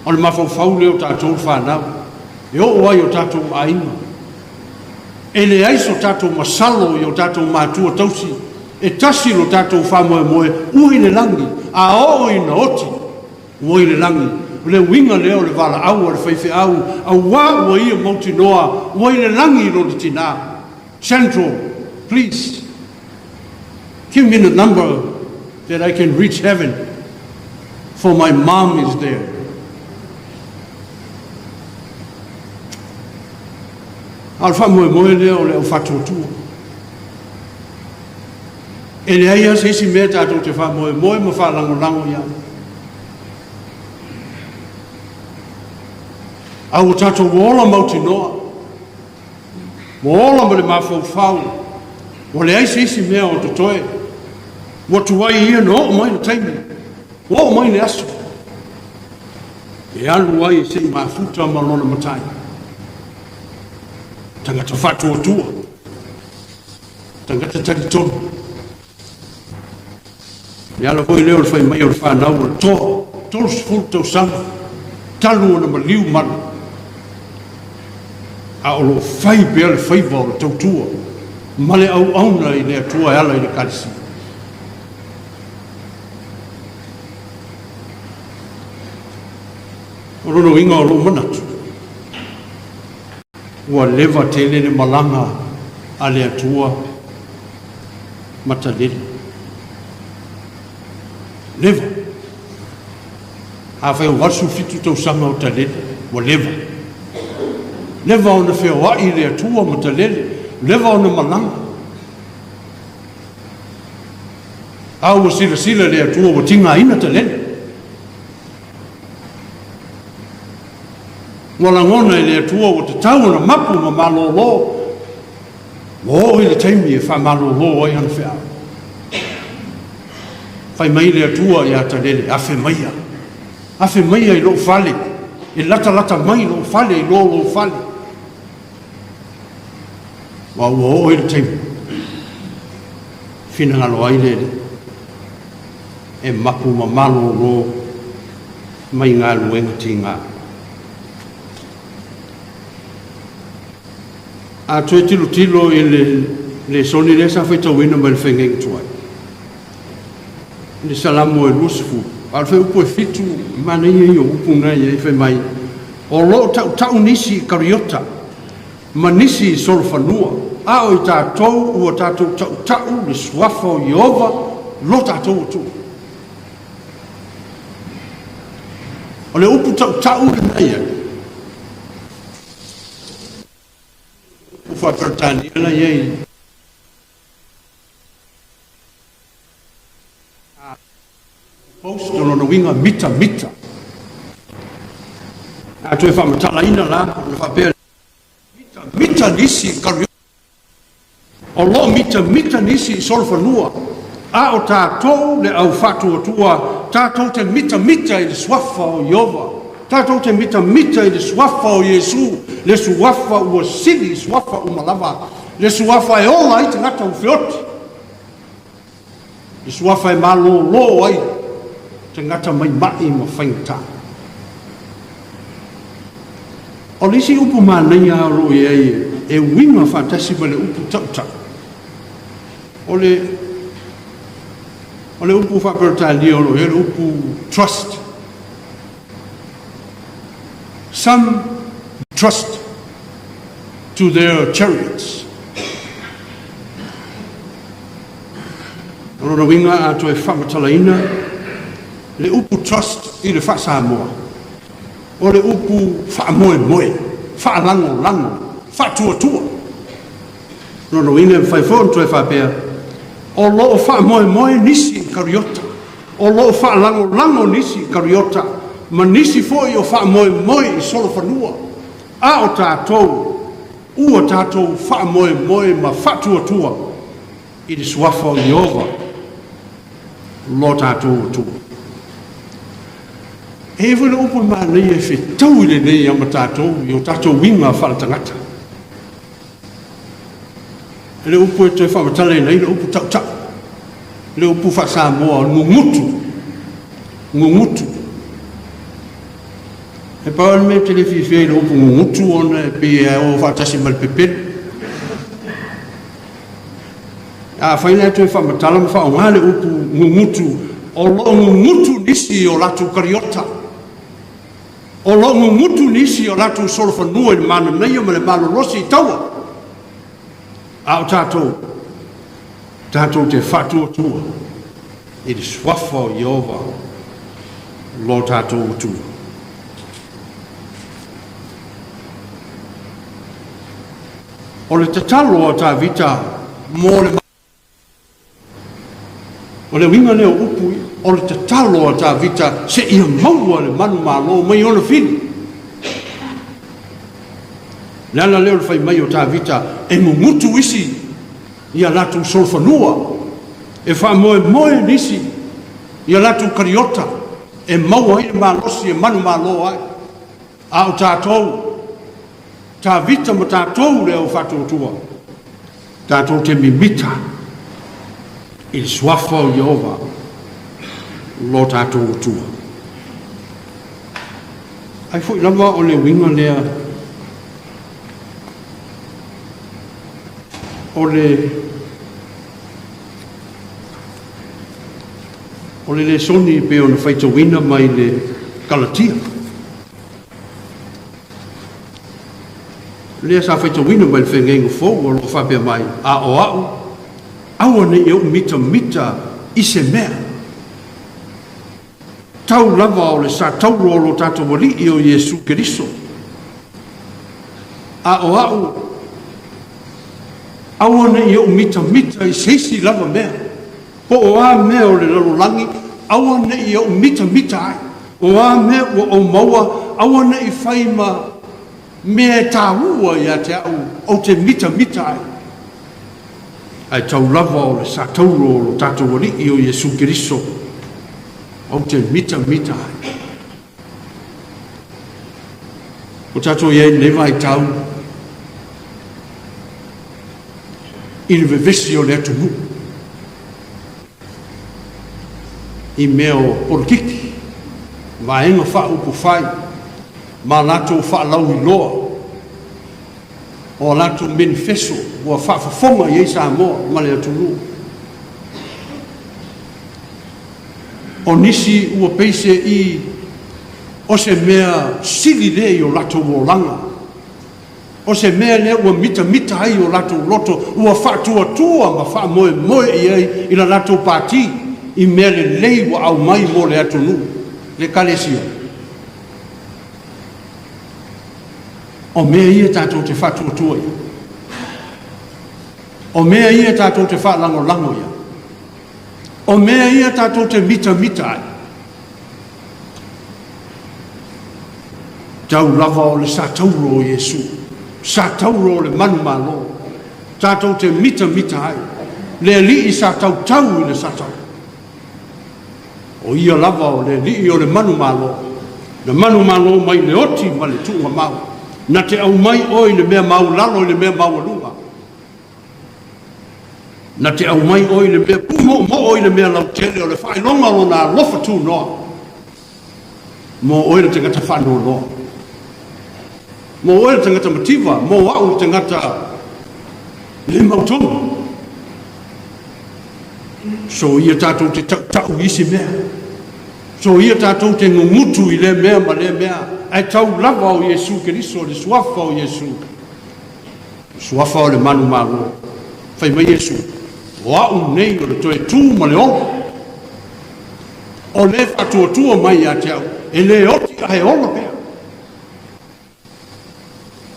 [SPEAKER 8] O le mafau leo tātou whanau. E o ai o tātou ainga. E le aiso tātou masalo i o tātou mātua tausi. E tasi lo tātou whamoe ui le langi. A o i na oti. Ui le langi. Le winga leo le wala au le whaife au. A wā ua ia mauti noa. Ui le langi lo le tina. Central, please. Give me the number that I can reach heaven. For my mom is there. Al fa moe leo le o fatotua. E le aia se isi mea tātou te fa moe ma fa lango ia. Au tātou wola mauti noa. Wola ma le mafau. O le ai se isi mea o te toe. Watu wai ia no o mai le taimi. O mai le aso. E alu wai se i mafuta ma lona matai. Tangata fatu o tua. Tangata tari tonu. Ia la hoi leo le whai mai o le whanau le toa. Tolu sifuru tau sanga. Talu o na maliu manu. A o lo whai bea le whaiva o le tau tua. Male au auna i le atua e ala i le kalisi. O rono inga o lo manatu. Ua leva tele le malanga a le atua matalele. Leva. A whai wasu fitu tau sanga o talele. Ua leva. Leva o na whea i le atua matalele. Leva o na malanga. Au sila le atua o tinga ina talele. Wala ngona i le atua o te tau na mapu ma malolo. O i le taimi e wha malolo ai hana whea. Whai mai le atua i atalele, afe maia. Afe maia i lo fale. I lata mai lo fale, i lo fale. Wa o i le taimi. Fina ngalo ai le. E mapu ma malolo. Mai ngā luenga tinga. A toi tilo i le soni le sa whai tau ina mai le whengeng tuai. Le salamo e lusifu. Al whai upo e fitu, mana ia i o upu nai e whai mai. O lo tau nisi i kariota, ma nisi i solfanua. A o i tātou ua tātou tau le suafa o Iova, lo tātou o tu. O le upu tau le nai e. Ufa pertani ala yei. Post no winga mita. A tu fa matala ina la, no fa per mita nisi kario. O lo mita nisi solfanua. A o tātou le au fatu o tua, tātou te mita i le swafa o Iova. Tātou te mita i le suafa o Iesu, le suafa ua sili, suafa umalava, le suafa e ola i te ngata u whioti. Le suafa e malo ai, te ngata mai ma whaingata. O lisi upu mānei a ro e winga whantasi ma le upu tautau. O le O le upu whapertali o le upu trust. Some trust to their chariots. Rona winga ato e whamatalaina, le upu trust I le whaasamoa. O le upu whaamoe moe, whaalango lango, whaatua. Rona winga whaifon to e whapea, o loo whaamoe nisi kariota, o loo whaalango nisi kariota, ma nisi foi o whaamoe I solo whanua. A o tātou, ua tātou whaamoe ma whaatua I le suafa o Iova. Lo tātou atua. E whele upo maa nei e whetau I le nei ama tātou, I o tātou winga whalatangata. E le upo e toi whamatale nei, le upo tau. Le upo whaasamoa, ngungutu. E pāle me te le whiwhia le upo ngungutu ona e pe e o whaatasi malpepere. A whaina tu e whamatala ma whaonga le upu ngungutu o lo ngungutu nisi o latu kariota. O lo ngungutu nisi o latu solo whanua I mana nei o ma le malo rosi I taua. A o tātou te whatua tua I le swafa o Iova lo tātou tua. O le tatalo o tā vita mo le o le winga leo upu o le tatalo a tā vita se ia maua le manu malo mai ona fili. Lala leo le fai mai o tā vita e mungutu isi ia latu solfanua e wha moe nisi ia latu kariota e maua I le malosi e manu malo ai. A o tātou tā vita ma tātou leo whatuotua. Tātou te mimita I le suafa o Iova lo tātou atua. Ai fwoi lava o le winga lea o le soni pe o na whaitawina mai le Galatia. Lea sa whaitawina mai le whengenga fōu o lo whapea mai a o au. Aua ne eu mita I se mea. Tau lava o le sa tau lo tātou wali I o Iesu Keriso. A o au. Aua ne eu mita I seisi lava mea. Po o a mea o le lalolangi. Aua ne eu mita ai. O a mea o maua. Aua ne I whaima mea tā ua ia te au. O te mita ai. Ai tau lava o le sa tauro o lo tātou wali I o Iesu Keriso. O te mita ai. O tātou iei lewa I tau. I le vevesi o le atumu. I mea o politiki. Maenga wha upu whai. Ma lato wha lau I loa. O lato manifesto o whaafafonga I eisa amoa ma le atunu. O nisi ua peise I o se mea sili le o lato o langa. O se mea le ua mita ai o lato loto ua whaatua ma whaamoe I la lato pati I mea le lei wa au mai mo le atunu. Le kalesia. O mea ia tātou te whatuatua ia. O mea ia tātou te whaalango ia. O mea ia tātou te mita ai. Tau lava o le sa tauro o Iesu. Sa tauro o le manu malo. Tātou te mita ai. Le li I sa tau I le sa tau. O ia lava o le li o le manu malo. Le manu malo mai le oti ma le tuunga mau. Na te au mai oi le mea mau lalo le mea mau alunga. Na te au mai oi le mea pumo oi le mea lau tele o le whailonga o na lofa tū noa. Mo oi le tangata whanua noa. Mo oi le tangata mativa, mo au le tangata le mautonga. So ia tātou te tau isi mea. So ia tātou te ngungutu I le mea ma le mea. Ai tau lava o Iesu Keriso, le suafa o Iesu. Suafa o le manu malo. Fai mai Iesu. O au nei o le toe tū ma le olo. O le whatuatua mai a te au. E le oti a he olo pea.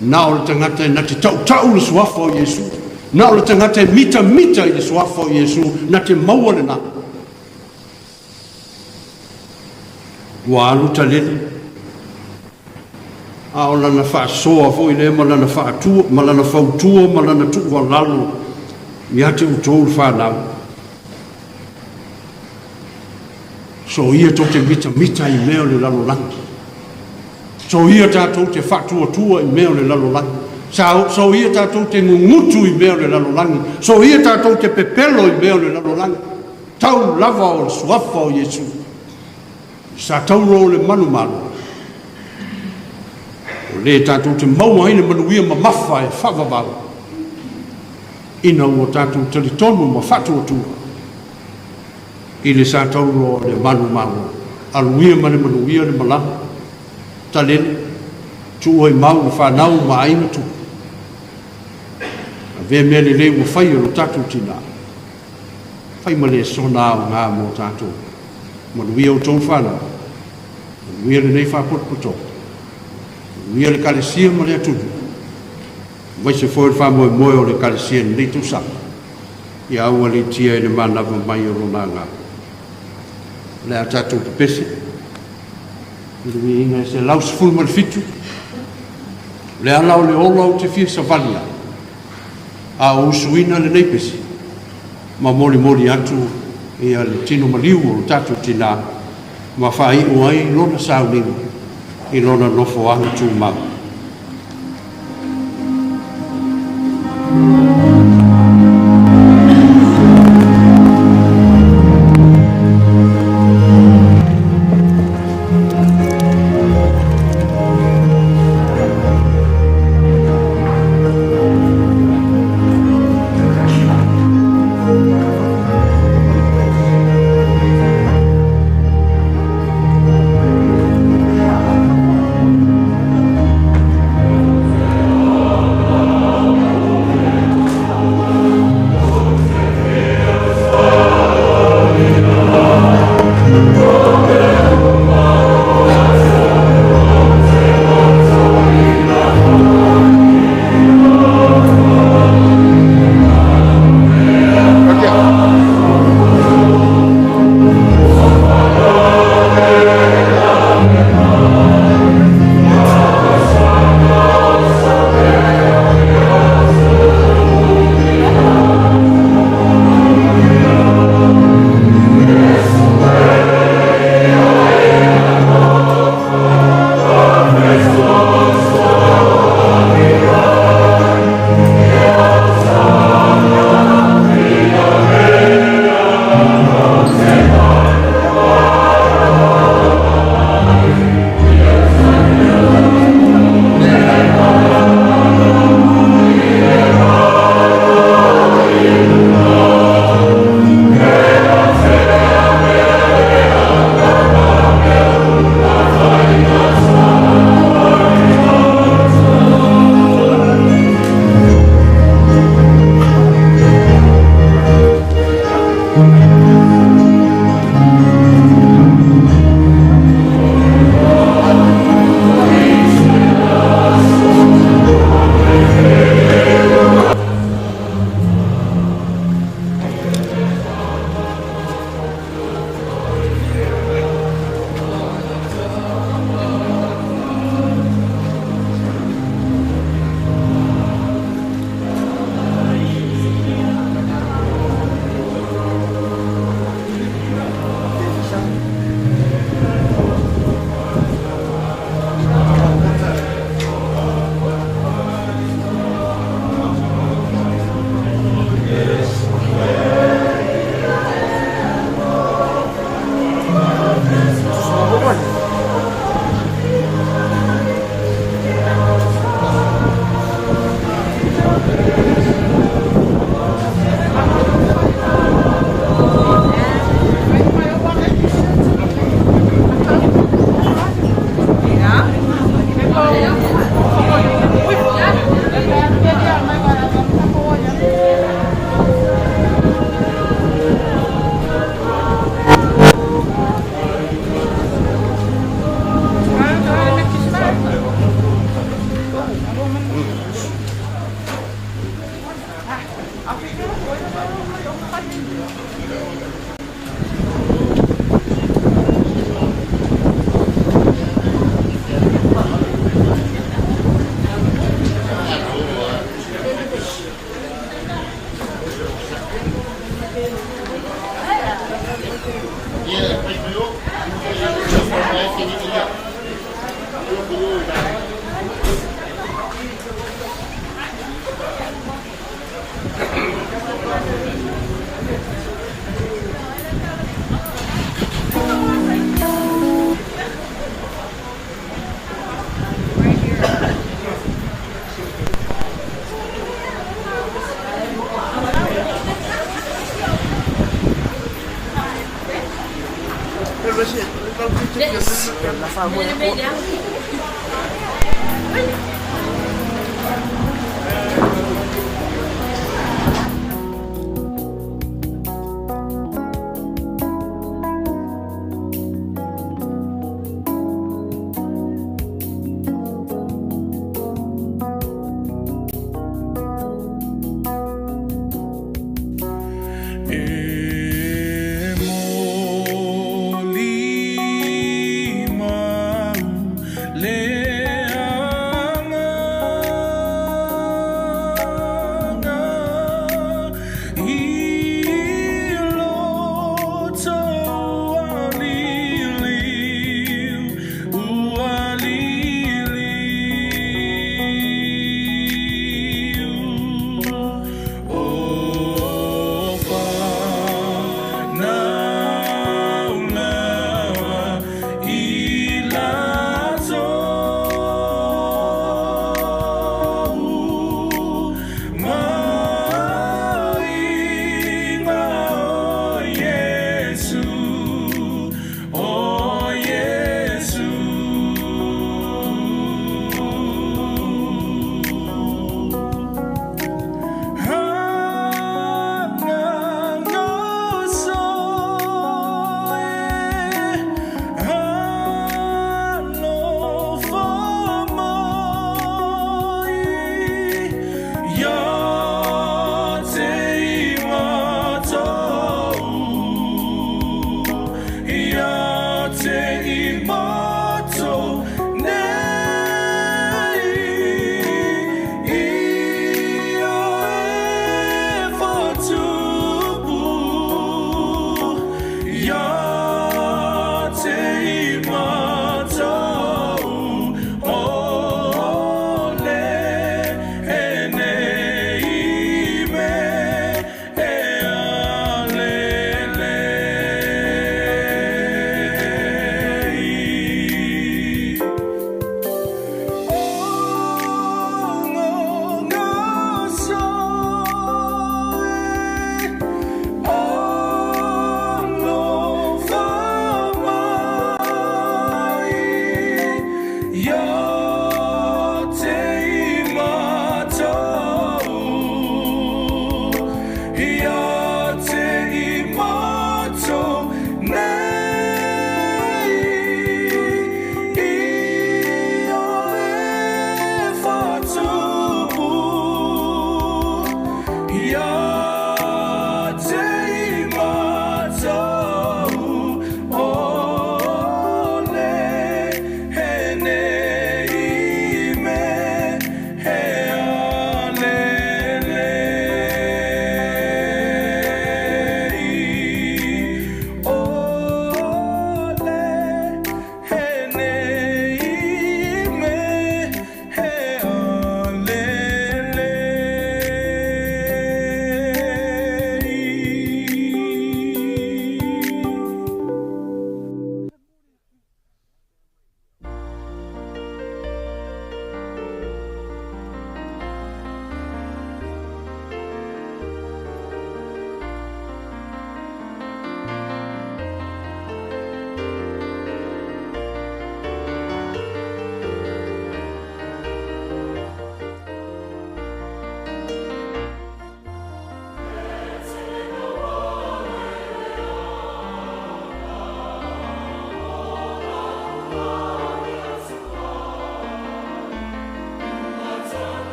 [SPEAKER 8] Na o le tangata na te tau le suafa o Iesu. Na o le tangata mita I le suafa o Iesu. Na te maua le na. Wa alu talele. A o lana whaasoa fo I le ma lana whaatua, ma lana whautua, ma lana tuwa lalu. I ate utou le whanau. So ia tau te mita I mea le lalo langi. So ia tātou te whatuatua I mea le lalo langi. So ia tātou te ngungutu I mea le lalo langi. So ia tātou te pepelo I mea le lalo langi. Tau lava o le suafa o Iesu. Sa tau ro le manu malu. O le tātou te maua ina manuia ma mafa e whawawau. Ina ua tātou tali tonu ma whatuatua. I le sa tau ro le manu malu. Aluia ma le manuia le malama. Talele. Tu oi mau whanau ma aina tu. A vea mea le ua whai o tātou tina. Whai ma le sona o ngā mō tātou. Manuia o tō whanau. Manuia le nei whapotopoto. Manuia le kalesia ma le atudu. Vai se foi fa moe moe o le kalesia nei tu sa. Ia aua le tia I le manawa mai o rona ngā. Le a tātou te pese. Lui inga se laus fulma le fitu. Le alau le olau te fia savalia. A usuina le nei pese. Ma moli atu ia le tino maliu o tātou tina. Ma whai uai lona sauninga. I lona nofo anga tū mau.
[SPEAKER 7] Le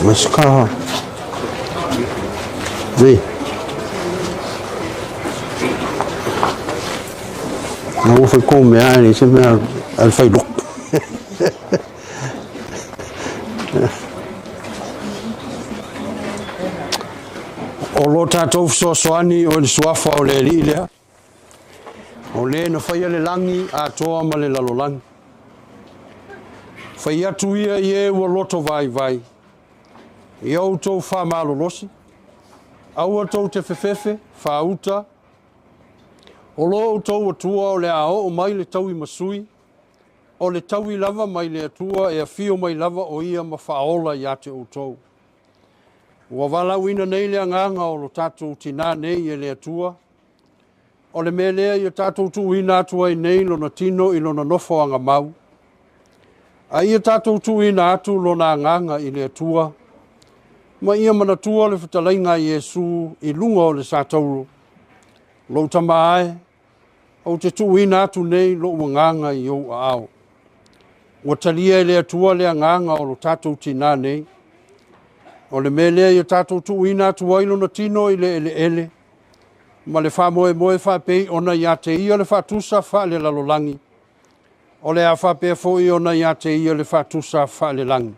[SPEAKER 8] Mas cá. Vê. Não foi comer, nem sempre ela foi louco. O lo tātou soasoani o le suafa o le li lea. O le na whaia le langi a toa ma le lalolangi. Whaia tuia i e ua loto vai vai. I au tau wha malolosi. Aua tau te whewhewe, wha uta. O lo tau atua o le ao o mai le tau i masui. O le tau i lava mai le atua e a fio mai lava o ia ma whaola i ate o tau. Ua wala wina nei le anganga o lo tātou tina nei e le atua. O le mea lea i tātou tu ina atua i nei lo na tino i lo na nofo anga mau. A ia tātou tu ina atu lo na anganga i le atua. Ma ia mana tua le whatalainga i Yesu i lunga o le sātauro. Lo tamae, o te tu ina atu nei lo uanganga i o a ao. Ua talia i le atua le anganga o lo tātou tina nei. O le mele i tātou tu ina atu wailo na tino i le ele. Ma le wha moe wha pei ona i ate ia le wha tusa wha le lalolangi. O le a wha pei fo i ona i ate ia le wha tusa wha le langi.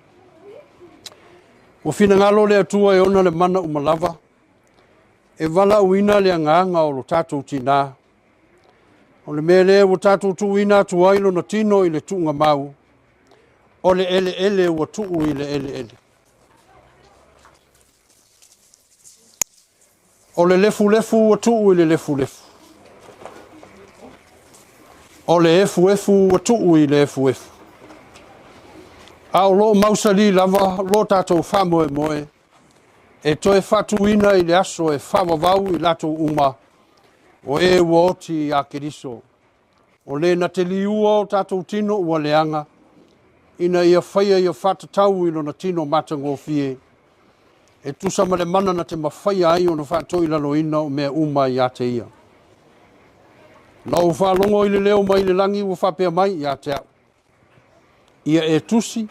[SPEAKER 8] O fina ngalo le atua e ona le mana umalava. E wala uina le anganga o lo tātou tina. O le mele o tātou tu ina atu wailo na tino i le tunga mau. O le ele ua tuu i le ele. O le lefu ua tuu i le lefu. O le efu ua tuu i le efu. A o lo mausali lava lo tātou wha moe. E toe whatuina i le aso e whawawau i lato uma. O e ua oti a keriso. O le na te liua o tātou tino ua leanga. Ina ia whaia ia whatatau i lo na tino matangofie. E tusa ma le mana na te mawhaia ai o na whatoi laloina o mea uma i ate ia. Lau whalongo i le leo mai le langi ua whapea mai i ate au. Ia e tusi,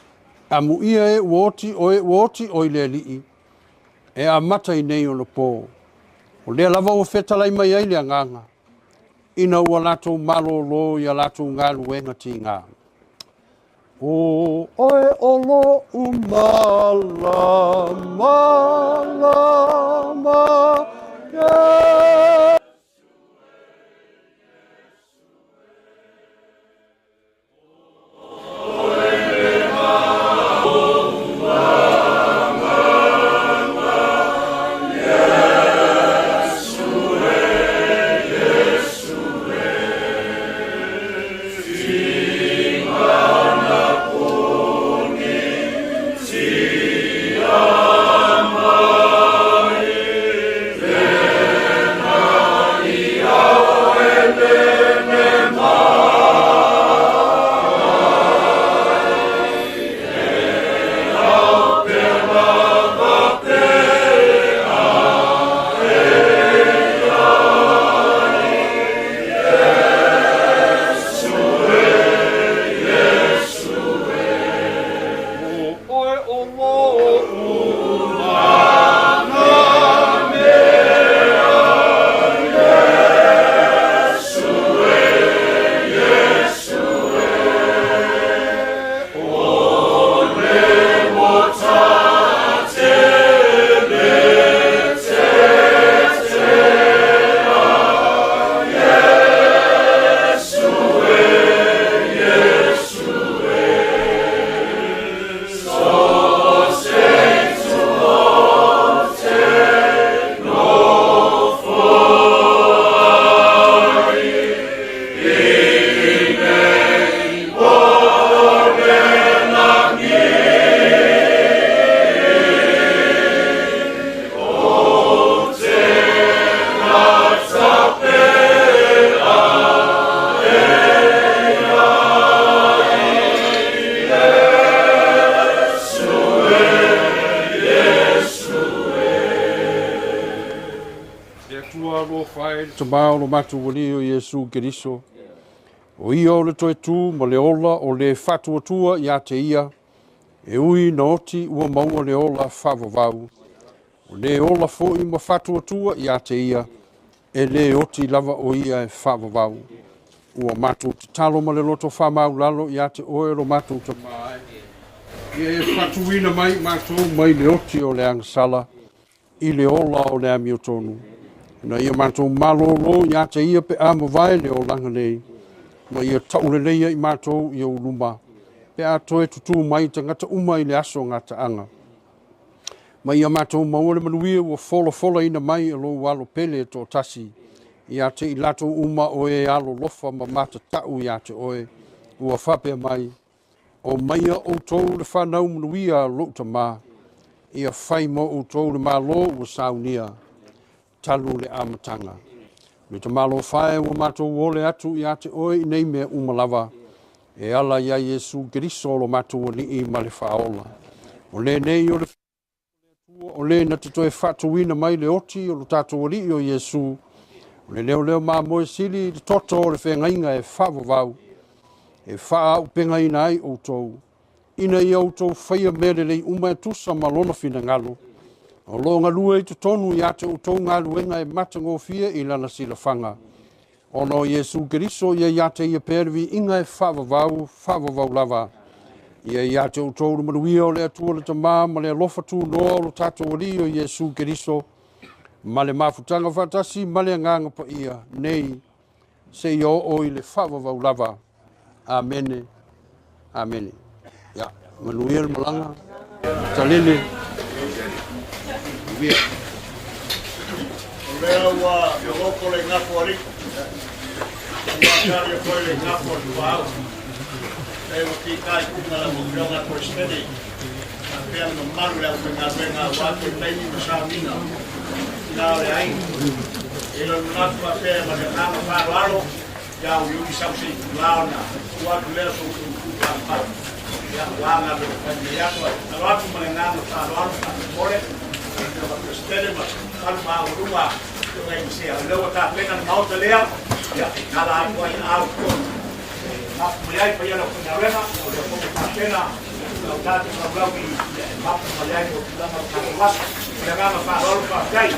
[SPEAKER 8] a mu ia e uoti o i le lii. E a mata i nei o na pō. O lea lava ua whetalai mai ai le anganga. Ina ua lato malo lo ia lato ngā luenga ti ngā. O oe olo umala malama yeah. Tabao lo matu wali o Yesu Keriso. O ia o le toe tū ma le ola o le whatuatua ia te ia, e ui na oti ua maua le ola whavavau. O le ola fo i ma whatuatua ia te ia, e le oti lava o ia e whavavau. Ua mātou te talo ma le loto whamau lalo ia te oero mātou te mai. Ia e whatuina mai mātou mai le oti o le angasala, i le ola o le amiotonu. Na ia mātou malolo ia te ia pe amawai le o langa nei. Ma ia tauleleia i mātou i o luma. Pe a toe tutu mai te ngata uma i le aso ngata anga. Ma ia mātou maua le manuia ua fola ina mai e lo walo pele to tasi. Ia te i lato uma o e alo lofa ma mata tau ia te oe. Ua whapea mai. O maia o tau le whanau manuia lo ta mā. Ia whai mo o tau le malo ua saunia. Talu le amatanga. Me te malo whae ua mātou wole atu ia te oe i nei mea umalawa. E ala ia Yesu Keriso lo mātou ni i ma le whaola. O le nei o le na te toe whatuina mai le oti o lo tātou ri o Yesu. O le leo mā moe sili te toto o le whengainga e whavavau. E wha upenga ina ai o tau. Ina i au tau whaia mere lei uma e tusa malona fina ngalo. O lo ngalua i te tonu i ate o tau ngaluenga e matango fia i lana sila whanga. O no Yesu Keriso ia iate ia pervi inga e whavavau lava. Ia iate o tau manuia o le atua le tamā ma le alofa tu noa o lo tātou ali o Yesu Keriso. Ma le mafutanga whatasi ma le nganga pa ia nei se i o i le whavavau lava. Amene. Amene. Ya, manuia le malanga. Talele. Via.
[SPEAKER 1] Lea ua loko le ngako ari. Ua kari a koe le ngako atu au. Lea ki kai kunga la mokionga koe stedi. A pia no maru lea kunga venga wake peini ma saamina. Nā le ai. Ilo ngako a pia ma le ngama whāro aro. Ia u yuri sausi laona. Ua tu lea so kuka mpau. Ia wanga le kani yakua. Alo atu ma le ngama whāro aro. Kore. Stelle ma kalma o runga to ngai se a lewa ka pena mau te lea ya nala ko ai au ko ma mulai pa yana ko na rena o le ko ka pena o ta te ma blau ki ma mulai ko la ma ka was le ga ma fa ro pa kai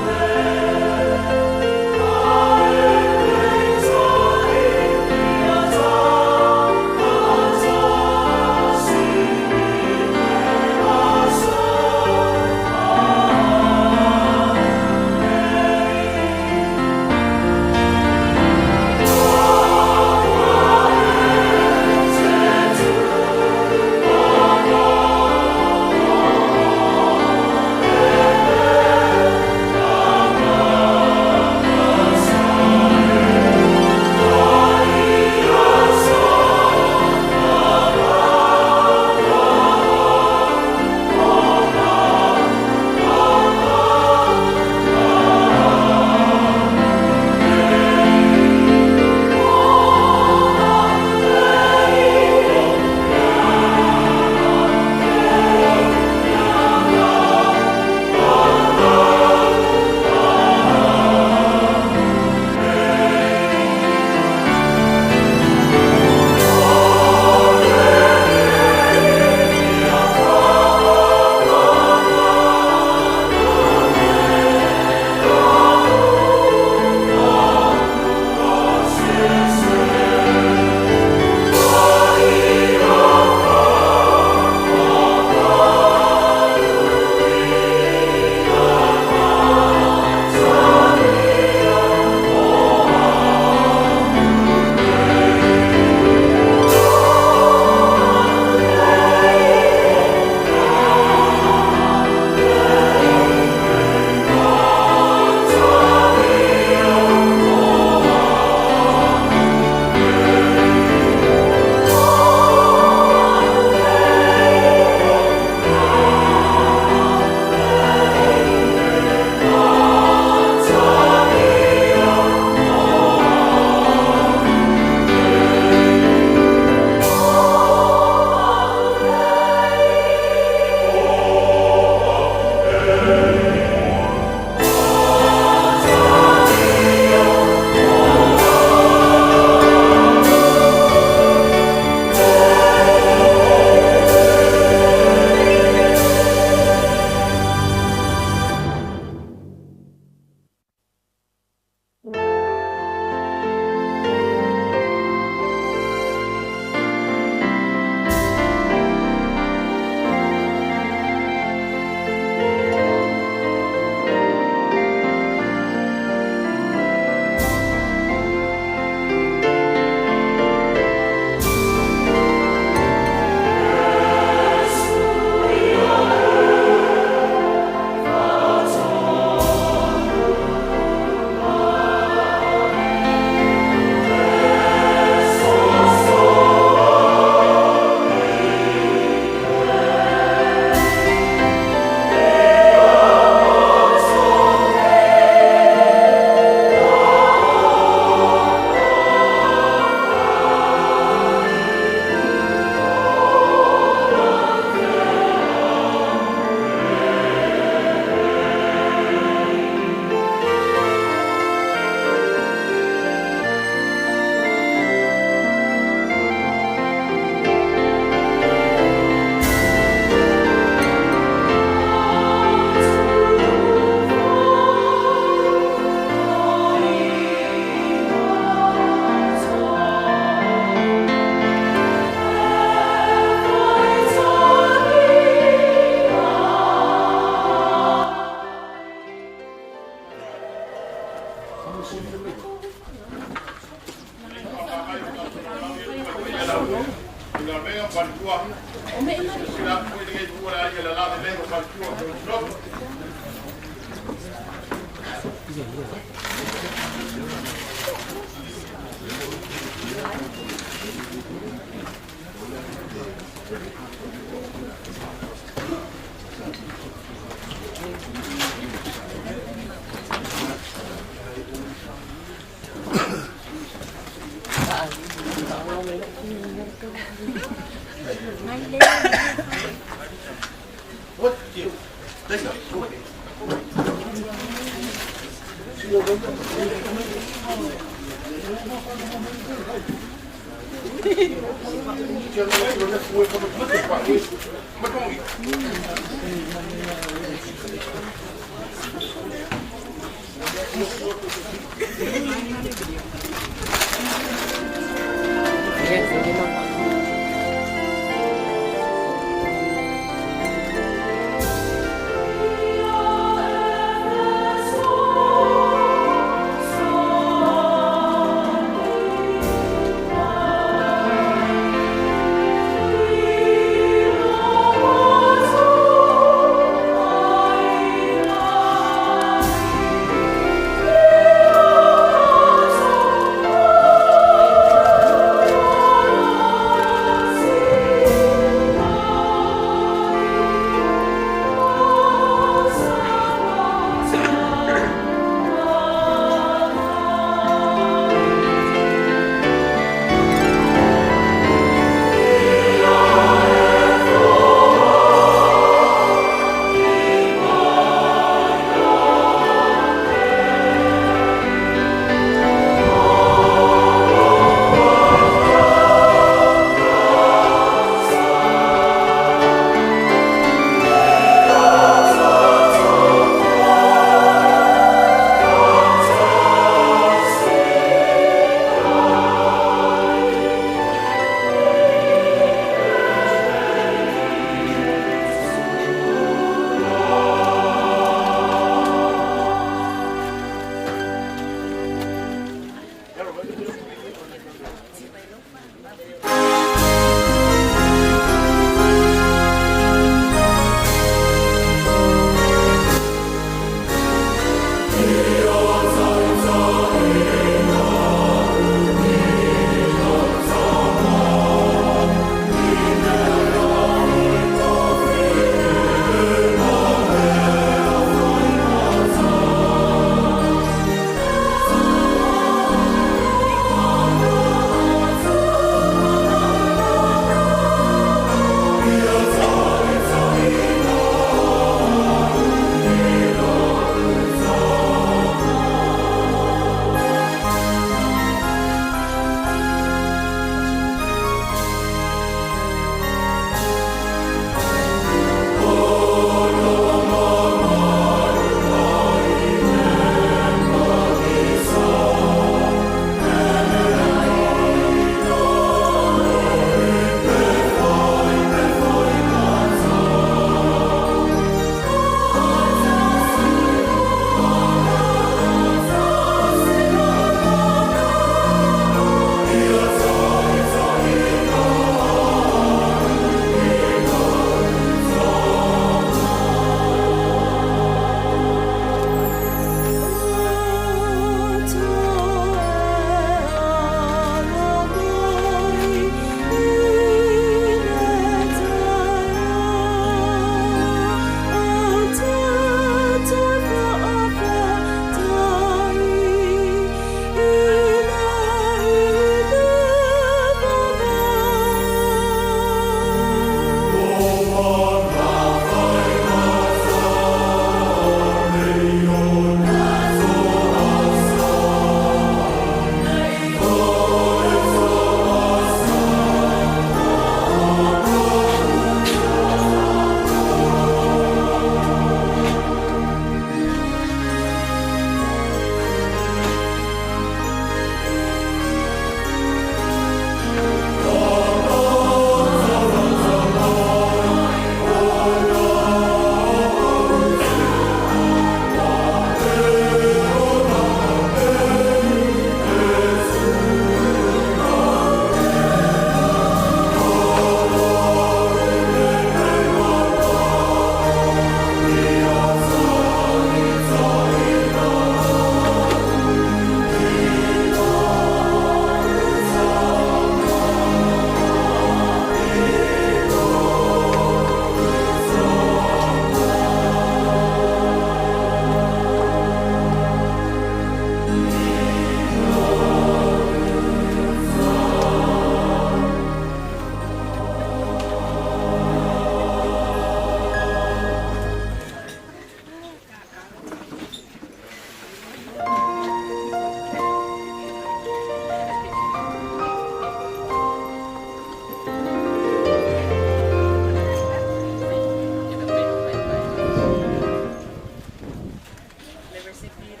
[SPEAKER 7] Faalogo.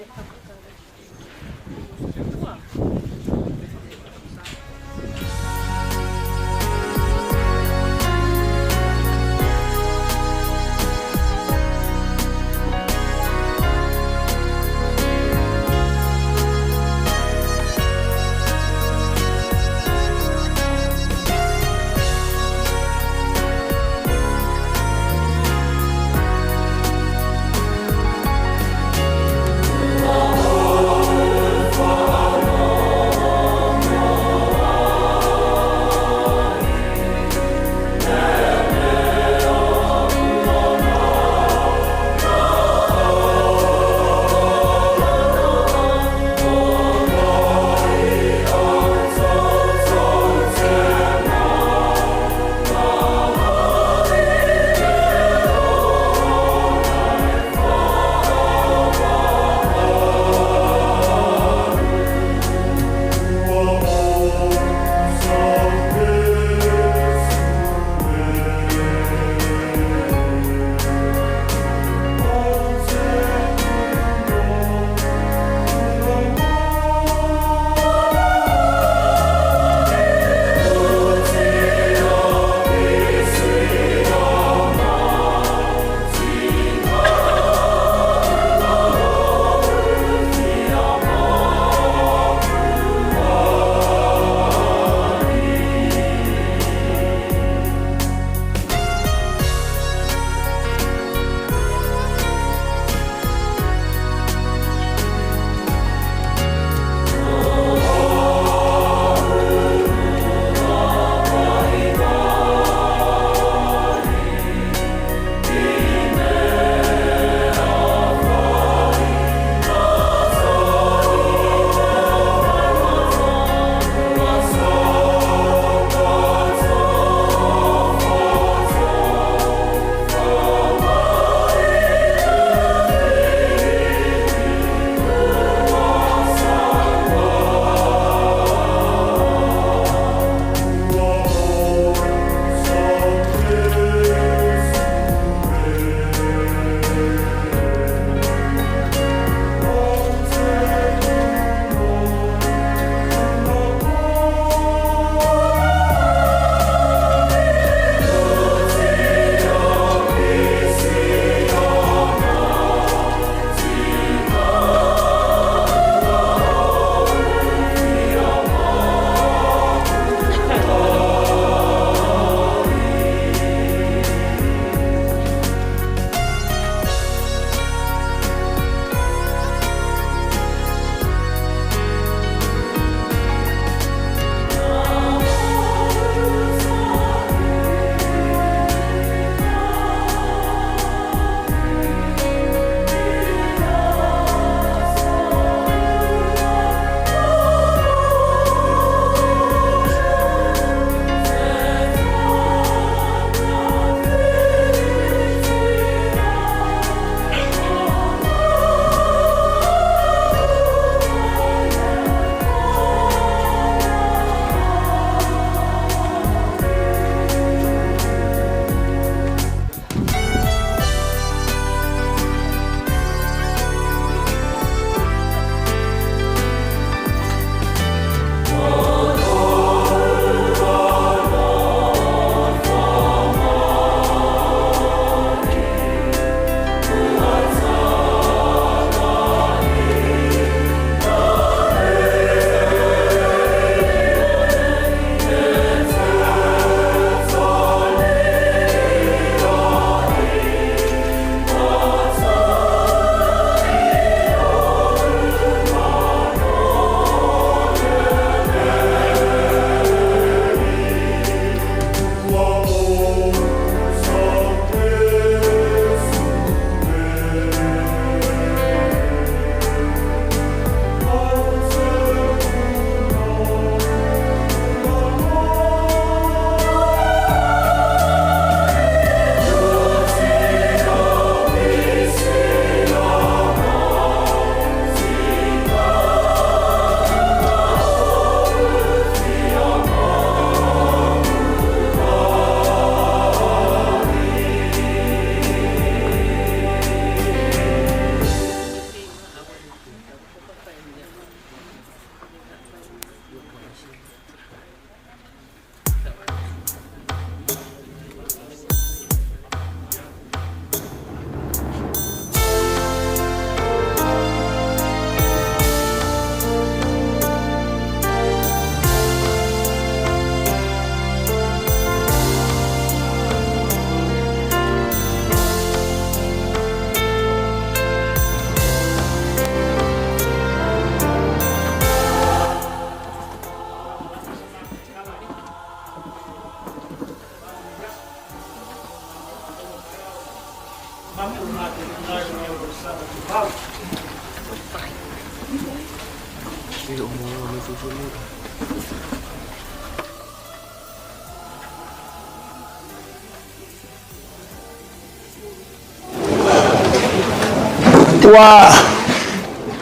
[SPEAKER 1] Ua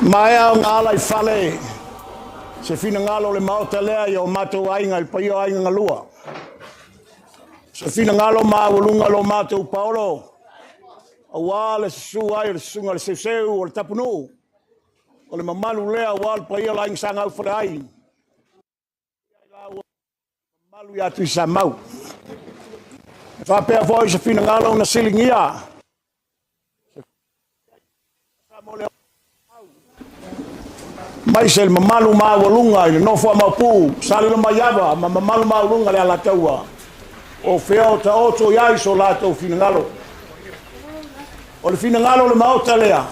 [SPEAKER 1] mai au ngala I fale se fina ngalo le mauta lea I o matou ainga I paio ainga ngalua. Se fina ngalo maulunga lo matou paolo. Awa le su ai le sunga le seseu o le tapunu. O le mamalu lea wal paio la inga sanga au fale ai. Malu ya tu sa mau. Fa pe foi se fina ngalo na silingia. Mai se mamalu maulunga I no fo mapu sale ma yava ma mamalu maulunga le ala taua. O feo ta oto ia I so lato fina ngalo. O le fina ngalo le mauta lea.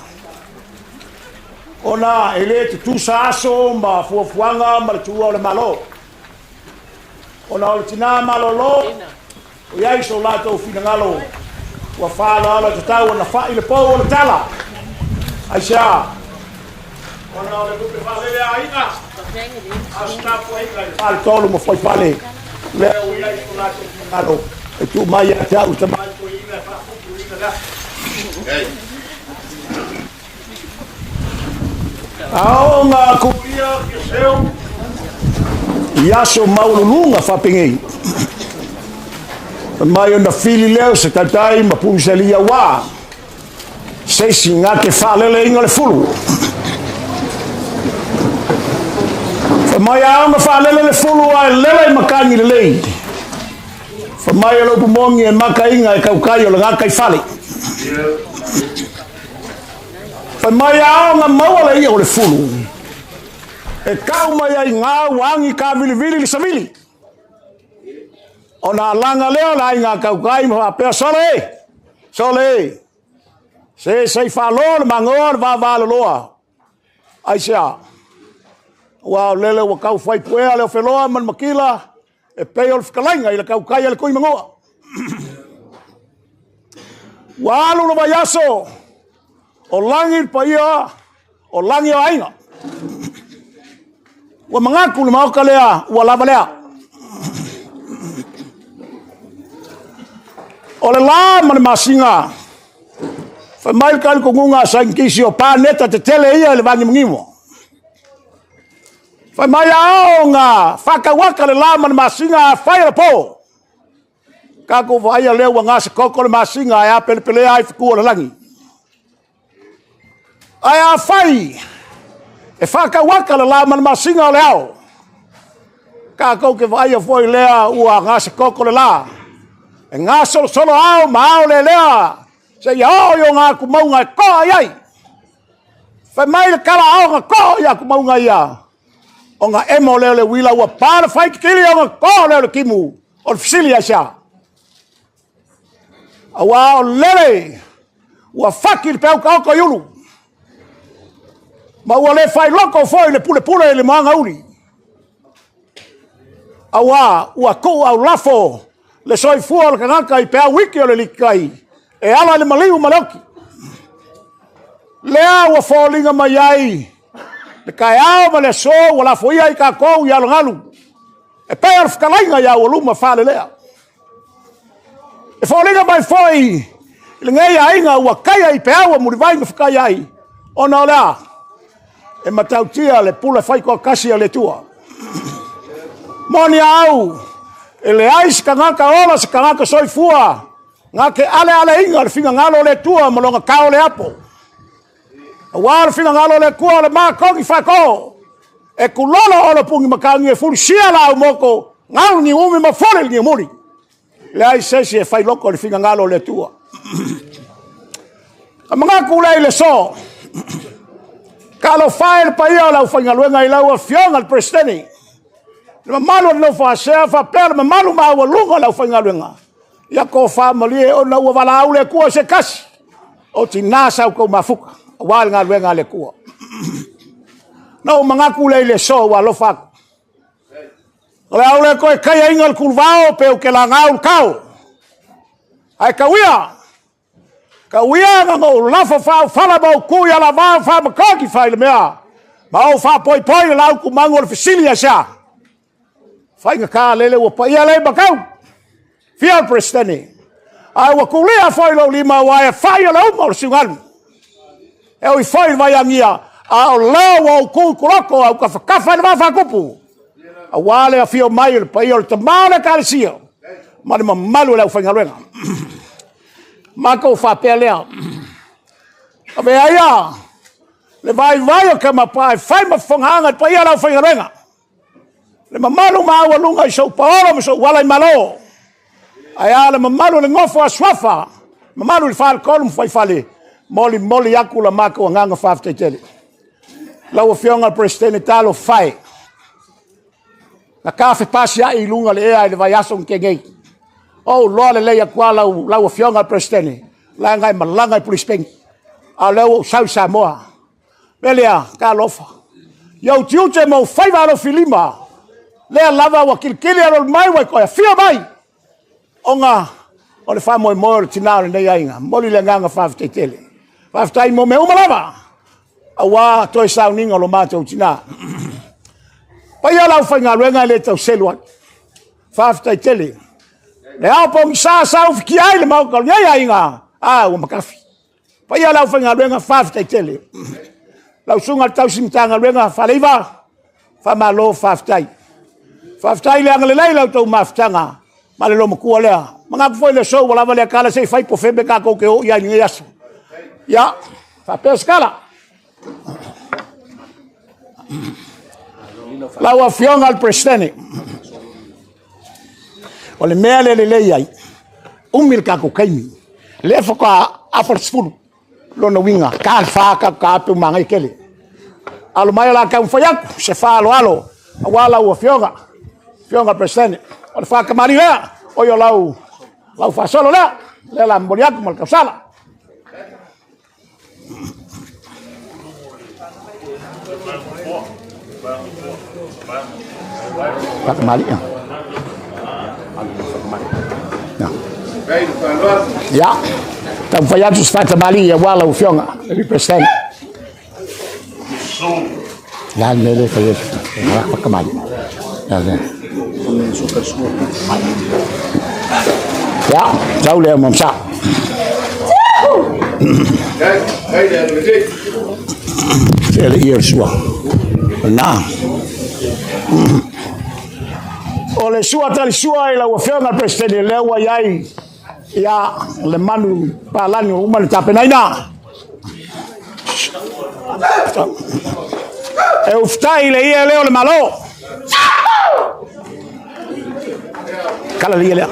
[SPEAKER 1] Ona ele te tu sa aso ma fuafuanga ma le tua o le malo. Ona o le tina malolo. O ia I so lato fina ngalo. Ua whala ala te tau na wha I le pou o le tala. Aisha. Ona o le kupe whale lea aina. Asta po aina. Whale tolu mo foi pale. Lea o ia I so lato fina ngalo. E tu mai a te au te mai ko ina whakupu ina lea. Ao ngā kuria ke seu Iaso maulunga whapingei Mai o na fili leo se tatai ma pumisalia wā Seisi ngā ke whalele inga le fulu Mai ao ngā whalele le fulu a lele makangi le lei Mai o lopu mongi e maka inga e kaukai o le ngā kai whale Mai ao ngā maua le ia o le fulu. E kau mai ai ngā wangi ka vili li savili. O nā langa leo la ai ngā kaukai ma pēr sole. Sole. Se sei whalo le mangoa le vāvāle loa. Ai sea. Wa lele wa kau whai puea leo wheloa man makila. E peo le whakalainga I le kaukai le kui mangoa. Wa alu le vaiaso. O langi paia, o langi o ainga. Ua mangaku le maoka lea, ua lava lea. O le la mane masinga. Whai mai kari ko ngunga sa inkisi o pāneta te tele ia le vangi mngimo. Whai mai ao ngā whakawaka le la mane masinga a whai la po. Kako whaia leo wa ngā se koko le masinga e a pelepele ai whikua le langi. Ai a whai, e whakawaka le la man masinga o le ao. Ka kou ke vai a foi lea ua ngā se koko le la. E ngā solo ao ma ao le lea. Se ia o yo ngā kumaunga e koa iai. Whai mai le kala ao ngā koa ia kumaunga ia. O ngā emo leo le wila ua pāra whai kikili o ngā koa leo le kimu. O le fisili a sia. Awa o lele. Ua whaki le pēu ka oko iulu. Ma ua le whai loko foi le pule le maanga uri. Awa, ua kou au lafo, le soifua le kanaka I pēa wiki o le likai, e ala le maliu maloki. Lea ua fōlinga mai ai, le kai ao ma le so, ua lafo ia I ka kou I alo ngalu. E pēa le whakalainga ia ua luma whale lea. E fōlinga mai foi, le ngai ainga ua kaya I pēa ua murivainga whakai ai, ona o lea. E matautia le pula whai kua kasi a le tua. Moni au, e le ai se kangaka ola se kangaka soifua, ngā ke ale inga le whinga ngalo le tua malonga kao le apo. A wā le whinga ngalo le kua le mā kongi whako, e kulolo o le pungi makangi e furi sia la au moko, ngau ni umi ma fore ni muri. Le ai sesi e whai loko le whinga ngalo le tua. A mga kulei le so, Kalo whae pa ia lau whaingaluenga I lau a fionga le presteni. Le mamalu no whaasea whapea le mamalu maua lunga lau whaingaluenga. Ia ko whaamalie o na ua wala au le kua se kasi. O ti nasa au kou mafuka. Wale ngā luenga le kua. Nau mangaku le le so wa lo whaku. Le au le koe kai inga le kulvao pe u ke la ngau kau. Ai kawia. Ka uia nga o lafa whao whala mau kui ala wā wha makoki whai le mea. Ma o fa poi lau ku mango le fisilia sa. Fai ka lele o pa ia le bakau. Fia prestani. Ai wa kulia foi lo lima wa fai lo mo singal. E o foi vai angia. A o lao o ku kuroko au ka fa na fa kupu. A wale a fio mai le pa ia te mana ka sia. Ma ma malu la fa ngalenga. Ma ko fa pelea. Ave aia. Le vai o ka mapai fai ma fonganga pa ia la fa ngalenga. Le mamalu ma lunga so paolo so wala malo. Ai le mamalu le ngofo aswafa. Mamalu le fal kolum fai fale. Moli yakula mako nganga fa tele. La o fionga prestene talo fai. Na kafe pasi ai lunga le ai le vai aso ngengei. Oh lo le ya kwala la o fionga prestene. La ngai malanga polispeng. A leo sau Samoa. Belia ka lofa. Yo tiute mo fai valo filima. Le lava wa kilkili alo mai wa ko fia mai. Onga o le fa mo Tinā le nei ainga. Moli le nganga fa tele. Fa tai mo me umalava. Awa toi sa ninga lo mato Tinā. Pa ia lau fa ngaluenga le tau selua. Fa tele. Le au pong sa ki ai le mau ka nei ainga. Ah o makafi. Pa ia lau fa ngaluenga fa tele. Lau sunga tau simtanga luenga fa leiva. Fa malo fa tai. Faftai le angale leila to maftanga male lo mkua lea manga foi le so wala vale kala sei fai po febe ka ko ke o ya ni yaso ya fa pescala la wa fionga al prestene ole mele le lei umil ka ko kai le fo ka afortsful lo no winga ka fa ka pe manga ikele alo mai la ka mfayak se fa alo wala wa fionga presente o fa kamari la o yo lau fa solo la le la mboliak mal kasala fa kamari ya tam fa sus fa kamari ya wala fionga le presente la nele fa kamari ya jauh le mamsa ele ia sua na ole sua tali sua ila wa fionga presidente le wa yai ya le manu palani uma le tape naina e uftai le ia leo le malo kala liya liya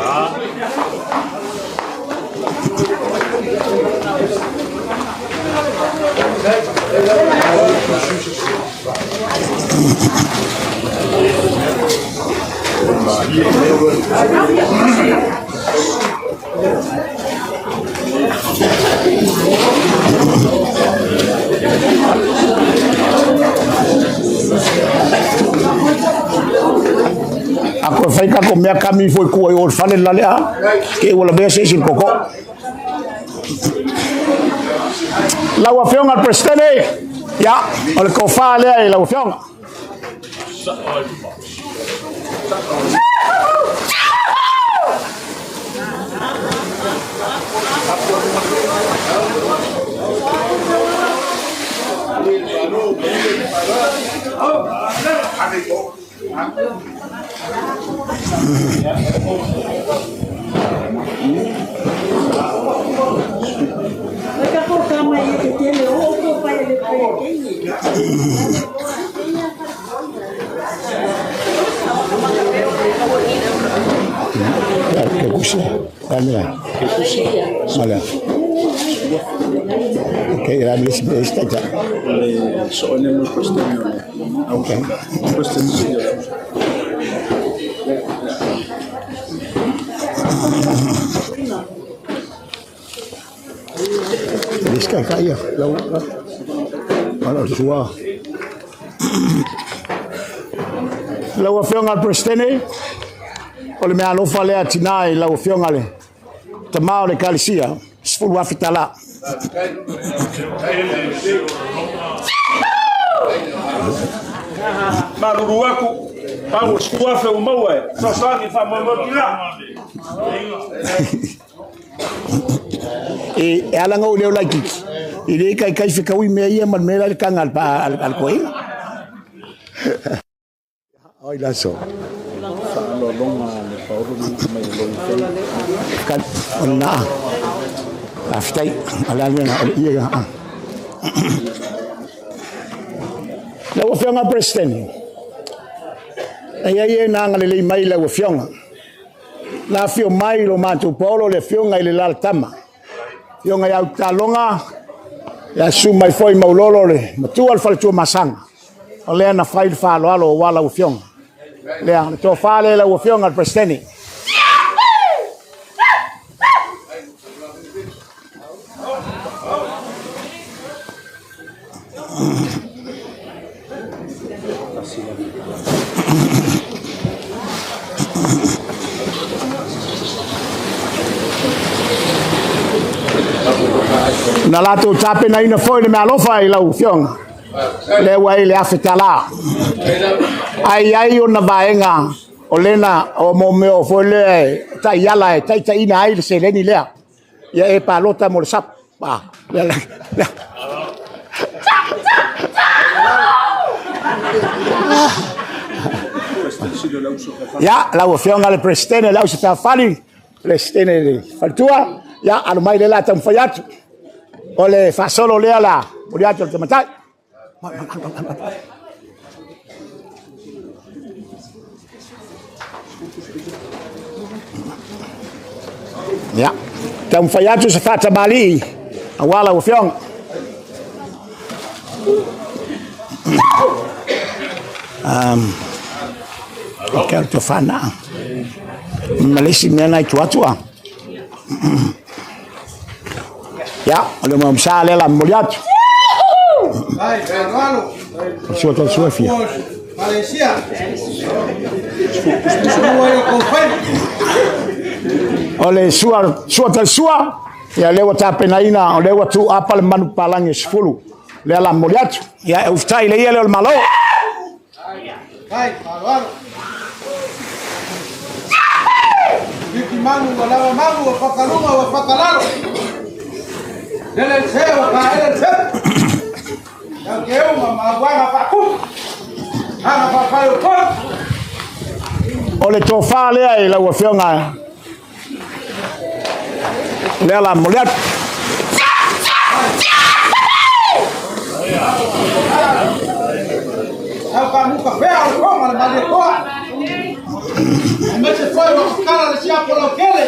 [SPEAKER 1] ako fai ka ko mea kami foi ko o fale la lea ke wala be se sin koko la wa fionga prestene ya o ko fa le la wa fionga Okay, la lista ya.
[SPEAKER 11] Soalnya cuestionable. Okay. Cuestionable.
[SPEAKER 1] Lista kaya. Kalau suah. Lau fionga prestene. Ole mea no fale a Tinā i lau fionga le. Tamao le kalisia. Sfulu afitala.
[SPEAKER 12] maluru aku pau sua fe mau e so sangi fa mo kila
[SPEAKER 1] e ala ngau leo lagi ile kai fika ui me ia man mela kangal pa al koi oi la so
[SPEAKER 11] lo longa le pauru mai lo
[SPEAKER 1] kan ona aftai ala na ia la wafionga president ai na ngale mai la wafionga la fio mai lo matu polo le fionga ile la tama fionga ya talonga ya sumai foi maulolo le matu al faltu masanga ole na fail falo alo wala wafionga le to fale la wafionga president na lato tape na ina foi me alofa I lau fionga le wai le afetala ai ona vaenga o lena o mo me o foi le tai yala tai ina ai se leni le ya e palota mo sap pa ya la fionga le presidente la se fa fali presidente faltua ya al mai le la tam fayat ole fa solo le ala uriato te matai ya tam fayat se fa tabali awala o fiong quero te fana malisi mena tua ya ole mo msale la moliat
[SPEAKER 6] Vai, Carvalho.
[SPEAKER 1] Sua fia
[SPEAKER 6] Malaysia.
[SPEAKER 1] ole sua ya lewa tapenaina ole watu apal manu palangi sfulu le la moliat ya ustai le yele malo
[SPEAKER 6] Vai, Carvalho. Viki manu wala manu wafakaluma wafakalalo. Dele seo kaele seo. Yang keu mabwana paku. Ana papayo ko.
[SPEAKER 1] ole tofa le la wafionga le la moliat
[SPEAKER 6] Apa muka fea ko mali ko. Mese foi o cara de sia polo kele.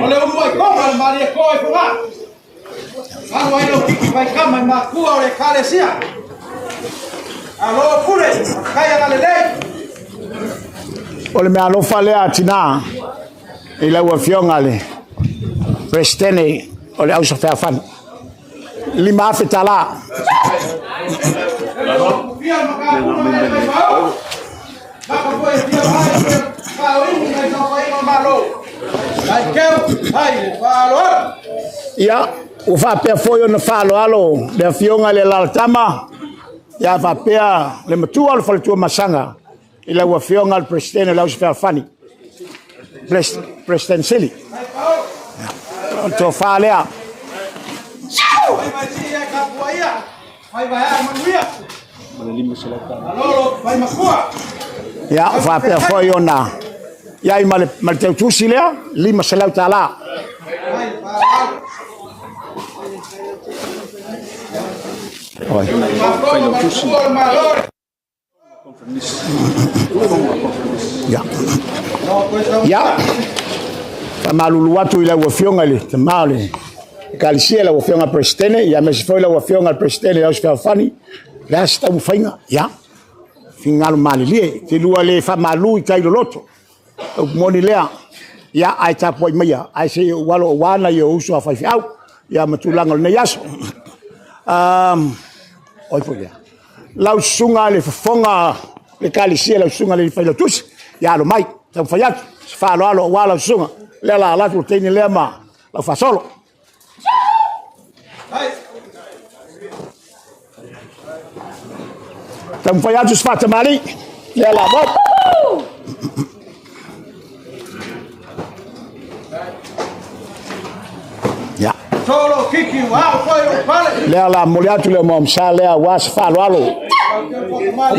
[SPEAKER 6] Ole o moi ko mali ko e fa. Alo ai no kiki vai kama ma ku ole kale sia. Alo pure kaya na lele.
[SPEAKER 1] ole me alo fale atina ila wafionga le presidente ole au sofia fan lima fetala ya o fa pe foi no falo alo de fionga le laltama ya fa pe le mtu al faltu masanga ila wa fionga al presidente la usfa fani president sili to falea ya fa pe foi ona ya i mal te tusilea lima selau tala oi ya malulu watu ila wafionga le tamale kalisia la wafionga presidente ya me foi la wafionga presidente ya usfa fani la sta ufainga ya fingal malilie te lua le fa malu tai loto moni lea ya ai tapo meia ai se walo wana yo uso fa fiau ya matulanga ne yaso oi foi la sunga le fonga le kalisia la sunga le fa lotus ya lo mai tam fayat fa lo wala sunga le la tu teni lema la fa solo Tam fai atu sfata mali. Le la bot. Ya.
[SPEAKER 6] Solo kiki wa foi pale.
[SPEAKER 1] Le la moli atu le mom sa le wa sfa lo.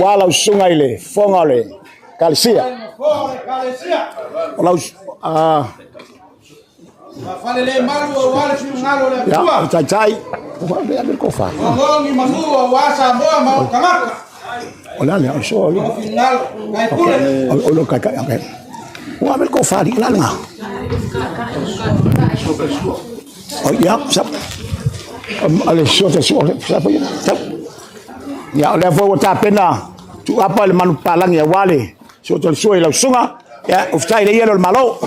[SPEAKER 1] Wala usunga ile fonga le kalisia. Wala
[SPEAKER 6] Talele Malu wale ngalo le tua.
[SPEAKER 1] Ya tai. Wala be ko fa.
[SPEAKER 6] Ngongi mamu wa sa boa mau kamaka.
[SPEAKER 1] Wala le so lo.
[SPEAKER 6] Final ngai pule.
[SPEAKER 1] Olo ka okay. Wala be ko fa di la nga. Oh ya, sap. Ale so sap ya. Sap. Ya le fo ta pena. Tu apa le manu palang ya wale. So to so la sunga. Ya uftai le yelo malo.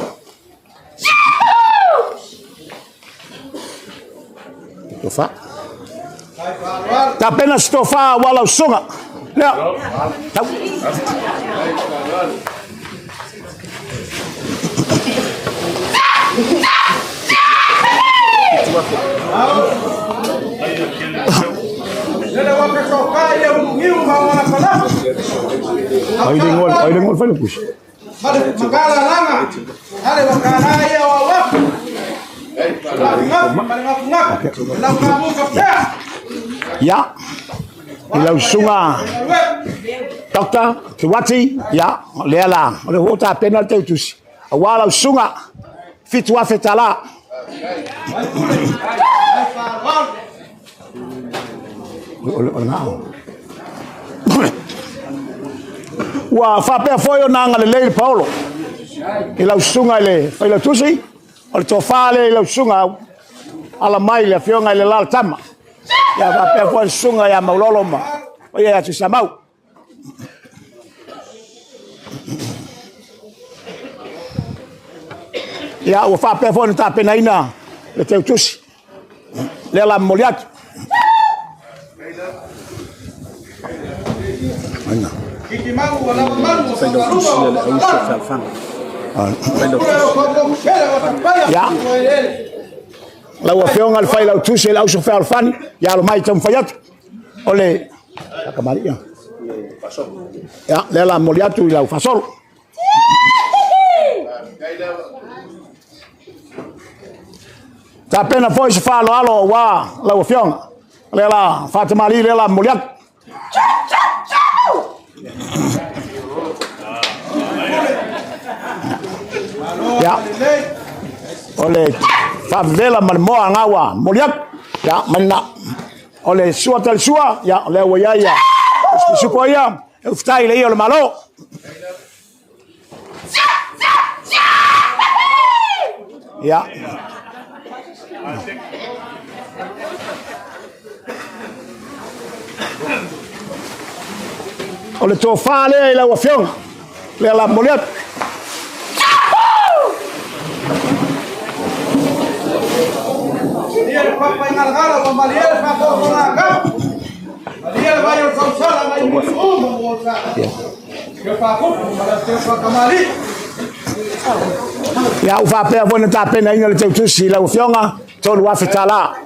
[SPEAKER 1] Stofa. Tak pernah stofa walau sunga. Ya. Tahu. Ay dengar falupus.
[SPEAKER 6] Magala langa. Ale wakala ya wawafu.
[SPEAKER 1] Ya, ilau sunga, dokter, kiwati, ya, lela, oleh hota penal teutus, walau sunga, fitwa fetala. Wa fape foyo nanga le Paulo, ilau sunga le, ilau tusi. O to fale le sunga ala mai le fionga le lal tama ya va pe fo sunga ya mauloloma o ya tu samau ya o fa pe fo ta pena ina le te tusi le la moliat ana
[SPEAKER 6] kiki mau wala mau
[SPEAKER 1] ya lau afeonga le fai lau tusi lau so fai alfani ya lo mai tam fayat ole akamaria ya le la moliatu lau fasol ta pena foi se fa alo wa lau afeonga le la fatamali le la moliat ya ole favela malmoa ngawa moliak ya manna ole suatal sua ya le wayaya supoya uftai le yo malo ya ole to fale la wafiong le la moliak
[SPEAKER 6] Dia papa ngal-ngal pembalian papa konaka. Dia bayar kausala mai umur. Dia papa malas dia kamali.
[SPEAKER 1] Ya ufa pe avona ta pena inga le teu si la ufionga tolu wa fitala.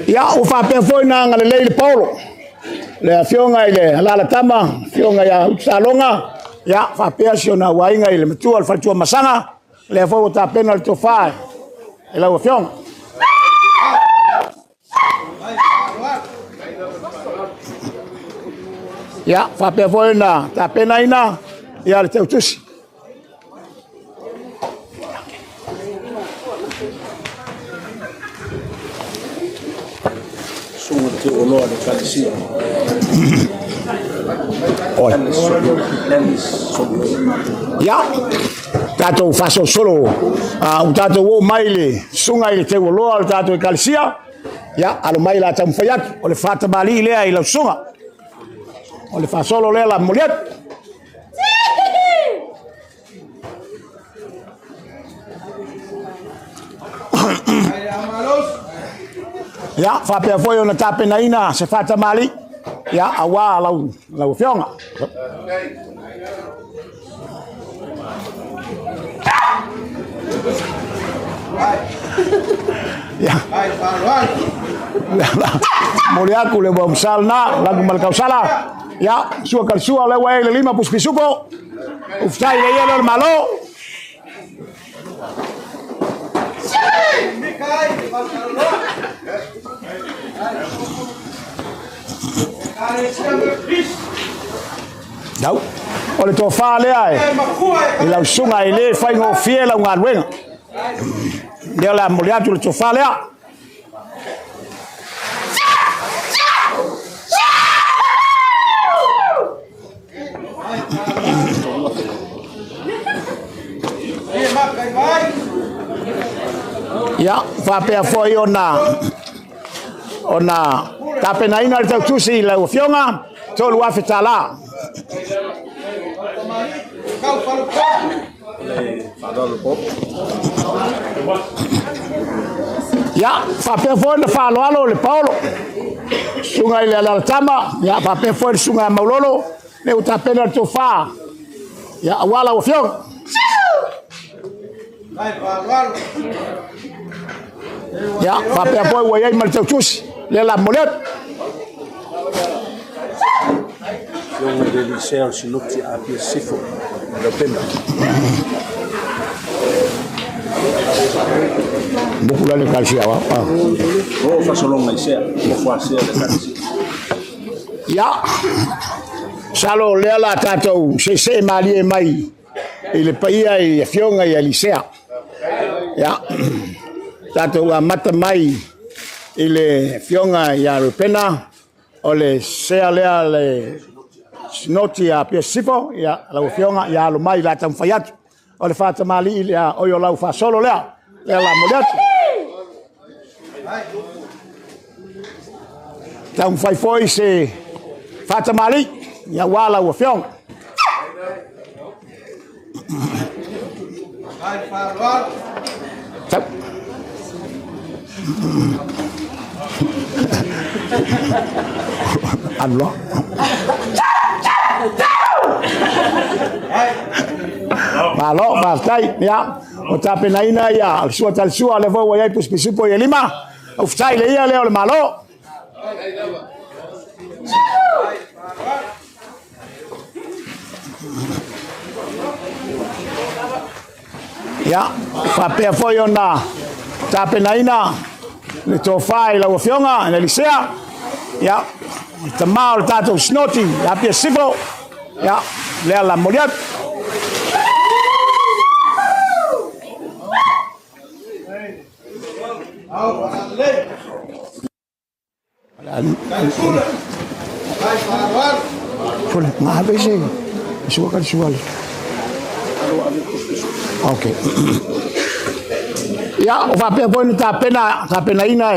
[SPEAKER 1] Ya ufa pe foi na ngale le Paulo. Le fionga ile la tama fionga ya salonga. Ya fa pe siona wa inga ile mtu al fatua masanga le foi ta pena le tofa. Ela ufionga. Ya fa pe foi na ta pena ina ya le teu tusi.
[SPEAKER 11] Te oloa de kalisia.
[SPEAKER 1] Oi. Ya. Tato faso solo. Tato wo maile sunga ile te oloa tato kalisia. Ya alo maila tamfayat ole fata bali ile ila sunga. Ole fa solo le la muliat. Ya fa pe foi ona tape na ina se fata mali ya awa lau fionga Ya. Muli aku le bom salna lagu malkau salah. Ya, sua kal sua le wai le 5 puspisupo. Uftai le yelo malo. Dau. Ole to fa le ai. Ila sunga ile fai ngo fiela ngal wenga. Dia la muli atu le to fa le ai. Ya, fa foi ona tape na ina le tusi la ofionga tolu wa fitala. Ya, fa foi na fa lo le Paulo. Sunga ile la tama, ya fa foi sunga maulolo, le utape na tofa. Ya wala ofionga. Ya, pape apoy wayay mal tautus le la molet.
[SPEAKER 11] Yung deliseo sinuti api sifo lo pena.
[SPEAKER 1] Buku la le kalsia wa.
[SPEAKER 11] Oh, fasolong mai sea, mo fasia le kalsia.
[SPEAKER 1] Ya. Salo le la tatou se mali mai. Ile paia e fionga e alisea. Ya. Tato wa mata mai ile fionga ya rupena ole sea lea le snoti ya pesifo ya la fionga ya lo mai la tamfayat ole fata mali ile ya oyo la fa solo lea la modet tamfai foi se fata mali ya wala wa fionga Allah. Malo bastai ya, utape na ina ya, sua tal sua levo wa yai puspisupo ya 5. Uftai le ia leo malo. Ya, pape foi ona tape na ina le tofai la wafionga na lisea ya tamal tato snoti ya pia sifo ya le la moliat Ful ngabe sih suka sual. Okay. Ya, o pape pon ta pena ina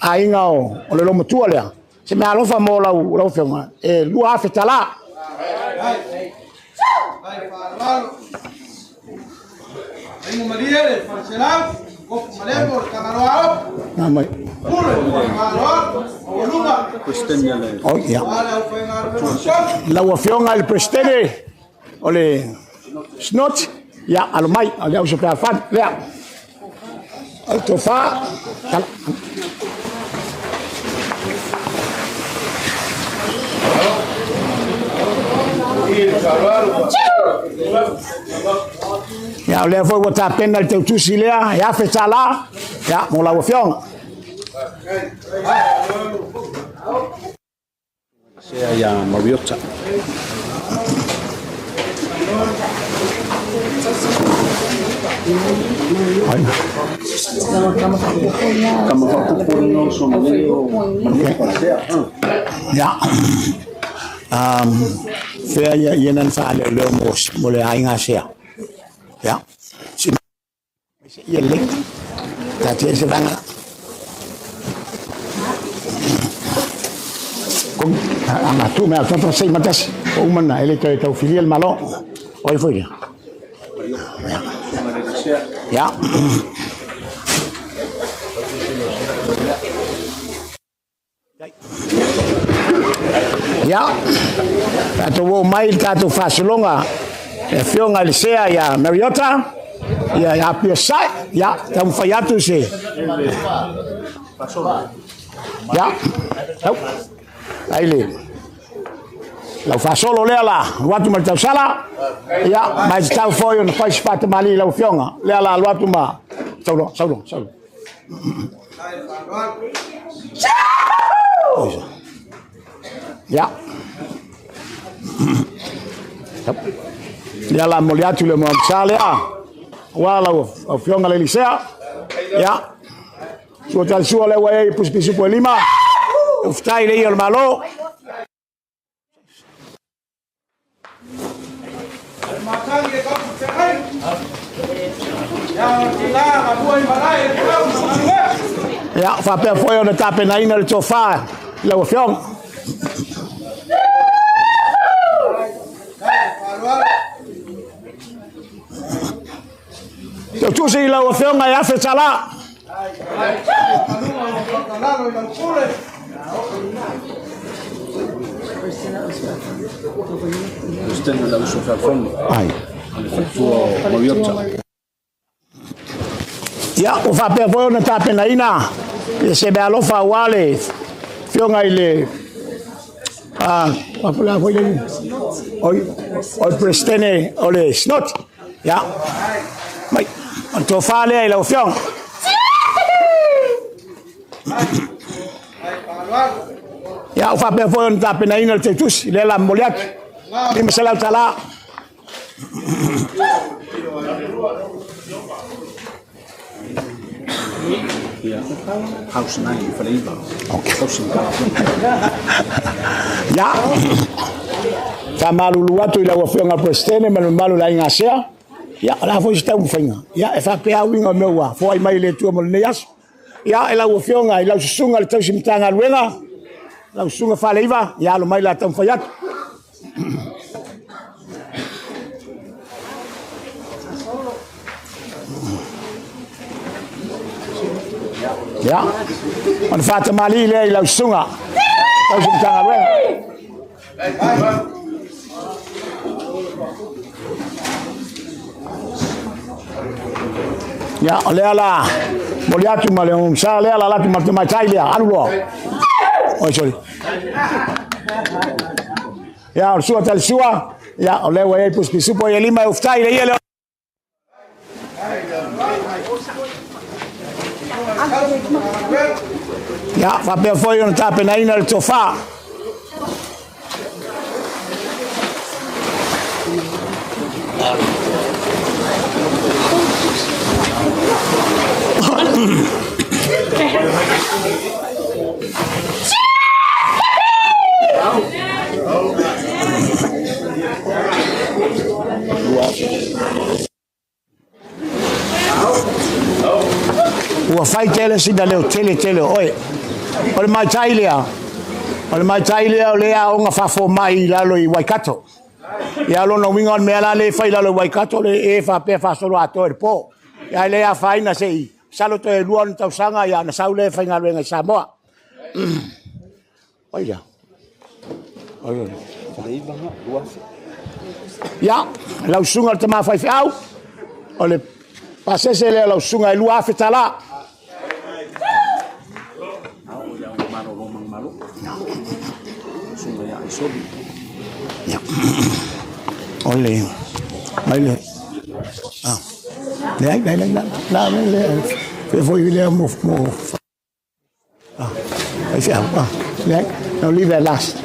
[SPEAKER 1] ainga o le lomo tua lea. Se me alofa mo lau fenga. Lua fetala.
[SPEAKER 6] Aingo mariere, farselau, gop malebo, kamaroao.
[SPEAKER 1] Namai. Oh, ya. Lau fenga il prestene ole snot ya almai ale uso per fat lea. Alto fa ya le foi botar pena teu tusi lea ya fetala ya mo la fiong
[SPEAKER 11] Sea ya moviota.
[SPEAKER 1] Ya. Fea ya yenan fale le mos mole ainga sea. Ya. Si ye lek ta tie se banga. Con ana tu me alto sei matas o mana ele que tau filial malo. Oi foi ya. Ya. Ya. Tato wo mai tato fasulonga. E fionga lisea ya Mariota. Ya pia sai. Ya, tam fai atu se. Ya. Tau. Aile. Lau fa solo lea la, watu ma tau sala. Ya, mai tau foi on fai spata mali lau fionga. Lea la watu ma. Saulo. Ya. Lea la moliatu le mo sale a. Wala o fionga le lisea. Ya. Suota sua le wa e puspisu po lima. Uftai le il malo. Ya, fa pe foi ona tape na ina le tofa. Le o fiong. Tu sei la o fiong ai afe sala. Ya, o fa pe foi ona tape na ina. E se be alofa wale. Fionga ile. Apa foi le? Oi prestene ole snot. Ya. Mai, anto fale ile o fiong. Ya, o fa pe foi ona tape na ina le tetus, ile la moliak. Ni masala tala.
[SPEAKER 11] House 9 flavor.
[SPEAKER 1] Ya. Fa malu luatu ila wafionga prestene malu la ingasea. Ya, la foi sta ufinga. Ya, e fa pe awinga mewa, foi mai le tu mo neas. Ya, ela wafionga ila sunga le tau simtanga luenga. La sunga fa leiva, ya lo mai la tam fayat. Ya, on fata mali le ila sunga. Tau simtanga luenga. Ya, oleh la, moliatu male sa le la la tu mai tai le alu lo. Oh sorry. Ya, sua tal sua. Ya, oleh wa e pus pisu po ye lima uftai le ye. Ya, fa pe foi on tape na ina le tofa. Ua fai tele si da leo tele oi. Ole mai tailea. Ole mai tailea lea o nga fafo mai lalo I Waikato. Ya lo no wingon me ala le fai lalo Waikato le e fa pe fa solo ato er po. Ya lea fai na sei. Salo to e luon tau sanga ya na saule fai ngalo nga Samoa. Oi ya. Oi. Ya, lau sunga te ma fai au. Ole pasese le lau sunga lu afetala. Ya. Ole. Ole. Ah. Dai. La le. Fe foi le mo. Ah. Ai fi ah. Dai. Now leave that last.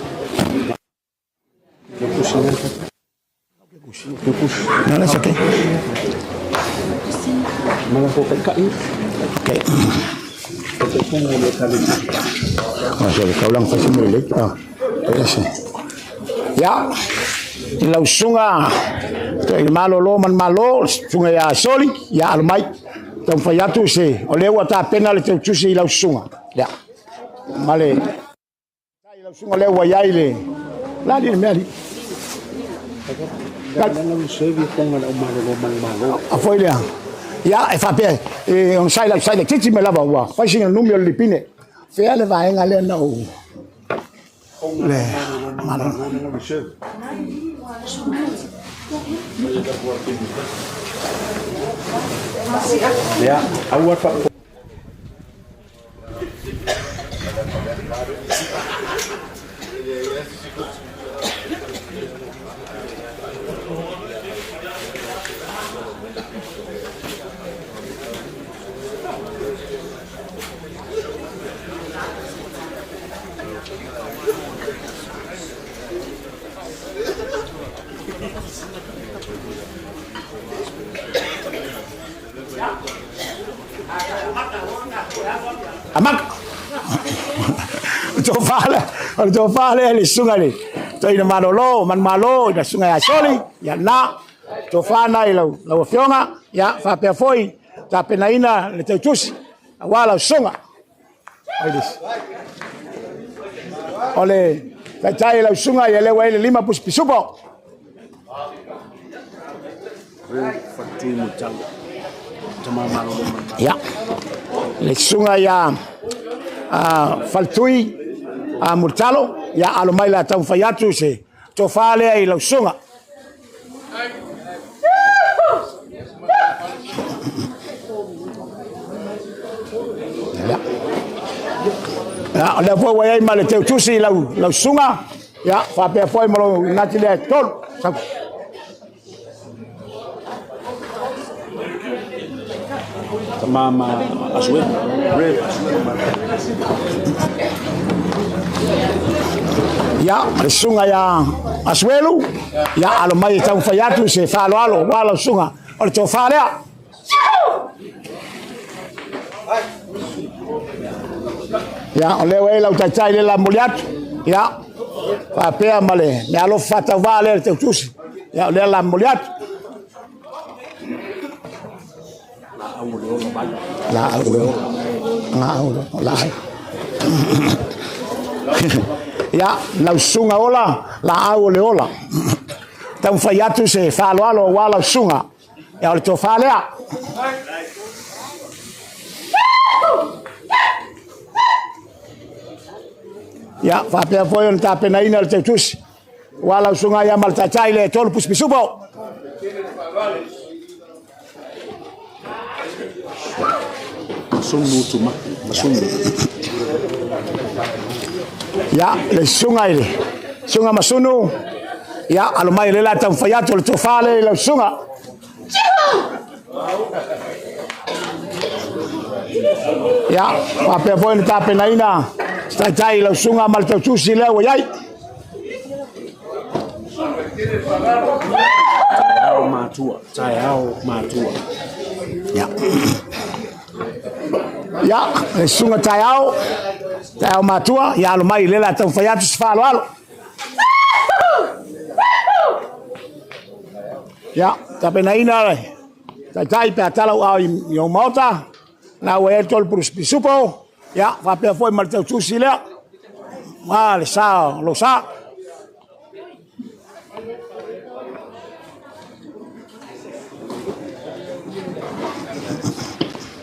[SPEAKER 1] No, that's okay. Okay. Kau lang pasti milik. Ya, lau sunga, malo lo man malo, sunga ya soli, ya almai, tau fayatu se, ole wata pena le tau tusi lau sunga. Ya, male, lau sunga le wayaile, la di meri. Foi le. Ya, e fa pe, on sai la titi me lava wa, fa sin numero lipine. Fe ale va en ale na o. Le, mano.
[SPEAKER 11] Ya, awal Pak.
[SPEAKER 1] Amak. Coba le sungai ni. To ina manolo, man malo, ina sungai asoli, ya na. Coba na ilo, lo fionga, ya fa pe foi, ta pena ina le te tus. Wala sunga. Ailis. Ole, ta chai lo sunga ya le wa ile 5 pus pisupo. Ya. Le sunga ya faltui murtalo ya alomai la tau fayatu se to fale ai lo sunga ya le foi wai male te tusi lo sunga ya fa pe foi malo nati le tol
[SPEAKER 11] Mama Aswin.
[SPEAKER 1] Ya, sunga ya Aswelu. Ya alomai tau fayatu se falo alo wala sunga. Ol to fale. Ya, ole wei lau tachai le la muliat. Ya. Fa pe male, me alo fata vale te tusi. Ya le la muliat. La ya lau sunga ola la au le ola tau faiatu se falo alo wala sunga ya o to falea ya fa pe foi on ta pena ina le tus wala sunga ya mal tachai le tol pus bisupo
[SPEAKER 11] Masunu tuma, masunu.
[SPEAKER 1] Ya, le sunga ile. Sunga masunu. Ya, alomai le la tam fayato le tofale le sunga. Ya, pa pe foi ta pena ina. Sta tai le sunga mal to tusi le wai.
[SPEAKER 11] Tayao matua.
[SPEAKER 1] Ya. Ya, sunga tayao matua, ya alomai le la tam fayato sfalo alo. Ya, tapi na ina tai pe atala au yo mota na we tol pros pisupo ya fa pe foi mal tau susile mal sa lo sa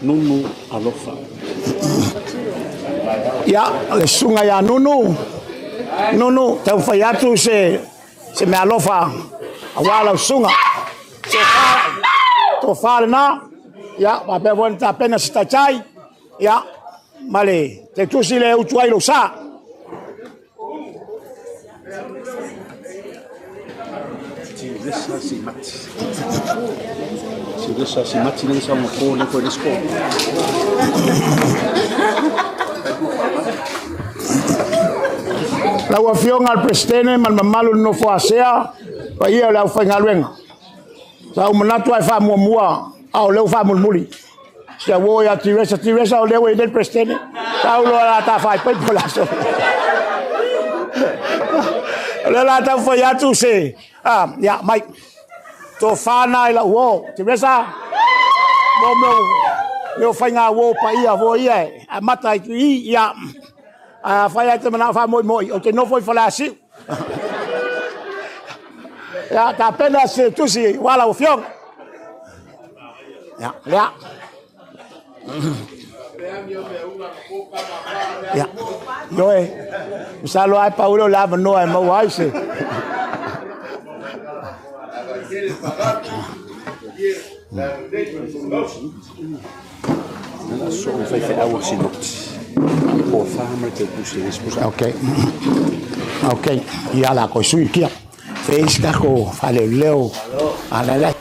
[SPEAKER 11] Nunu alofa.
[SPEAKER 1] Ya, le sunga ya nunu tau fayatu se me alofa awala sunga to fale na ya pa pe von ta pena sta chai ya male te tusile utuai lo sa
[SPEAKER 11] Si mati nang sa mo le ko disko.
[SPEAKER 1] La wafiong al prestene man mamalu no fo asea pa ia la fa ngalwen sa o manatu ai fa mua au le fa mulmuli sia wo ya tiresa o le we del prestene sa o la ta fa pe polaso la ta fo ya tu se ya mai to fa na la wo tiresa mo eu fa nga wo pa ia vo ia mata i ya fai te mana fa moi o te no foi fala assim ya ta pena se tu si wala o fiong ya ya yo misalo ai Paulo la no ai mo ai se Ok, ia la ko sui kia. Fez ka ko fale leo ala la.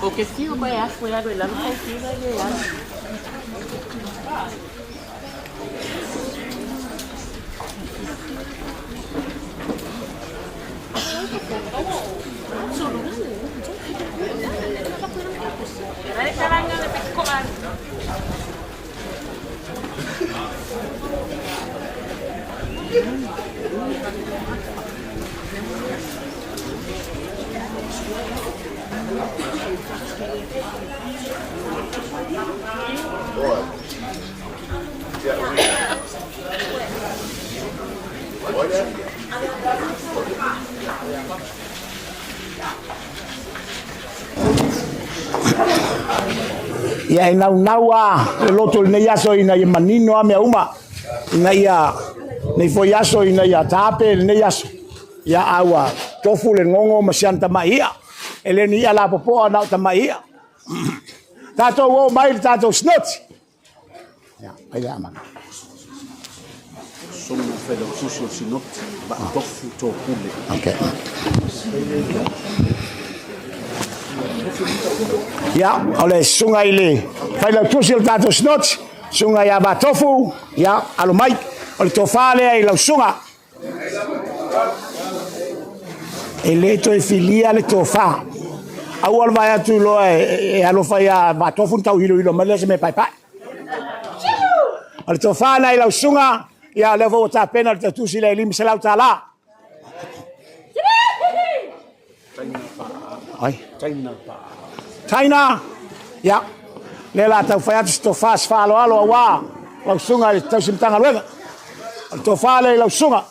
[SPEAKER 5] Porque si no puede afuera de la luz,
[SPEAKER 1] Ia naua le loto nei aso ina ia manino a mea uma ina ia nei foi aso ina ia tape nei aso ia aua tofu le ngongo masianta maia ele ni ala popo na ta maia tato wo mai tato snot ia ai ama
[SPEAKER 11] Sono felo suso sinot ba tofu to kule.
[SPEAKER 1] Okay. Ja, ole sunga ile. Fai tusil tato snot, sunga ya ba tofu, ya alumai, ole tofale ai la sunga. Ele to filia le tofa. Awal vai tu lo e alo fai ba tofu tau hilo mele se me pai pai. Ole tofale ai la sunga, ya levo ta pena le tusil ile lim selau tala. Ai, China, ya, lela tau fai atu sto fast falo alo awa, lau sunga tau simtanga luega, to fale lau sunga.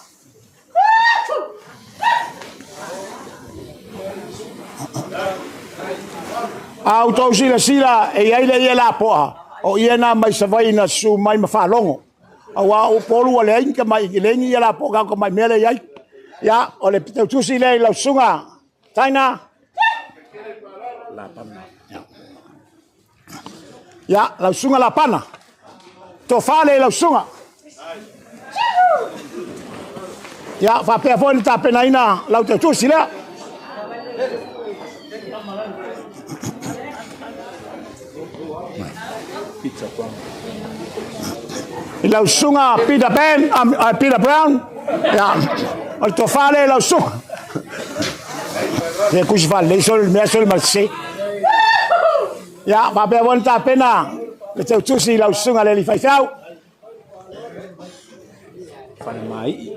[SPEAKER 1] Au tau sila e aile ia la poa, o iena mai savaina su mai mafalongo, awa o polu ale inka mai ilengi ia la poa ko mai mele iai, ya, ole tau tusile lau sunga, China. Ya, lau sunga la pana. Tofale lau sunga. Ya, fa pe fo ta pena ina lau te tusi la.
[SPEAKER 11] Pizza pan.
[SPEAKER 1] Lau sunga Peter Pan, Peter Brown. Ya, o tofale lau sunga. Dia kusi fal, le sol me sol marché. Ya, va pe fo ta pena. Le te tusi lau sunga le li fai fau.
[SPEAKER 11] Fale mai.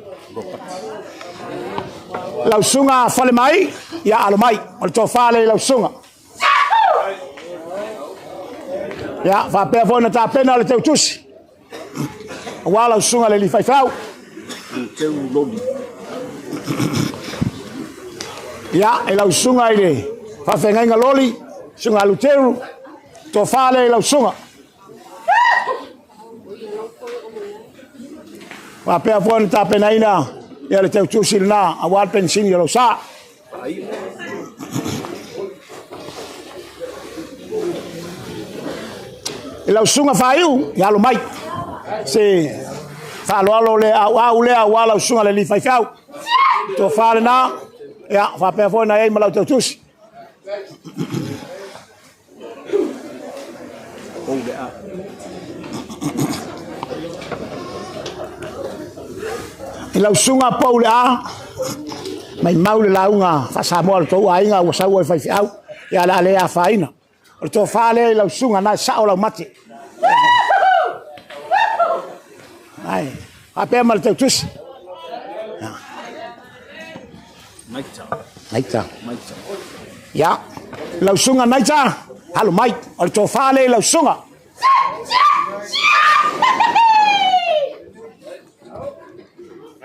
[SPEAKER 1] Lau sunga fale mai, ya alo mai, o to fale lau sunga. Ya, fa pe fo na ta pena le te tusi. Wa lau sunga le li fai fau.
[SPEAKER 11] Eulogy.
[SPEAKER 1] Ya, e lau sunga ile, fa fenga loli, sunga luteru, to fale lau sunga. Fa pe fo na ta pena ina, ya le te tusi na, awal pensin yo sa. E lau sunga faiu, ya lo mai. Se fa lo alo le a lau sunga le li fai fau. To fale na, ya fa pe fo na e malau te tusi.
[SPEAKER 11] Ole a.
[SPEAKER 1] E lau sunga paule a, mai maule launga, fa sa mo to ainga o sa o fai fau, ya la le a faina. O to fale lau sunga na sa o lau mate. Ai, a pe mal te tusi. Naita. Ya, lau sunga naita, halo mai, o to fale lau sunga.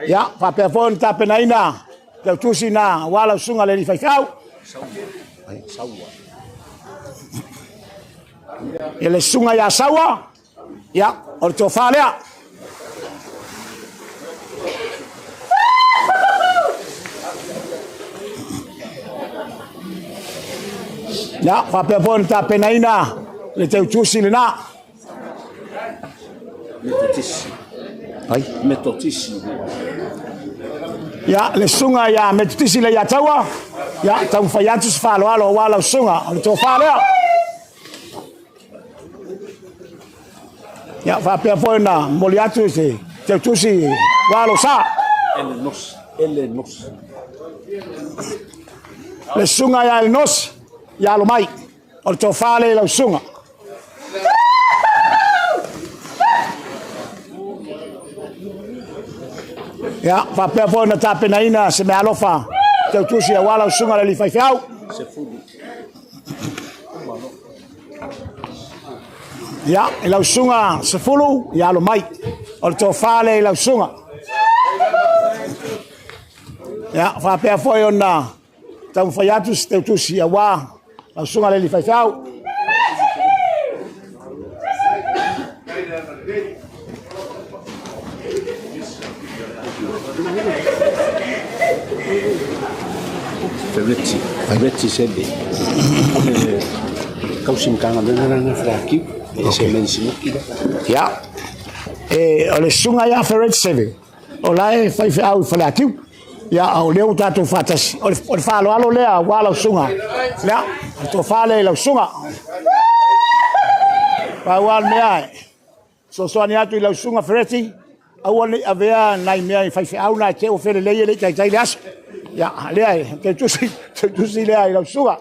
[SPEAKER 1] Ya, fa pe fon ta penaina, lau tusi na wala sunga le li fai fau. Ele sunga ya sawa, Ya, o le tofa lea. Ya, whapea pōna tā penaina le teu tusi le nā.
[SPEAKER 11] Metotisi.
[SPEAKER 1] Ai?
[SPEAKER 11] Metotisi.
[SPEAKER 1] Ya, le sunga ya metotisi le ya taua. Ya, tau whai atu se whaloalo o wala sunga. O le tō whalea. Ya, whapea pōna moli atu se teu tusi walo sa.
[SPEAKER 11] Ele nos.
[SPEAKER 1] Le sunga ya el nos. Ya lo mai. O le tō whale lau sunga. Ya, whapea pōna tā penaina se me alofa teu tusi a wala sunga le li whaiwhiau.
[SPEAKER 11] Se fulu.
[SPEAKER 1] Ya, e lau sunga se fulu, ya lo mai. O le tō whale lau sunga. Ya, whapea pōi ona tau whaiatu se teu tusi a wā lau sunga le li whaiwhiau.
[SPEAKER 11] Ferretti sebe. Kausim kanga na fraki. Ese mensino.
[SPEAKER 1] Ya. O le sunga ya Ferretti sebe. O lai whaiwhiau whalakiu. Ya, o leo tātou whātasi. O le whāloalo lea wā lau sunga. Lea, o tō whāle lau sunga. Whāwāl mea e. So soani atu i lau sunga Ferretti. Aua ni avea nai mea i whaiwhiau nai te o where leia le tai le aso. Ya, lea e. Te tusi lea i lau sunga.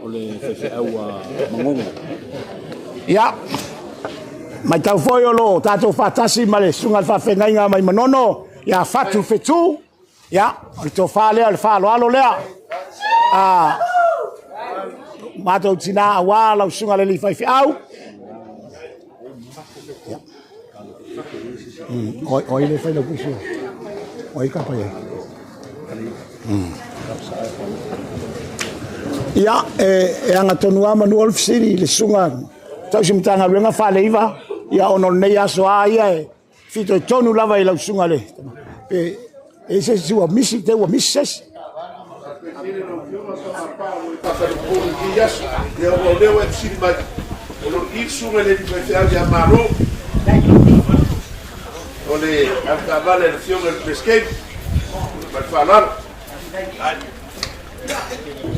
[SPEAKER 11] O le whaiwhiau mangongo.
[SPEAKER 1] Ya. Mai tau foi o lo tātou whātasi ma le sunga le whawhengainga mai manono. Ya whatu whetu. Ya, o le tō whālea le whāloalo lea. Mātou tina a wā lau sunga le li whaiwhiau. Oi le whaila kusu. Oi ka pai. Ya, e anga tonu ama nu olfsiri le sunga. Tau si mtanga ruenga whaleiva. Ya ono nei aso a ia e. Fito e tonu lava i lau sunga le. E se si ua misi, te ua misi sesi.
[SPEAKER 3] Ole acaba la elección del pesquero,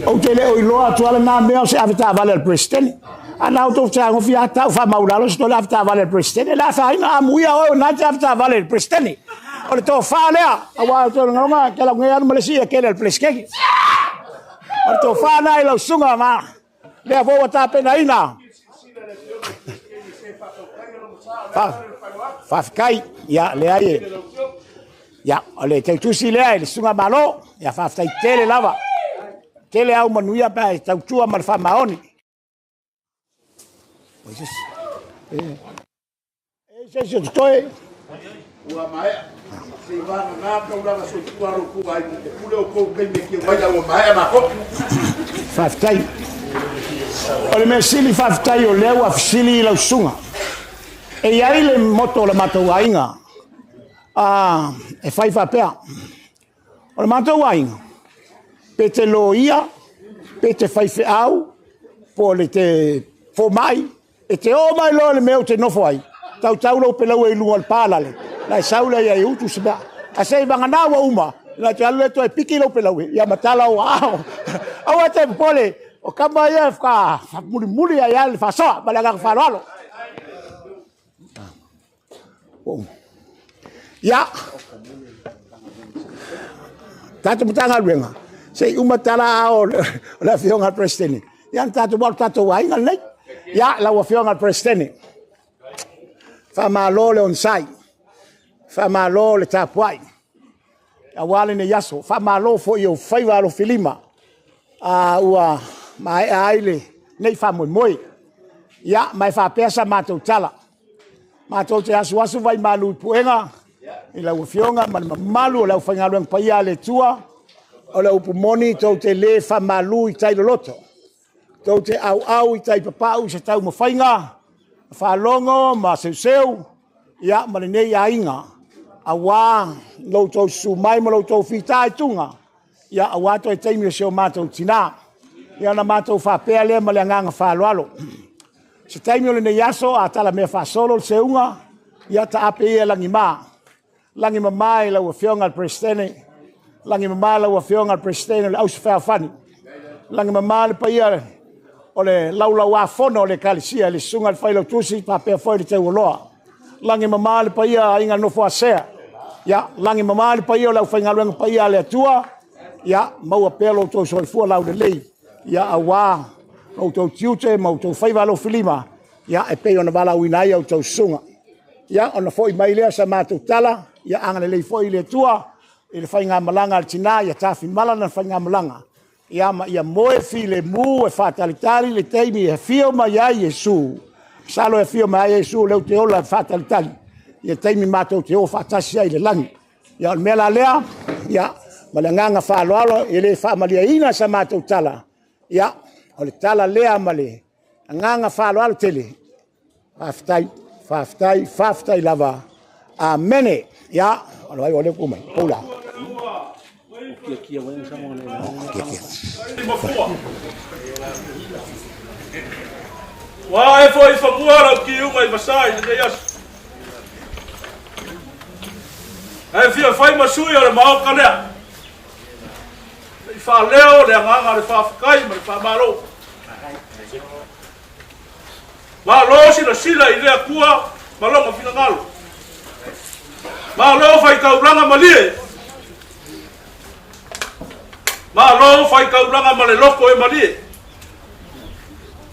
[SPEAKER 1] O te leo i loa tuala nā mea se awhita vale al presidente. Ana o tō tāngo fia tau wha maulalo se tō le awhita vale al presidente. La whaina a muia o nā te awhita vale al presidente. O le tō whālea, a wā tō ngaunga, ke lau ngai anu Malaysia, ke le al presidente. O le tō whāna i lau sunga ma. Lea fōwa tā pena ina. Whawhikai, ya lea e. Ya, o le tau tusi lea e le sunga malo, ya whawhitai tele lava. Tele au manuia pa e tau tua ma le whamaoni. Se se toe.
[SPEAKER 3] Ua mai. Se va na problema so tua ro ku ai te pule o ko ke me ki vai o mai ma ko.
[SPEAKER 1] Whawhitai. O le mea sili whawhitai o leo a sili i lau sunga. E iai le moto le matou ainga. E whai whapea. O le matou ainga. Pe te lo ia, pe te whai whiau, po le te fo mai, e te o mai lo le meo te nofo ai. Tau lau pe lau e lunga le pālale. Lai saula ia e utu se mea. A sei vanga nāua uma. Lai te alu e to e piki lau pe lau e. Ia matala o ao. Aua te pole. O kama ia e whaka muri ai ale whasoa. Malaga ka whanoalo. Ya. Tatu mutanga ruenga. Sei umatala o la fionga presidente. Yan tatu bol tatu wainga nei. Ya la wa fionga presidente. Fa malo le onsai. Fa malo le tapuai. Awale ne yaso. Fa malo fo yo faiva lo filima. Ua mai aile nei fa moi. Ya mai fa pesa matou tala. Matou te asu vai malu puenga. I la fionga malu la fanga pai ale tua. O le upumoni tau te le whamalu i tailo loto. Tau te au I tai papau se tau mawhainga, whalongo, ma seu, ia ma nei ainga, a wā, loutou su mai ma loutou whitai tunga, ia a wā toi teimi o seo mātou tina, ia na mātou whapea lea ma le nganga whaloalo. Se teimi o le nei aso, a tala mea whasolo se unga, ia ta ape ia langi mā. Langi mamai lau a whionga al prestene, langi mamai lau a whionga al prestene le ausi whawhani. Langi mamai le paia o le laulau a whono o le kalisia, le sunga le whailau tusi, papea whoi le te uoloa. Langi mamai le paia inga nofo a sea. Ia, langi mamai le paia o lau whaingaluenga paia le atua, ia, maua pelo tau soifua lau le lei. Ia, a wā, o tau tiute, mau tau whaivalo filima, ia, e pei ona wala uinai au tau sunga. Ia, ona foi mai lea sa mātou tala, ia anga le lei foi le tua, i le whainga malanga al tina, ia tafi malana le whainga malanga. Ia ma ia moe fi le mu e whatalitali le teimi e fio mai a Iesu. Salo e fio mai a Iesu leu te ola e whatalitali. Ia teimi mātou te o whatasi ai le langi. Ia on mela lea, ia ma le nganga whaaloalo, i le whaamalia ina sa mātou tala. Ia, o le tala lea ma le nganga whaaloalo tele. Whaftai lava. Amene. Ia, ono ai ole kumai. Paula.
[SPEAKER 2] Wa e foi famuara ki uma i vasai de yas. Ai fia fai masui o le mau kanea. I fa leo le nganga le fa kai ma le fa malo. Ma lo si la sila i le kua ma lo ma fina ngalo. Ma lo fai kauranga malie. Ma lo fai kauranga ma le loko e malie.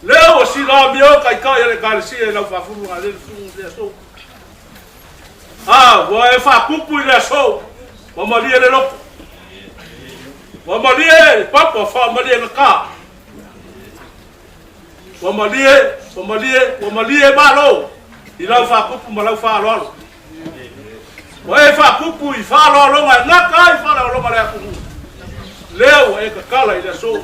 [SPEAKER 2] Leo si la mio kai le kalisi e la fa fulu ngale le so. Ah, wa e fa kupu le so. Ma malie le loko. Ma malie papa fa malie na ka. Wa malie ma lo. I la fa kupu ma la fa lo. Wa e fa kupu I fa lo nga kai fa lo ma le aku. Leo e ka kala I le so.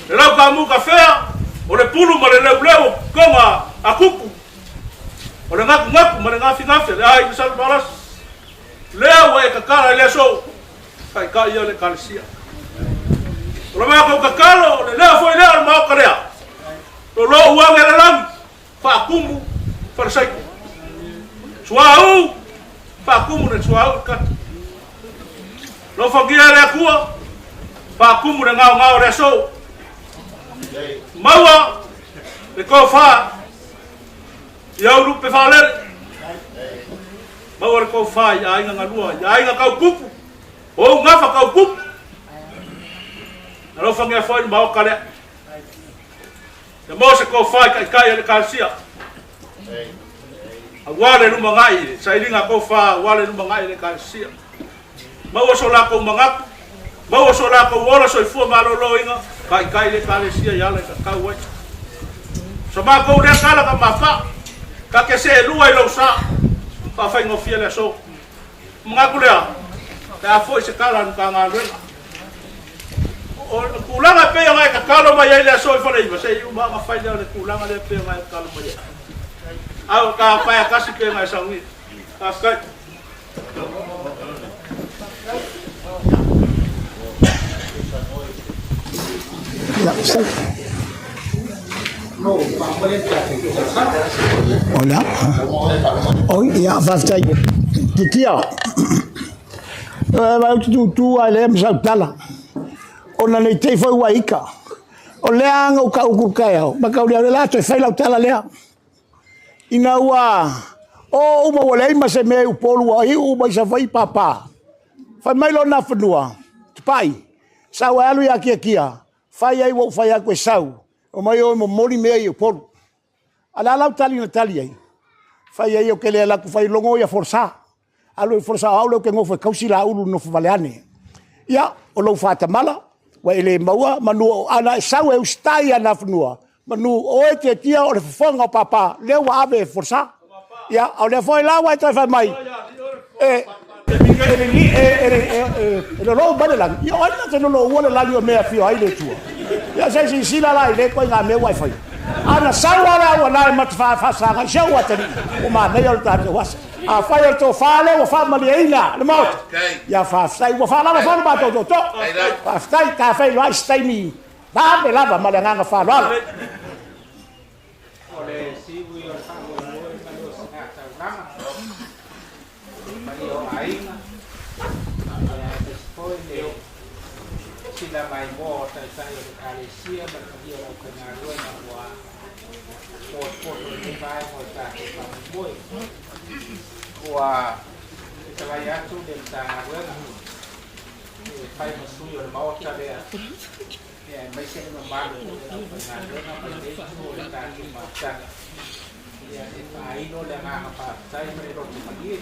[SPEAKER 2] E la ka mu kafea. O le pulu ma le leu konga a kupu. O le ngaku ma le ngafi le ai ni sal balas. Leo e ka kala I le so. Kai ka ia le kalisia. O le ma ka kalo le leo foi leo ma ka lea. O lo uang e le lam. Fa kumu fa sai. Suau. Fa kumu le suau ka. Lo fa gia le akua. Fa kumu le ngau le so. Maua le ko fa ia ulu pe fa le maua le ko fa ia inga ngalua ia inga kau kupu o ngafa kau kupu alo fa ngia foi mau kale mo se ko fa kai le kalsia wale lu mangai sai linga ko fa wale lu mangai le kalsia maua so la ko mangaku maua so la ko wala so fu malolo inga kai le kalisia ya le ka wai so ma ko le kala ka mafa ka ke se lu ai lo sa fa fa ngo fiele so mga kulea ta foi se kala ka nga le o kulanga pe nga ka kalo ma ya le so fa le se yu ma fa le kulanga le pe nga kalo ma ya au ka pa ya kasi pe nga sa ngi ka ka
[SPEAKER 1] Hola. Hoy ya basta titia. Va tu ale msa tala. Ona le te foi waika. O le anga ka ku kaio. Ba ka le la te fai la tala le. Ina wa o uma wale ma se me u polu ai u ba sa vai papa. Fa mai lo na funua. Pai. Sa wa alu ya kia. Fai ai wo fai a ko sau. O mai o mo mori me ai por ala la tali na tali ai fai ai o que le la ku fai longo ia forsa alo forsa aulo que ngo foi kausi la ulu no valeane ia o lo fata mala wa ele maua manu ana sau e ustai ana fnua manu o te tia o le fonga papa le wa ave forsa ia o le foi la wa te fai mai lo bale la io ana te no lo wole la io me afio ai le tua Ya sai si sila la ile ko nga me wifi. Ana sawa la mat fa sa ga show atani. Uma me yo ta was. A fire to fale wa fa maliina. Le maut. Ya fa sai wa fa la fa ba to. Fa stai ka fa lo stai mi. Ba be la ba malanga fa lo.
[SPEAKER 10] Ole si wi o sa o lo ma lo sa ta lama. Ma yo ai. Después de sila mai mo ta sa yo ale sia ba yo la ka na ro na wa. Po ni vai mo ta pa mo. Wa ita ya tu del ta ro na. Fai mo su yo ma o ta le. Mấy cái mà ba được là nó phải đến chỗ người ta nhưng mà chẳng phải nó là ngang phải trái mấy đồ mà biết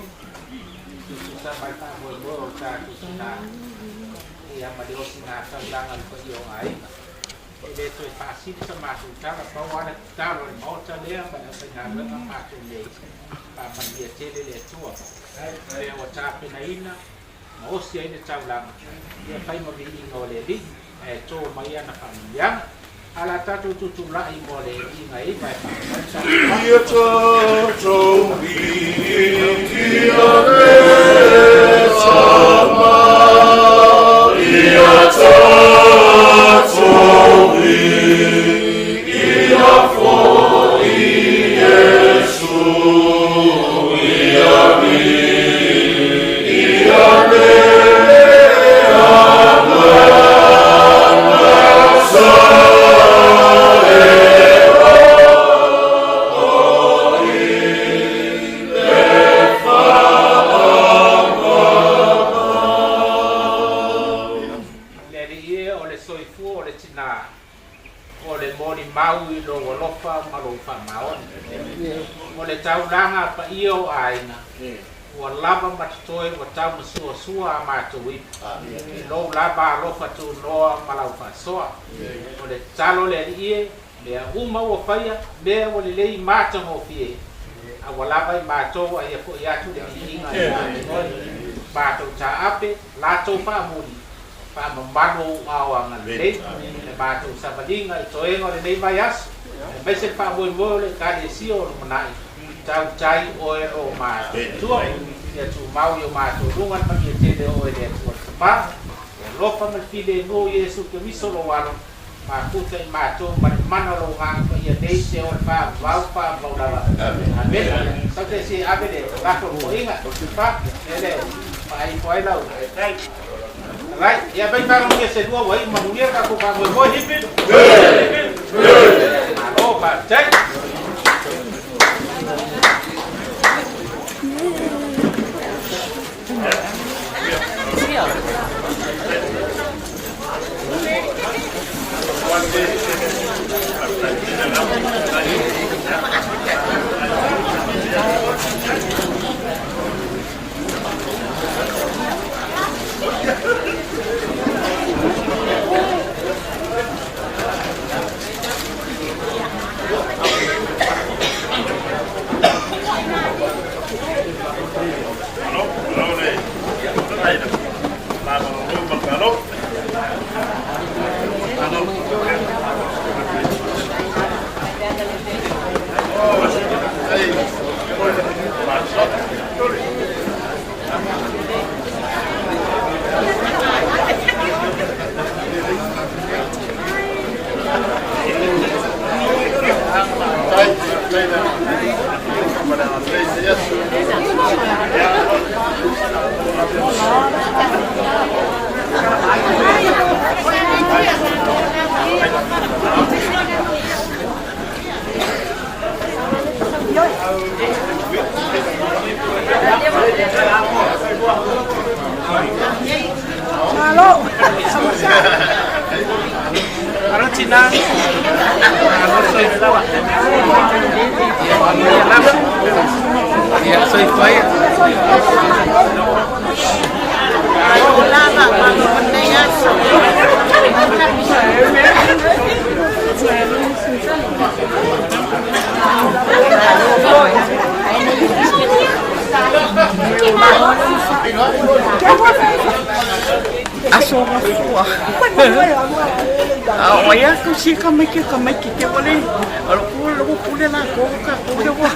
[SPEAKER 10] chúng ta phải ta vừa vừa ta chúng ta thì mà điều gì nào trong đang làm có nhiều ấy để tôi phá xít cho mà chúng ta là có quá ta rồi nó cho nên mà nó phải làm nó mà chúng để và mình việc chế để chua để mà cha bên ấy nó xí để trong làm để phải mà bị ngồi để đi cho mấy anh yang ala tatu tutu lai mole ingai vai
[SPEAKER 3] ia cho vi sama ia cho ia fo Yesu ia
[SPEAKER 10] Tau langa pa iyo aina wa lava matoi wa tau masua sua ma tui lo lava lo fa tu no malau fa so o le talo le ie le uma wa faia le o le ma to mo fie a wa lava ma to a ia ko ia tu le inga ba to cha ape la to fa muni pa mambano awa ngale ba to sabadinga to e ngore nei vaias vai se fa mo le ka de sio manai tau chai oe o ma tua ya tu mau yo ma tu rungan pa ye te oe de tu pa lo pa mal file no Yesu ke mi solo walo ma ku te ma tu mana lo ngang pa ye de se o pa va la amen sa te si ave de la ko inga tu pa ele pai poi lau right ya bai pa mo se dua wai ma mu ka ko pa mo hipi o pa chai Aso Tinā, soy fuera. Ya soy fuera.
[SPEAKER 5] Aso ngafua. Wai aku si kamiki ke wale. Alo ku pule la ko ka pule wa.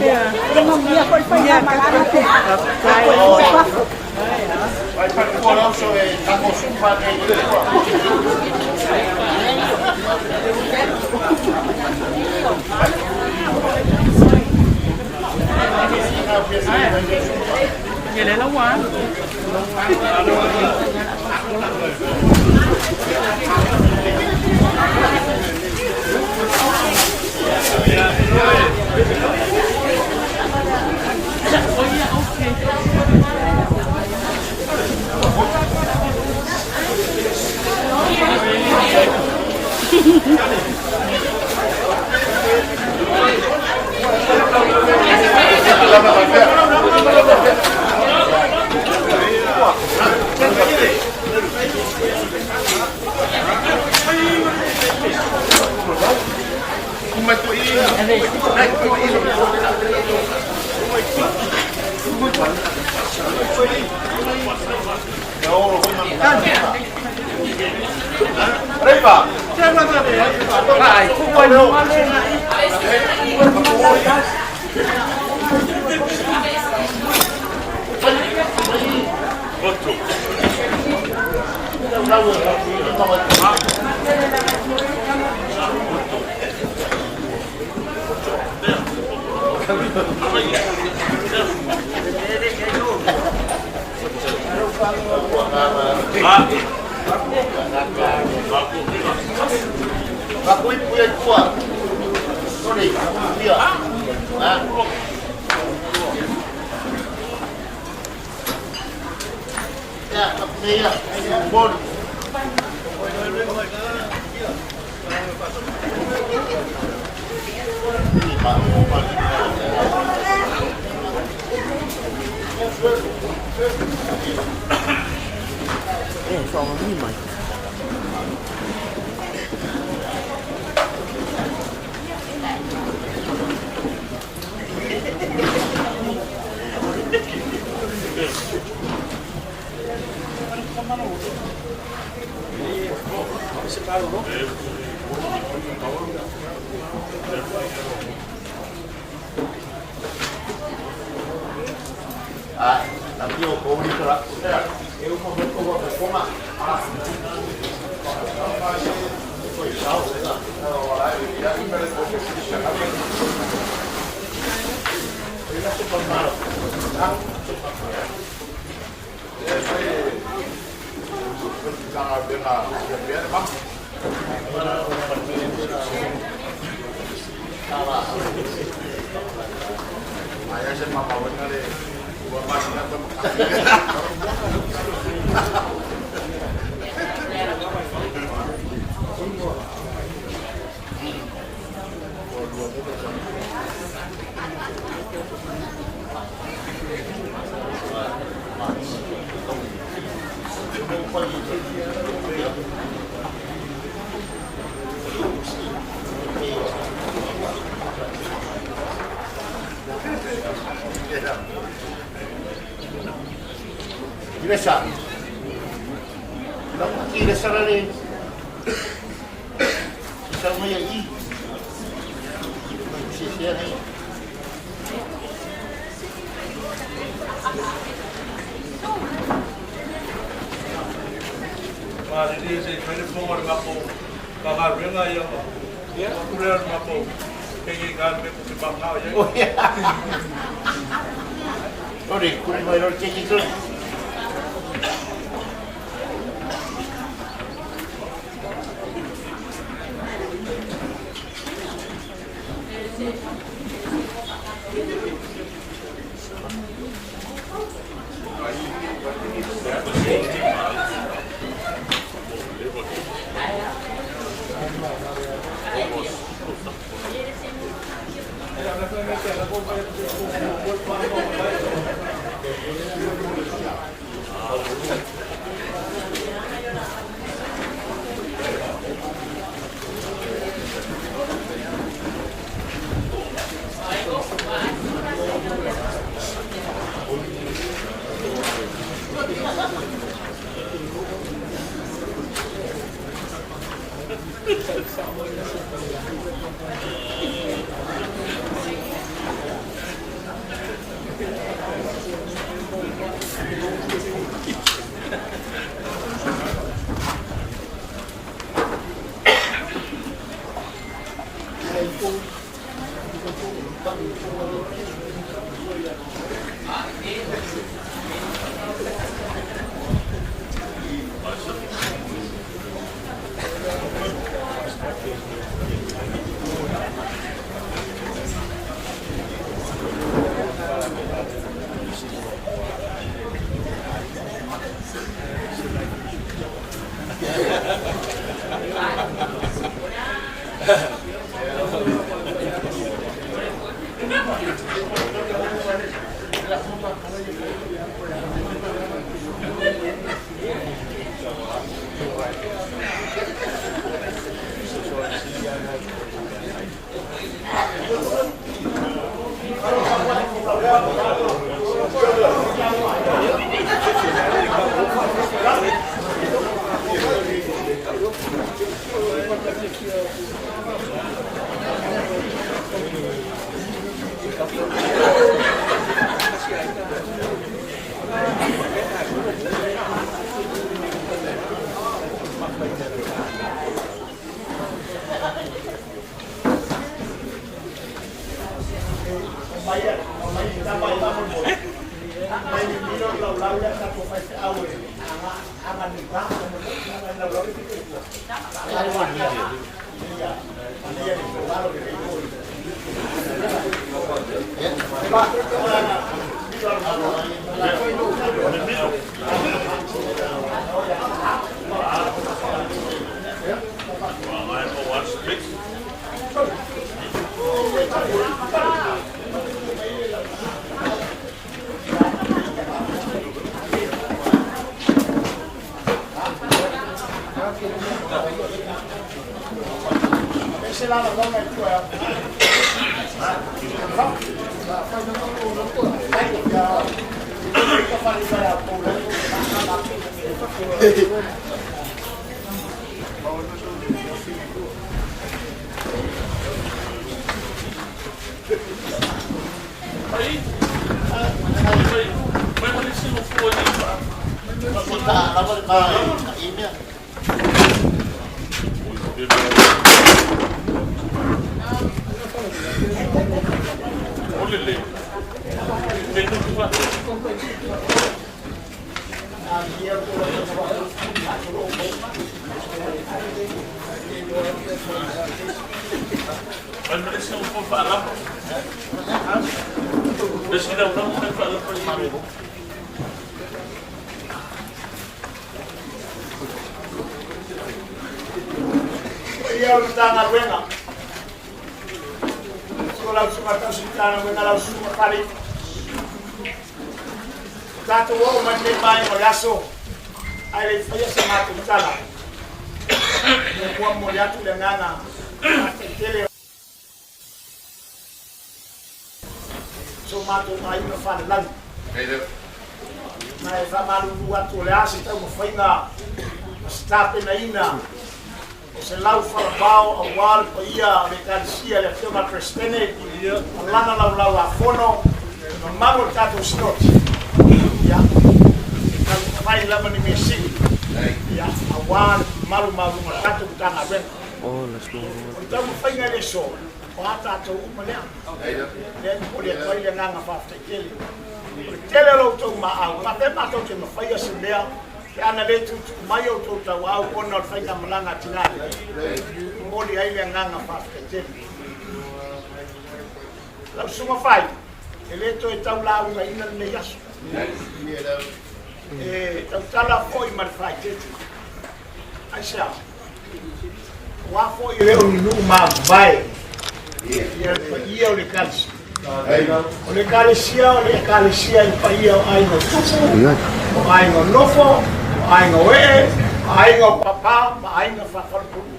[SPEAKER 5] Ya. Mamia ko fa ya marana te.
[SPEAKER 3] Vai per cuore so e tanto sumpa nei
[SPEAKER 5] Vậy để lâu quá. Biasa. Kalau kita salah ni, sama yang ini, sisi ni.
[SPEAKER 2] Mari ni saya pilih nomor mapo, kagar renga ya, kurer mapo, kegi kan me kusi bangau ya.
[SPEAKER 3] Oh ya. Sorry, kurer mai rol kegi tu.
[SPEAKER 1] Aso ole Tinā. Kwa moliatu le nganga tele so mato mai no fa lan mai fa malu watu le asi tau fainga stape na ina o se lau fa bao a wal pa ia me kansia le tema prestene lana lau a fono no mago tato snot ya vai lava ni mesi ya awan malu tato tanga ben oh let's go tau fainga le so o ata to umane le ko le toi le nganga fa tele tele lo to ma au ma te ma to te ma faia se lea ke ana le tu mai o to ta wa o no fainga malanga tina mo li ai le nganga fa tele la suma fai ele to e tau la una ina le yaso tau tala foi mal fai tete aisha wa foi le no ma vai ia o le kalisi o le kalisia i paia o aiga o aiga nofo o aiga oe o aiga o papa ma aiga fa'afalapulu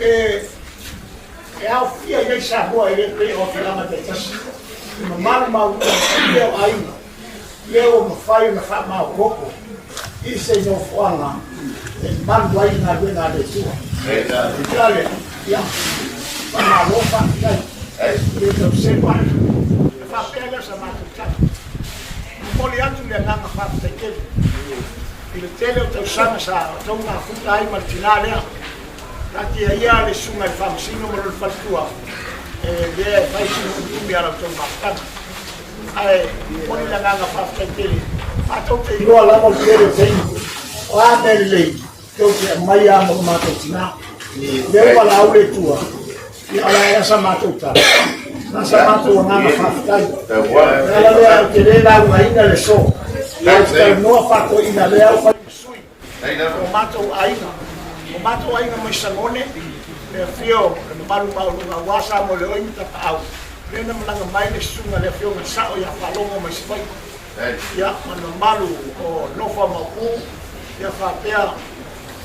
[SPEAKER 1] e aofia iai sa hoa i le pei o felama te tasi ma malu ia o aiga leo mafai na fa ma koko ise no fuanga e man wai na wena de tua kale ya ma lo fa ai e to se pa fa pele sa ma ta moli atu le nga fa te ke il tele o sana sa tonga futa ai martinale la che ia le sunga il famsino mo lo fatua e de fai su mi ara tonga sta ai moli le nga fa te ke a to te ro la mo te te o a belle to che mai amo ma to tina de wala aule tua ya ala sa ma to ta na sa ma to nga fa tai la le che le la ina le so la no fa to ina le fa sui o mato aina mai sangone le fio le malu na wasa mo le oi ta au le na manga mai le sunga le fio na sa o ya Faalogo mai spai ya mana malu o no fa ma ku ya fa pea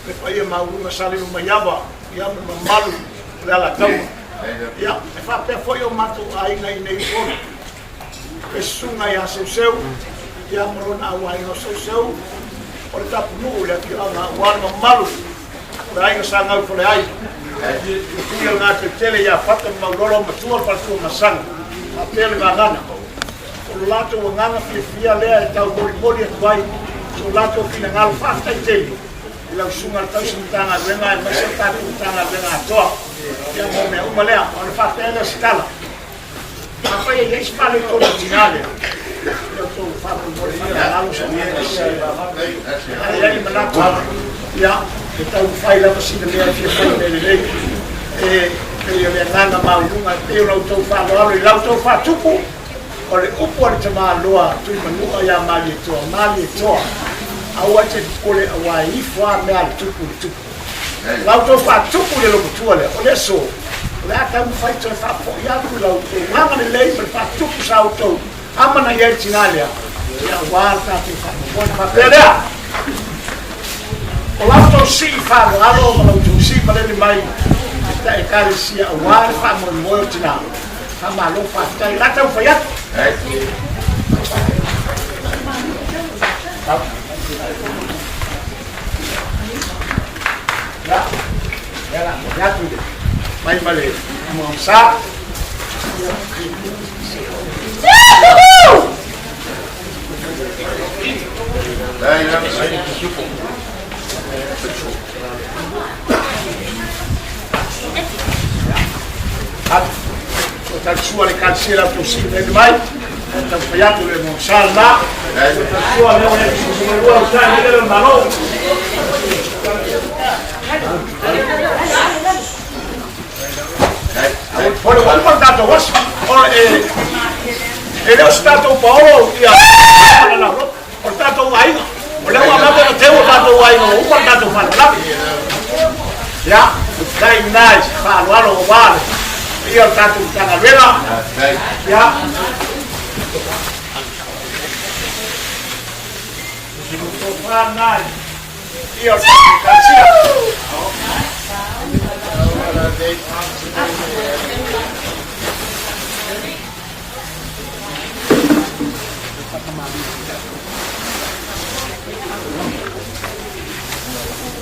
[SPEAKER 1] le pai ma u na sale no maiava ya ma malu le ala tau ya fa pea foi o mato aina nei fo le sunga ya seu ya mo na wa no seu o le tapu nuu le ki anga wana malu rai sa ngau fole ai ki nga te tele ya fata maulolo matua patua masanga a tele ngana o lato ngana fia le e tau mori e vai o lato ki nga fata tele ila sunga tau sintanga renga e masa tatu tanga renga toa ya mo me uma lea o fata ele skala ma poi le spale to originale eu tô falando por lá no aí malato ya então fai lá você de minha filha foi dele eu le ngana maunga eu não tô falando eu não tô fatupo ole upo le tama loa tu manu ya mali to awa te ole awa ifwa me al tupu la to fatupo le lo tuale ole so la ta fai to fa po ya ku la to ngana le lei per fatupo sa auto amana ya Tinalia ya guarda ti fa buon papere o l'auto si fa lavo ma l'auto si ma le mai sta e cari sia guarda fa mo Tina fa ma lo fa sta la ta fa ya ya tu mai male mo sa sua le cansiera possibile mai ho sbagliato le monsalma sua le usare il malo poi ho portato ed è stato Paolo ho portato Waino volevo andare da te ho portato Waino ho portato Faalogo ya dai nice Faalogo vale io ho dato un canavera ya io ho dato un canzia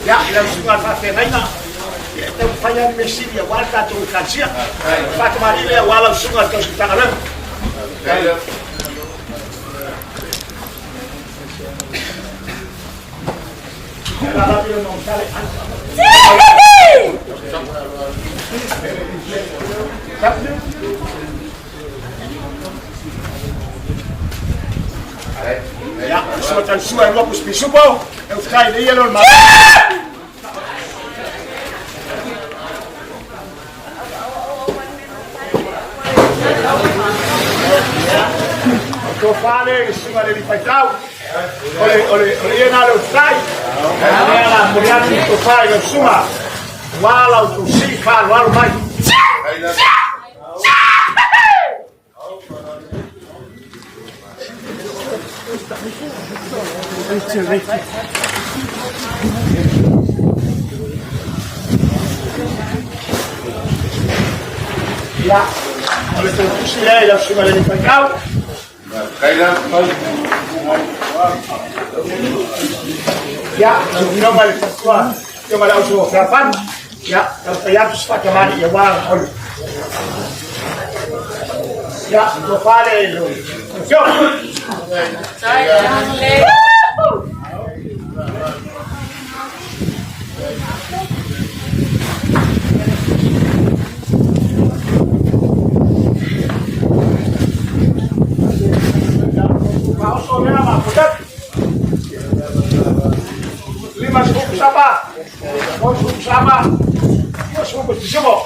[SPEAKER 1] ya la sunga fa fenaina te falla di mesiria guarda tu canzia fatto marire wala sunga to stangala la radio non sale ya so tan sua lo pus bisupo eu fai de yelo ma to fare sua le paitau ole ena lo fai la muriati to fare lo sua wala tu si fa wala mai ya, oleh tu si la sua le paitau Ya, coba lihat coba lihat usul kapan? Ya, ya cepat kemana ya wang ol. Ya, coba lihat. Aso ole Tinā, lima suku sama, suku sama, suku disebut.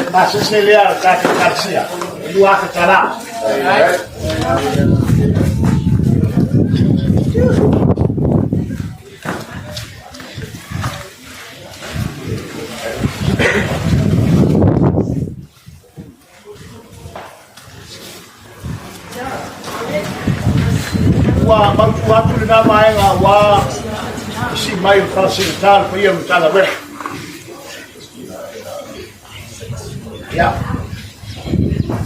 [SPEAKER 1] Masih seliar kaki karsia, dua kecala. Wah, bantu waktu dengan main wah si main fasilitas payah mencala ber. Ya,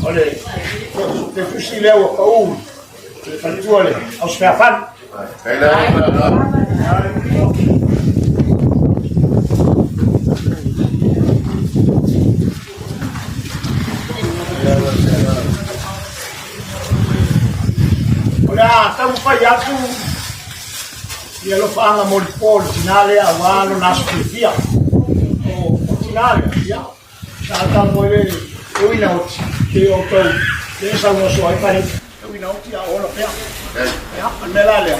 [SPEAKER 1] oleh depusi lewat kau, bantu oleh ausfafan. Oleh tahu payah tu, dia lupa angam molpol, Tinā awal nasu dia, oh Tinā ya. Saatnya boleh eulogy, eulogy, dia sama soal paling eulogy awal apa ya, melalui,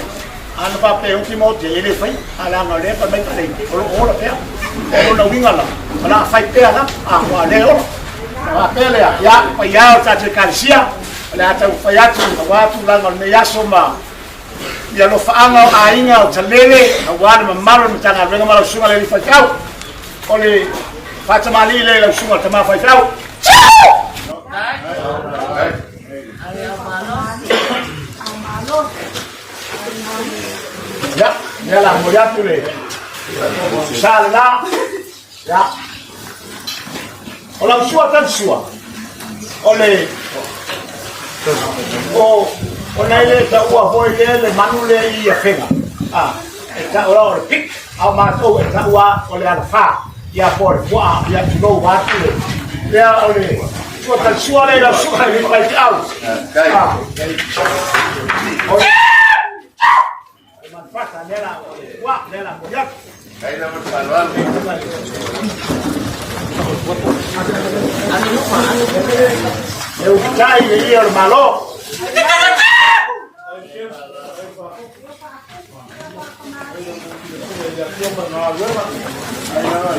[SPEAKER 1] anu apa yang timur dia ini fai, alam ada apa main paling, awal apa ya, awal nak wingalah, mana fai pera, awal leo, apa lea, ya, payah caci karsia, lea tu payah tu, awal tu langan meyasoma, dia lo faangau aingau talele, awal memalu macam apa malu sungai leli fakau, oleh Fatamali le langsung atama faitau. Ya, ya lah melihat tu le. Salah, ya. Orang suat kan suat. Oleh, oh, orang le tak buat boleh le manu le ia kenga. Tak orang pik, amat tu tak buat oleh alfa. Ya por wah ya no waktu ya oleh suatu suara yang suka dipakai out manfaat adalah wah adalah mudah kayak bersaluran eu cai dia malo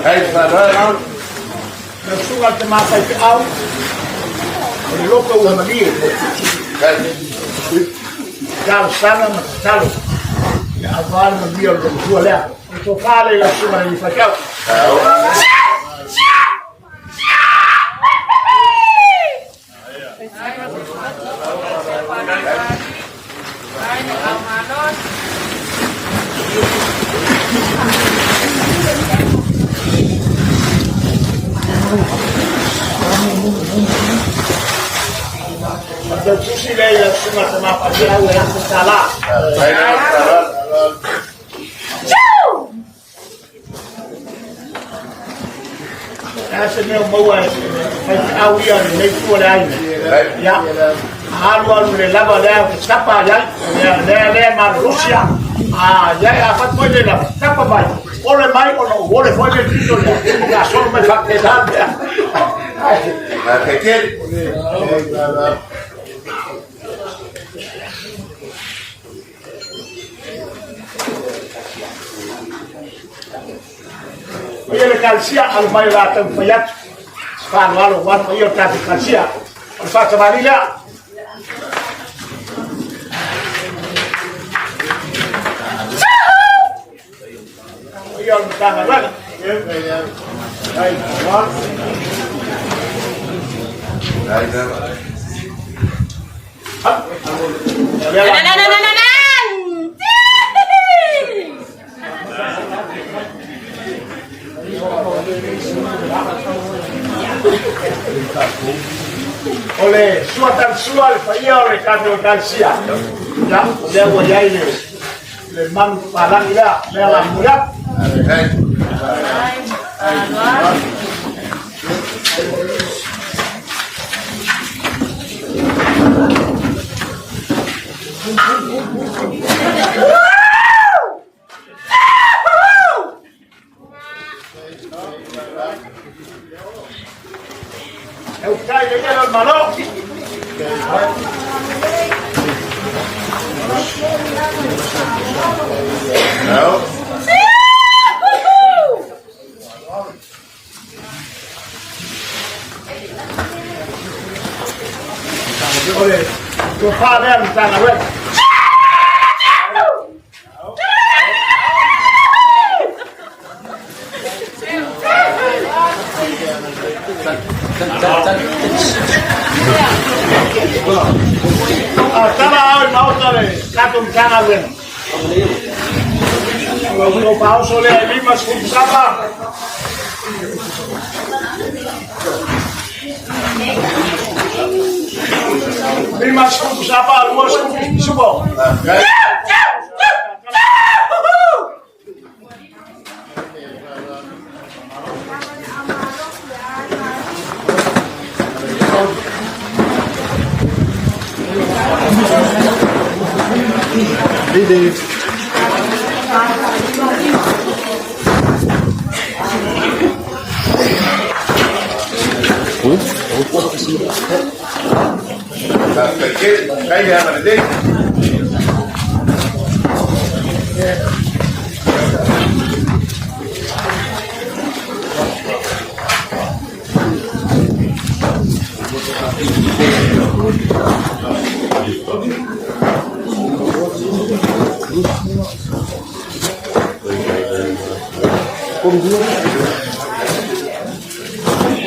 [SPEAKER 1] Hey, saudara, nasugal tempat itu au, lokal orang dia, kalau sana masalah, ya awal dia orang tua lah, itu kali langsung ada di fakau. Ada susi lagi semua sama pajak yang salah. Saya mau awal ni tu lain. Ya, awal ni laba dah siapa ya? Le Rusia. Ya apa tu le siapa baik? Oleh mai oleh boleh itu ya. Ya soal macam dah. Kecil. Ia kalsia al mayratan fayat fan walau wan ia tadi kalsia al fatamalila ia tanga lana. Ai, wa. Ai, ole suatan sual pa ia ole kato kalsia. Ya, le wo yai le man palang ila le la murat. Eu caio de el malo. No. Oleh, tu faham tak awak? Tama awal mau tole, katung jangan wen. Kalau bau sole 5 skop sama. Lima skop sama, 2 skop semua. Dave.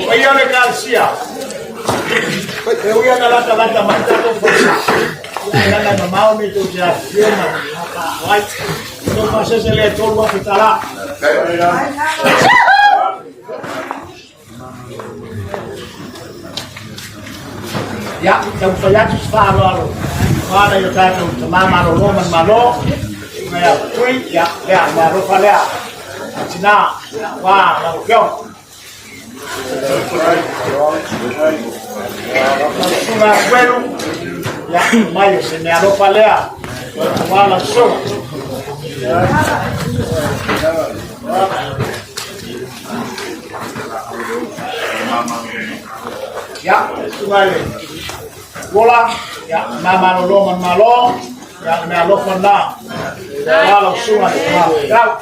[SPEAKER 1] Oye, le calcia. Te voy a dar la tabata más tarde por eso. Ya la mamá me dijo ya, ay, no más ese le todo a quitarla. Ya, te voy a tus faros. Ahora yo tengo que tomar malo, ya, fui, ya, malo para Tinā, wā, na ukiao. Sunga kwenu, ya, mayo, se me aropa lea, wā la sunga. Ya, sunga le, wola, ya, mama no loman malo, ya, me aropa na, wā la sunga, ya.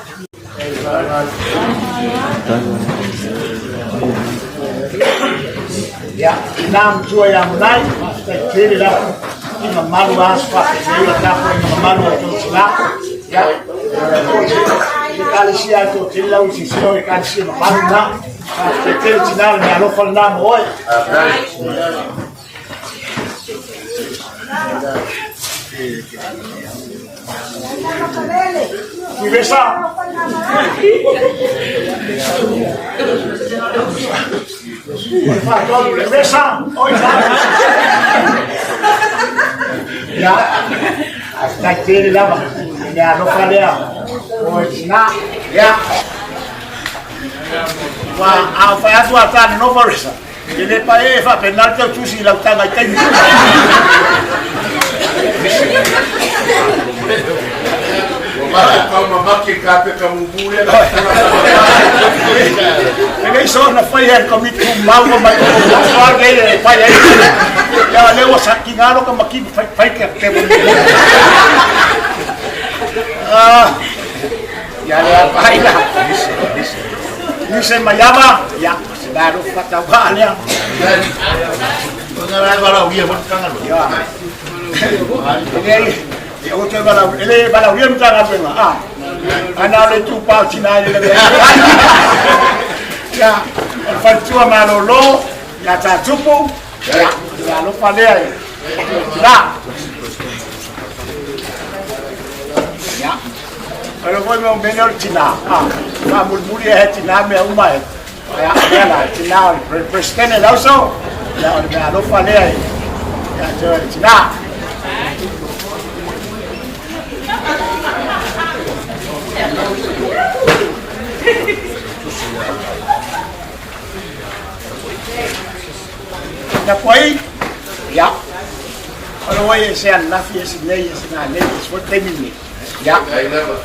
[SPEAKER 1] Ya, nam tua yang menai, kiri lah. Ini malu aspak, ini tak ini malu itu siapa? Ya, kalau siapa itu kiri lah usi siapa kalau siapa malu nak, kiri Tinā ni alo kalau nam oi. Biasa. Biasa. Oh ya. Hasta kiri lama. Ya no pada. Oh Tinā. Ya. Wah, apa ya tu akan no forisa. Jadi pai fa penalti tu si lautan ai kai.
[SPEAKER 3] Calma, que capa camubulha.
[SPEAKER 1] Ele só na feia comigo mal com mais só que pai aí. Já leu o saquinho com aqui vai que tem. Ya le pai lá. Isso mayama, ya, baru kata balia. Mengenai balau dia bukan ya. Ini eu te balau, ele balau dia bukan apa. Ana le tu pau Tinā le le. Ya, fatua malolo, ya tatupu, ya lo palea. Ya. Ya. Kalau kau mau benor Tinā, kamu muli Tinā me umai. Ya, ya Tinā presiden also, ya lo palea. Ya Tinā. Na kuai, ya. Kalau wai sean nafi esinei esinane esfo temini, ya.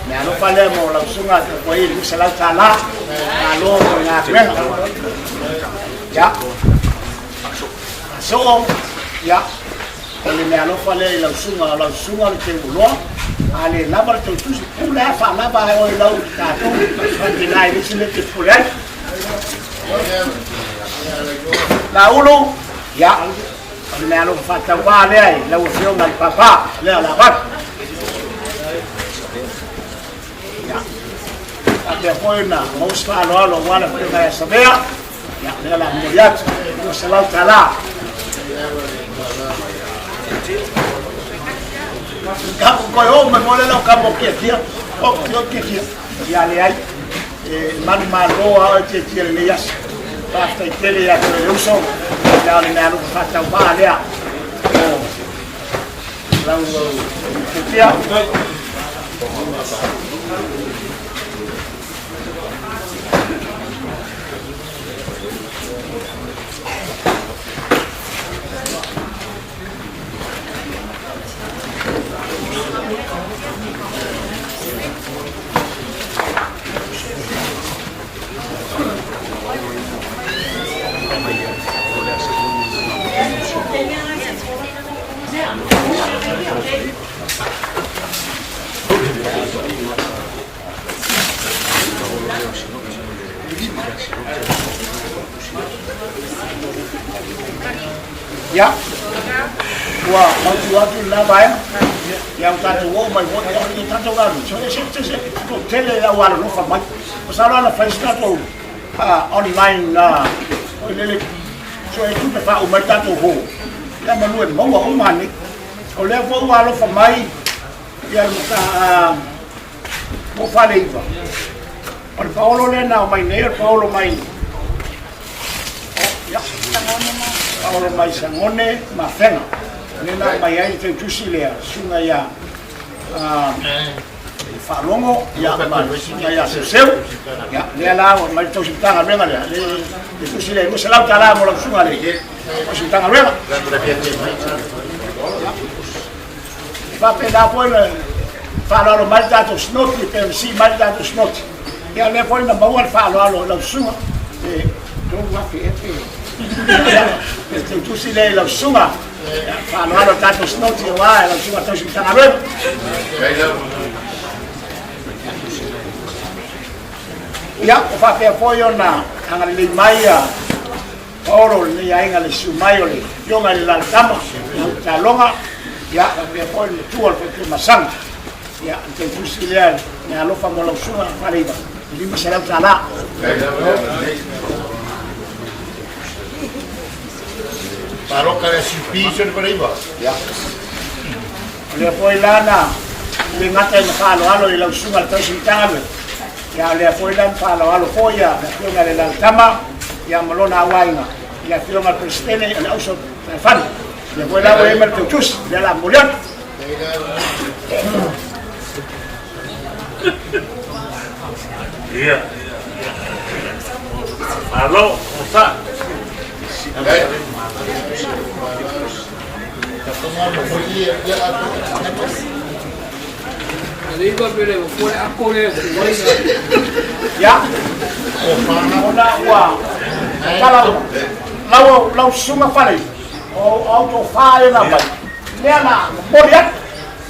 [SPEAKER 1] Na lo pale mo la sunga na kuai lu salau tala, na lo na kwen, ya. So, ya. Kalau na lo pale la sunga le te ulo, ale labar tu tu pula fa laba o la ta tu, di nai ni sile te pula. La ulo, ya. Kalau lo fatwa wale, lo fio ngal papa, le la bat. Ya. Ada poina, mau sekali lo wala pernah sabea, ya le la melihat, lo salau tala. Kamu koyo memole lo kamu kia, oh kia, ya le ai, man malo a te le yas. Basta tele ya que uso la le na fata vale a la kia ya, wah, waktu lah bayang, yang tadi wow, my God, yang ini tadi orang, saya tele lah walau lupa mai, masalah lah Facebook tu, online ini, so itu mereka umur tadi ho, yang meluat mau umur ni, oleh apa walau lupa mai, yang kita mau fale itu, oleh Paulo lena mai ni, Paulo mai, ya. Paulo mai sangone mafenga nena mai ai te tusilea sunga ya Faalogo ya sunga ya seseu ya le la mai to sitanga venga le tusilea mo salau tala mo la sunga le o sitanga venga va peda poi Faalogo mai dato snoti per si mai dato snoti ya le poi na bawal Faalogo la sunga e do va che tu si lei la sunga fanno hanno tanto snotti wa la sunga to si tana bene ya fa pe apoio na anga le maia oro ni ainga le sumaio le yonga le lantama ta longa ya pe apoio tu al pe masang ya te tu si lei ne alo fa mo la sunga fariba li mi sarà tala
[SPEAKER 3] Paroca de Supicio de Paraíba.
[SPEAKER 1] Ya. Le foi lá na le ngata na Faalogo le lausunga al tau sitanga. Ya le foi lá Faalogo foi ya na le lantama ya molona wainga. Ya fio mal presidente el auso fan. Le foi lá o emer tutus de la mulian.
[SPEAKER 12] Iya. Halo, Ustaz.
[SPEAKER 1] Ya, ona wa, kalau lau sunga fale, auto fale na bai, nela moriat,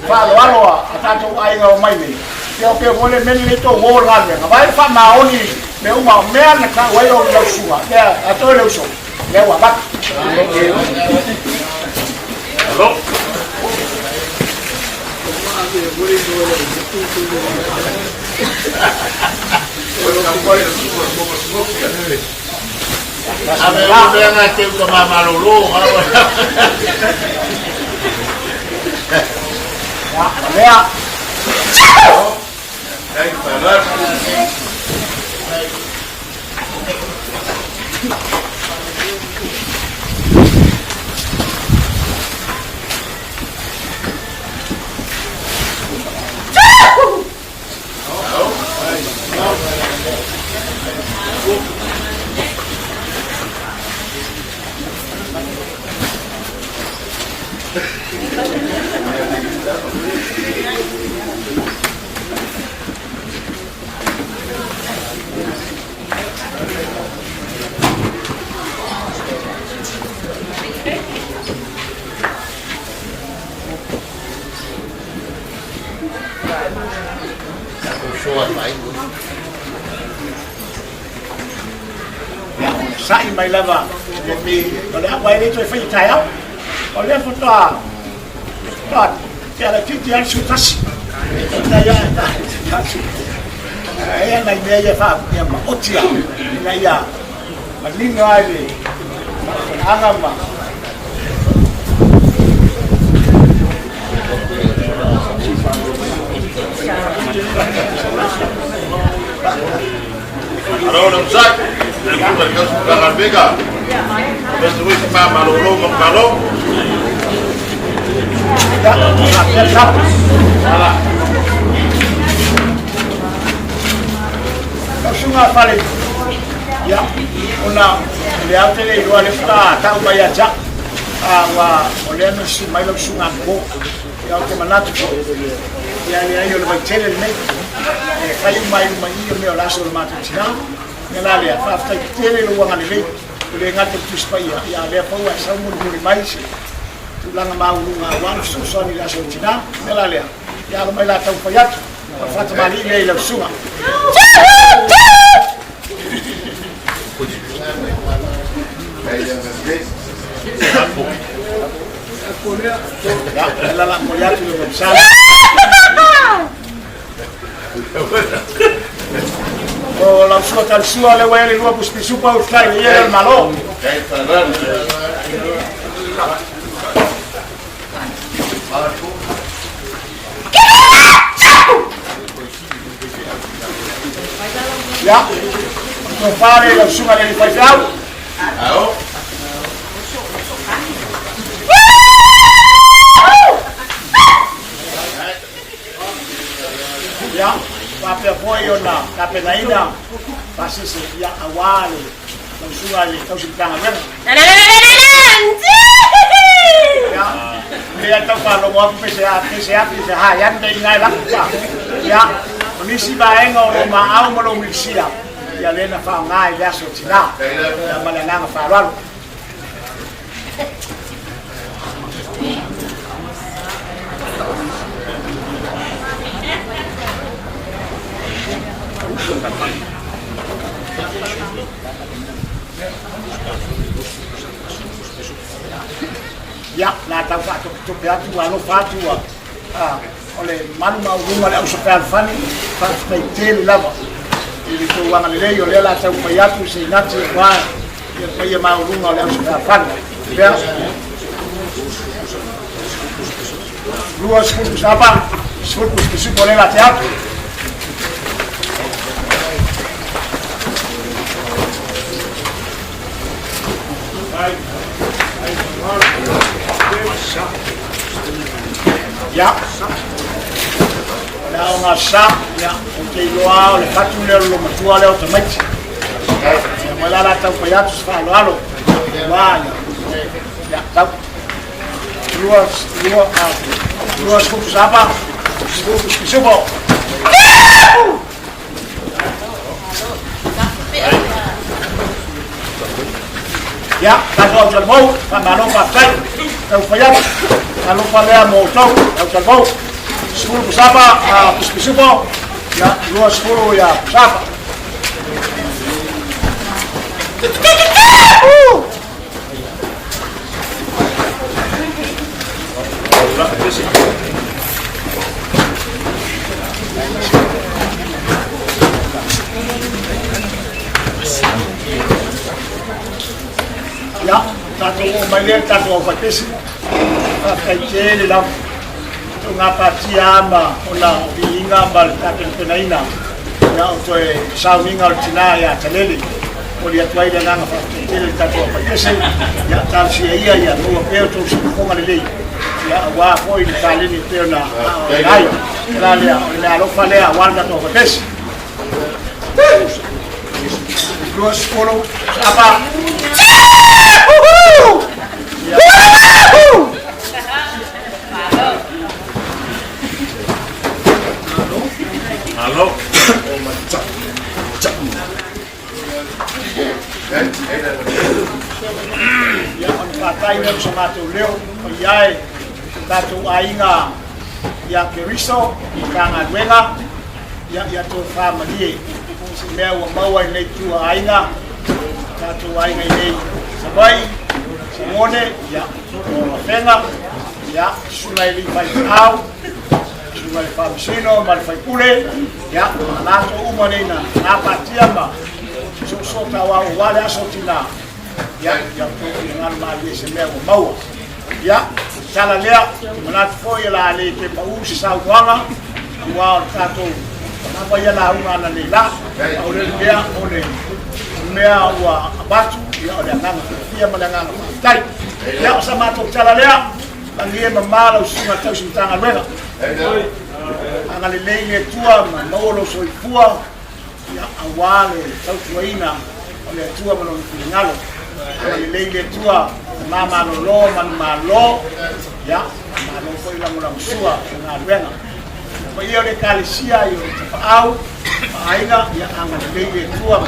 [SPEAKER 1] Faalogo atato ai ngau mai ni, yo ke vole menli to wola ne, vai fa maoni, me uma mena ka wai o lau sunga, ya ato le uso, ya wa bak.
[SPEAKER 12] Halo.
[SPEAKER 3] Ame la nga te ko mama lolo.
[SPEAKER 1] Lea.
[SPEAKER 3] Dai para.
[SPEAKER 1] Sai mai lava mi ora vai le tue fai tai au o le foto tot che la tutti al su tas dai ya ai na me ya fa ya ma otia na ya ma lingo ai agama
[SPEAKER 3] Ahora Zak, el mundo que es la Vega. Ves tu hijo mamá lo con calor.
[SPEAKER 1] Ya, sunga fale ya una le atele ilo ale fa ta ba ya ja wa ole no si mai lo sunga ko ya ke manatu ya yo le tele me kai mai yo me la so ma tina me la le fa ta tele lo wa le le ngate tu spaya ya le pa wa sa mo mai si tu la ma wa so so ni la so tina me la le ya lo mai la ta fa ya fa ta mali le lo sunga la la mogliato lo pensavo o la sua calzua le vuoi lo puoi su pa ustai ieri il malo ya non fare la sua le fai fiau ya pape apoio na kapenaina pasisi ya awali langsung ali kau simpang kan ya dia tahu kalau mau PCA hayan dai ngai lakpa ya misi baeng o ma au mo misia ya lena fa ngai ya so tina ya malanga fa lalo ya la tau fa to beatu ano fatu ole manu mau runga le uso per fani fa stai tel lava ili to wana le yo le la tau beatu se nati va e poi mau runga le uso per fani ya luas ku sapa sfut ku si pone la teatro ya la una sa ya porque lo ha le fatto lo matua le automatic ya mala la tau pa tu fa lo alo ya tau luas ku sapa subo ya kalau terbau kalau pakai tau pa kalau pada mau tahu terbau 10 pesapa subo ya 10 ya pesapa Ya, tato o mai tato o patesi. Kai tele la ngapa tiama ona inga bal tato penaina. Ya o e sauminga o Tinā ya Talele. O dia tuai da nanga fa tele tato o patesi. Ya tasi ia ia no peo to su konga le. Ya wa foi ni tale ni peo na. Ai, la le alo fale a wanda to patesi. Cross follow apa?
[SPEAKER 2] Halo.
[SPEAKER 1] Ya on patai na sama tu leo, yai tatu ainga ya keriso ikanga wenga ya tu family si leo mawa ile tu ainga tatu ainga ile sabai simone ya fenga ya sulaili pai au sulaili famsino mal fai kule ya nato umone na patiama so tawa wale Aso ole Tinā ya tu ngal mali se leo mawa ya Talele Malu foi la le ke pa usi sa wanga wa tato na pa ya la una na le la o le mea o le mea wa abatu ya o le nganga ia malanga tai ya sa mato Talele la ngie mala o sima tau sintanga wena anga le le tua ma no so ipua ya awale tau tuaina o le tua ma no ngalo le tua mama lo man malo ya malo foi la mula sua na wenga pa ia le kalisia yo au ainga ya anga le tua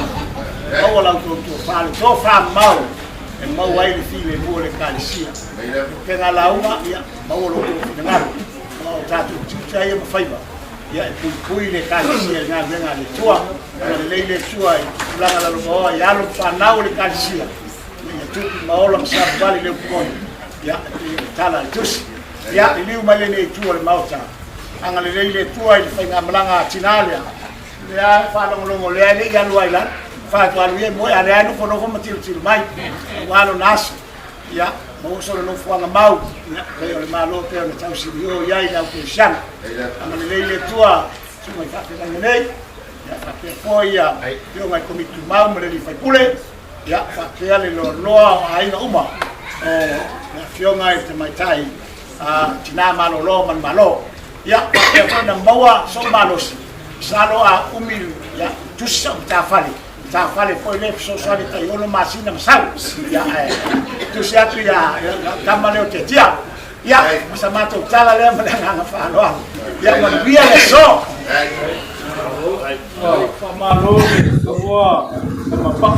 [SPEAKER 1] au la to fale to fa mau e mau ai le file mo le kalisia ke na la uma ya mau lo to na mau tatu tsa ia mafaiba ya pui le kalisia na wenga le tua le tua la la lo ya lo fa nau le kalisia maola msabali le kon ya tala tus ya liu male ne tu le mauta anga le tua i fa ngamlanga Tinā ya fa lo le ni ya lo ila fa to alu ye mo ya le no fono mo til mai walo nas ya mo so no fo nga mau ya le malo pe le tau si yo ya ina ku shan anga le tua su mai fa te nei ya fa pe fo ya yo mai komitu mau mo le fa kule ya fakia le loa aina uma na fionga i te maitai Tinā malo man malo ya fakia na maua so malos salo a umil ya tusa ta fale foi le so sali tai ono masina masau ya tusa tu ya kamale o te tia ya masamato Talele malanga faalogo ya man bia le so
[SPEAKER 12] Malo kwa mapa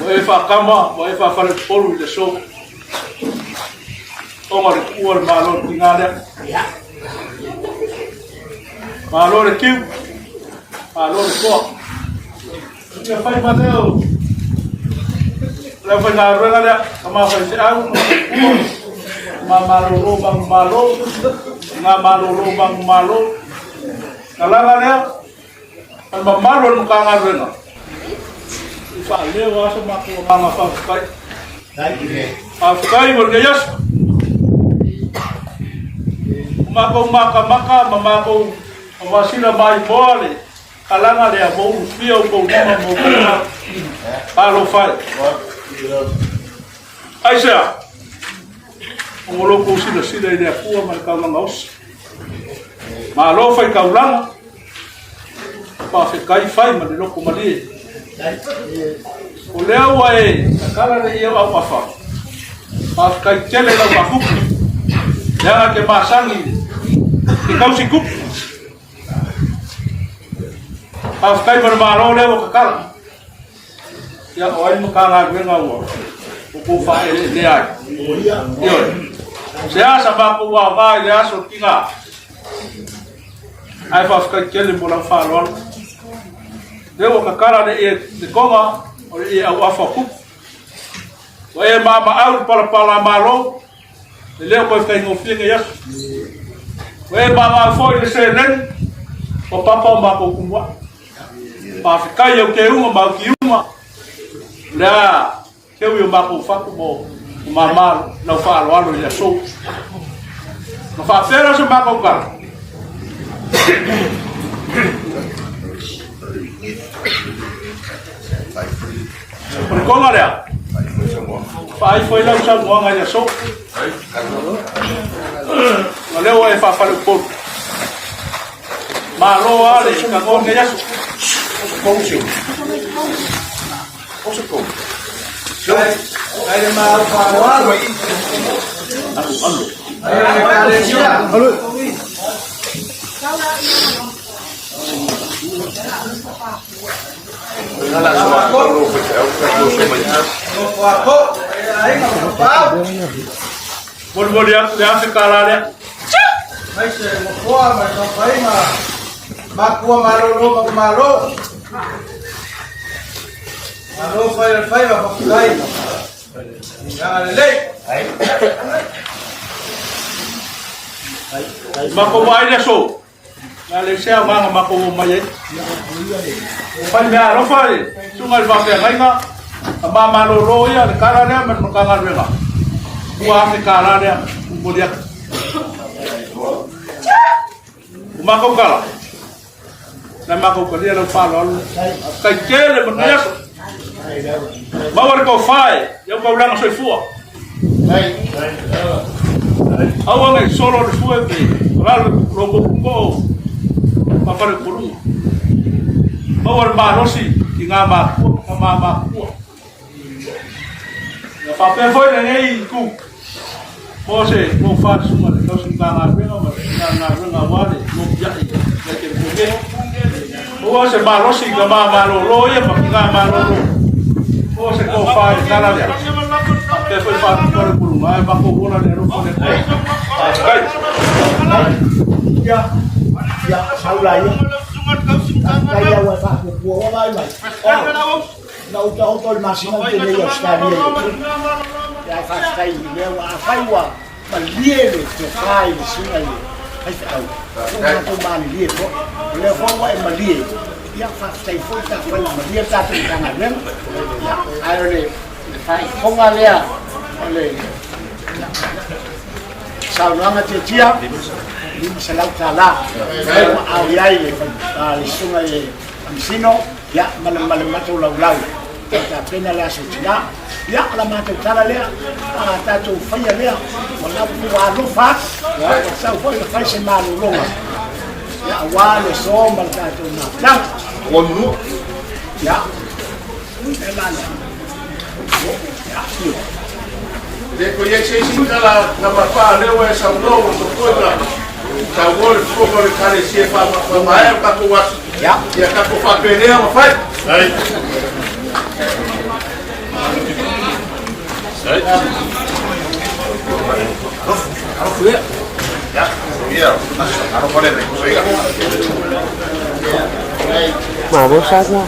[SPEAKER 12] e fa kama e fa fare polu de so o ma le kuor malo Tinā ya malo le kiu malo le ko ya fai mateo la fa na ruega le kama fa se au ma malo ro bang malo na malo ro bang malo kalanga le ma malo no kanga ruega fa le wa so ma ko ma fa kai afkai porque ya maka mama ko masina mai bole kalanga le abo fio ko mama mo alo fai aisa o lo ko sina ide ku ma ka ngos ma lo fai ka ulanga pa se kai fai ma lo ko mali o le wa e kala le ia au afa pa kai tele la ba kup ya ke masangi ki kau si kup afkai bermalo le o kakala ya oi mo kala gwenga wo o ko fa le ai yo se asa ba ko wa va ya so kinga ai fa afkai kele mo la fa lo de o kakala de konga o le au afa kup o e mama au para malo le ko fa ngo finga ya we mama foi le senen o papa ma ko kumwa Pafikai au ke uma mau ki uma. Lea ke ui o mako whaku mo mama lau whaalo alo i aso. No whaapera se mako kara. Purikonga rea. Whaai foi lau sa ngoanga i aso. Nga leo e whaapare poru. Ma lo ale ka ngon ke yasu. Kongsi. Kongsi kong. Ai ma Faalogo. Ando. Halo. Bol dia sekala dia.
[SPEAKER 6] Mai se mo koa mai no pai ma makua malo malo fai va pakai ya le
[SPEAKER 12] Mako mai dia so. Ale sia manga mako mai. Pai mea ro fai. Sungai va pe ngai nga. Ma malo ya kara dia men kanga renga. Buah ke kara dia kemudian Mako kala. Na mako dia lau Faalogo. Kai kele menaya. Mawar ko fai, eu vou lá no seu fua. Awa ngai solo de fua que lá logo ko papare kuru. Mawar marosi ki ngama ku mama ku. Na pape foi nei ku. Pose no faz uma de nós na renga wale no yai ya ke kuge. O se marosi ka mama lo ya pa ngama lo. Pose ko fai kala dia. Te foi para por uma é para bola de ro con
[SPEAKER 1] Ya saula ya. Kaya wa fa ko wa mai mai. Na uta o tol masina de ya stari. Ya fa stai le wa fa wa maliere que fai sunga ye. Ai fa au. Una to mali ye ko. Le fo wa maliere. Ya fa stai foi ta fa maliere ta tu kana ren. Ya ai fai konga lea. Ole. Saunanga te tia. Ni salau tala. Au yai le sunga ye. Sino ya malam mato lau. Ta pena la sutina. Ya la mato tala lea. Ta tu faya lea. Wala pu wa lo fa. Sa foi fai se malu longa. Ya wale somba ta tu na. Lang. Wonu. Ya. Elana.
[SPEAKER 3] Deco ia se sinala na mapa leo essa novo do contra tá agora como ele carecia para mais para tu
[SPEAKER 1] ya
[SPEAKER 3] ia cá com a pneu vai aí ya mira ahora pone venga
[SPEAKER 13] vamos agua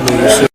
[SPEAKER 7] No sé.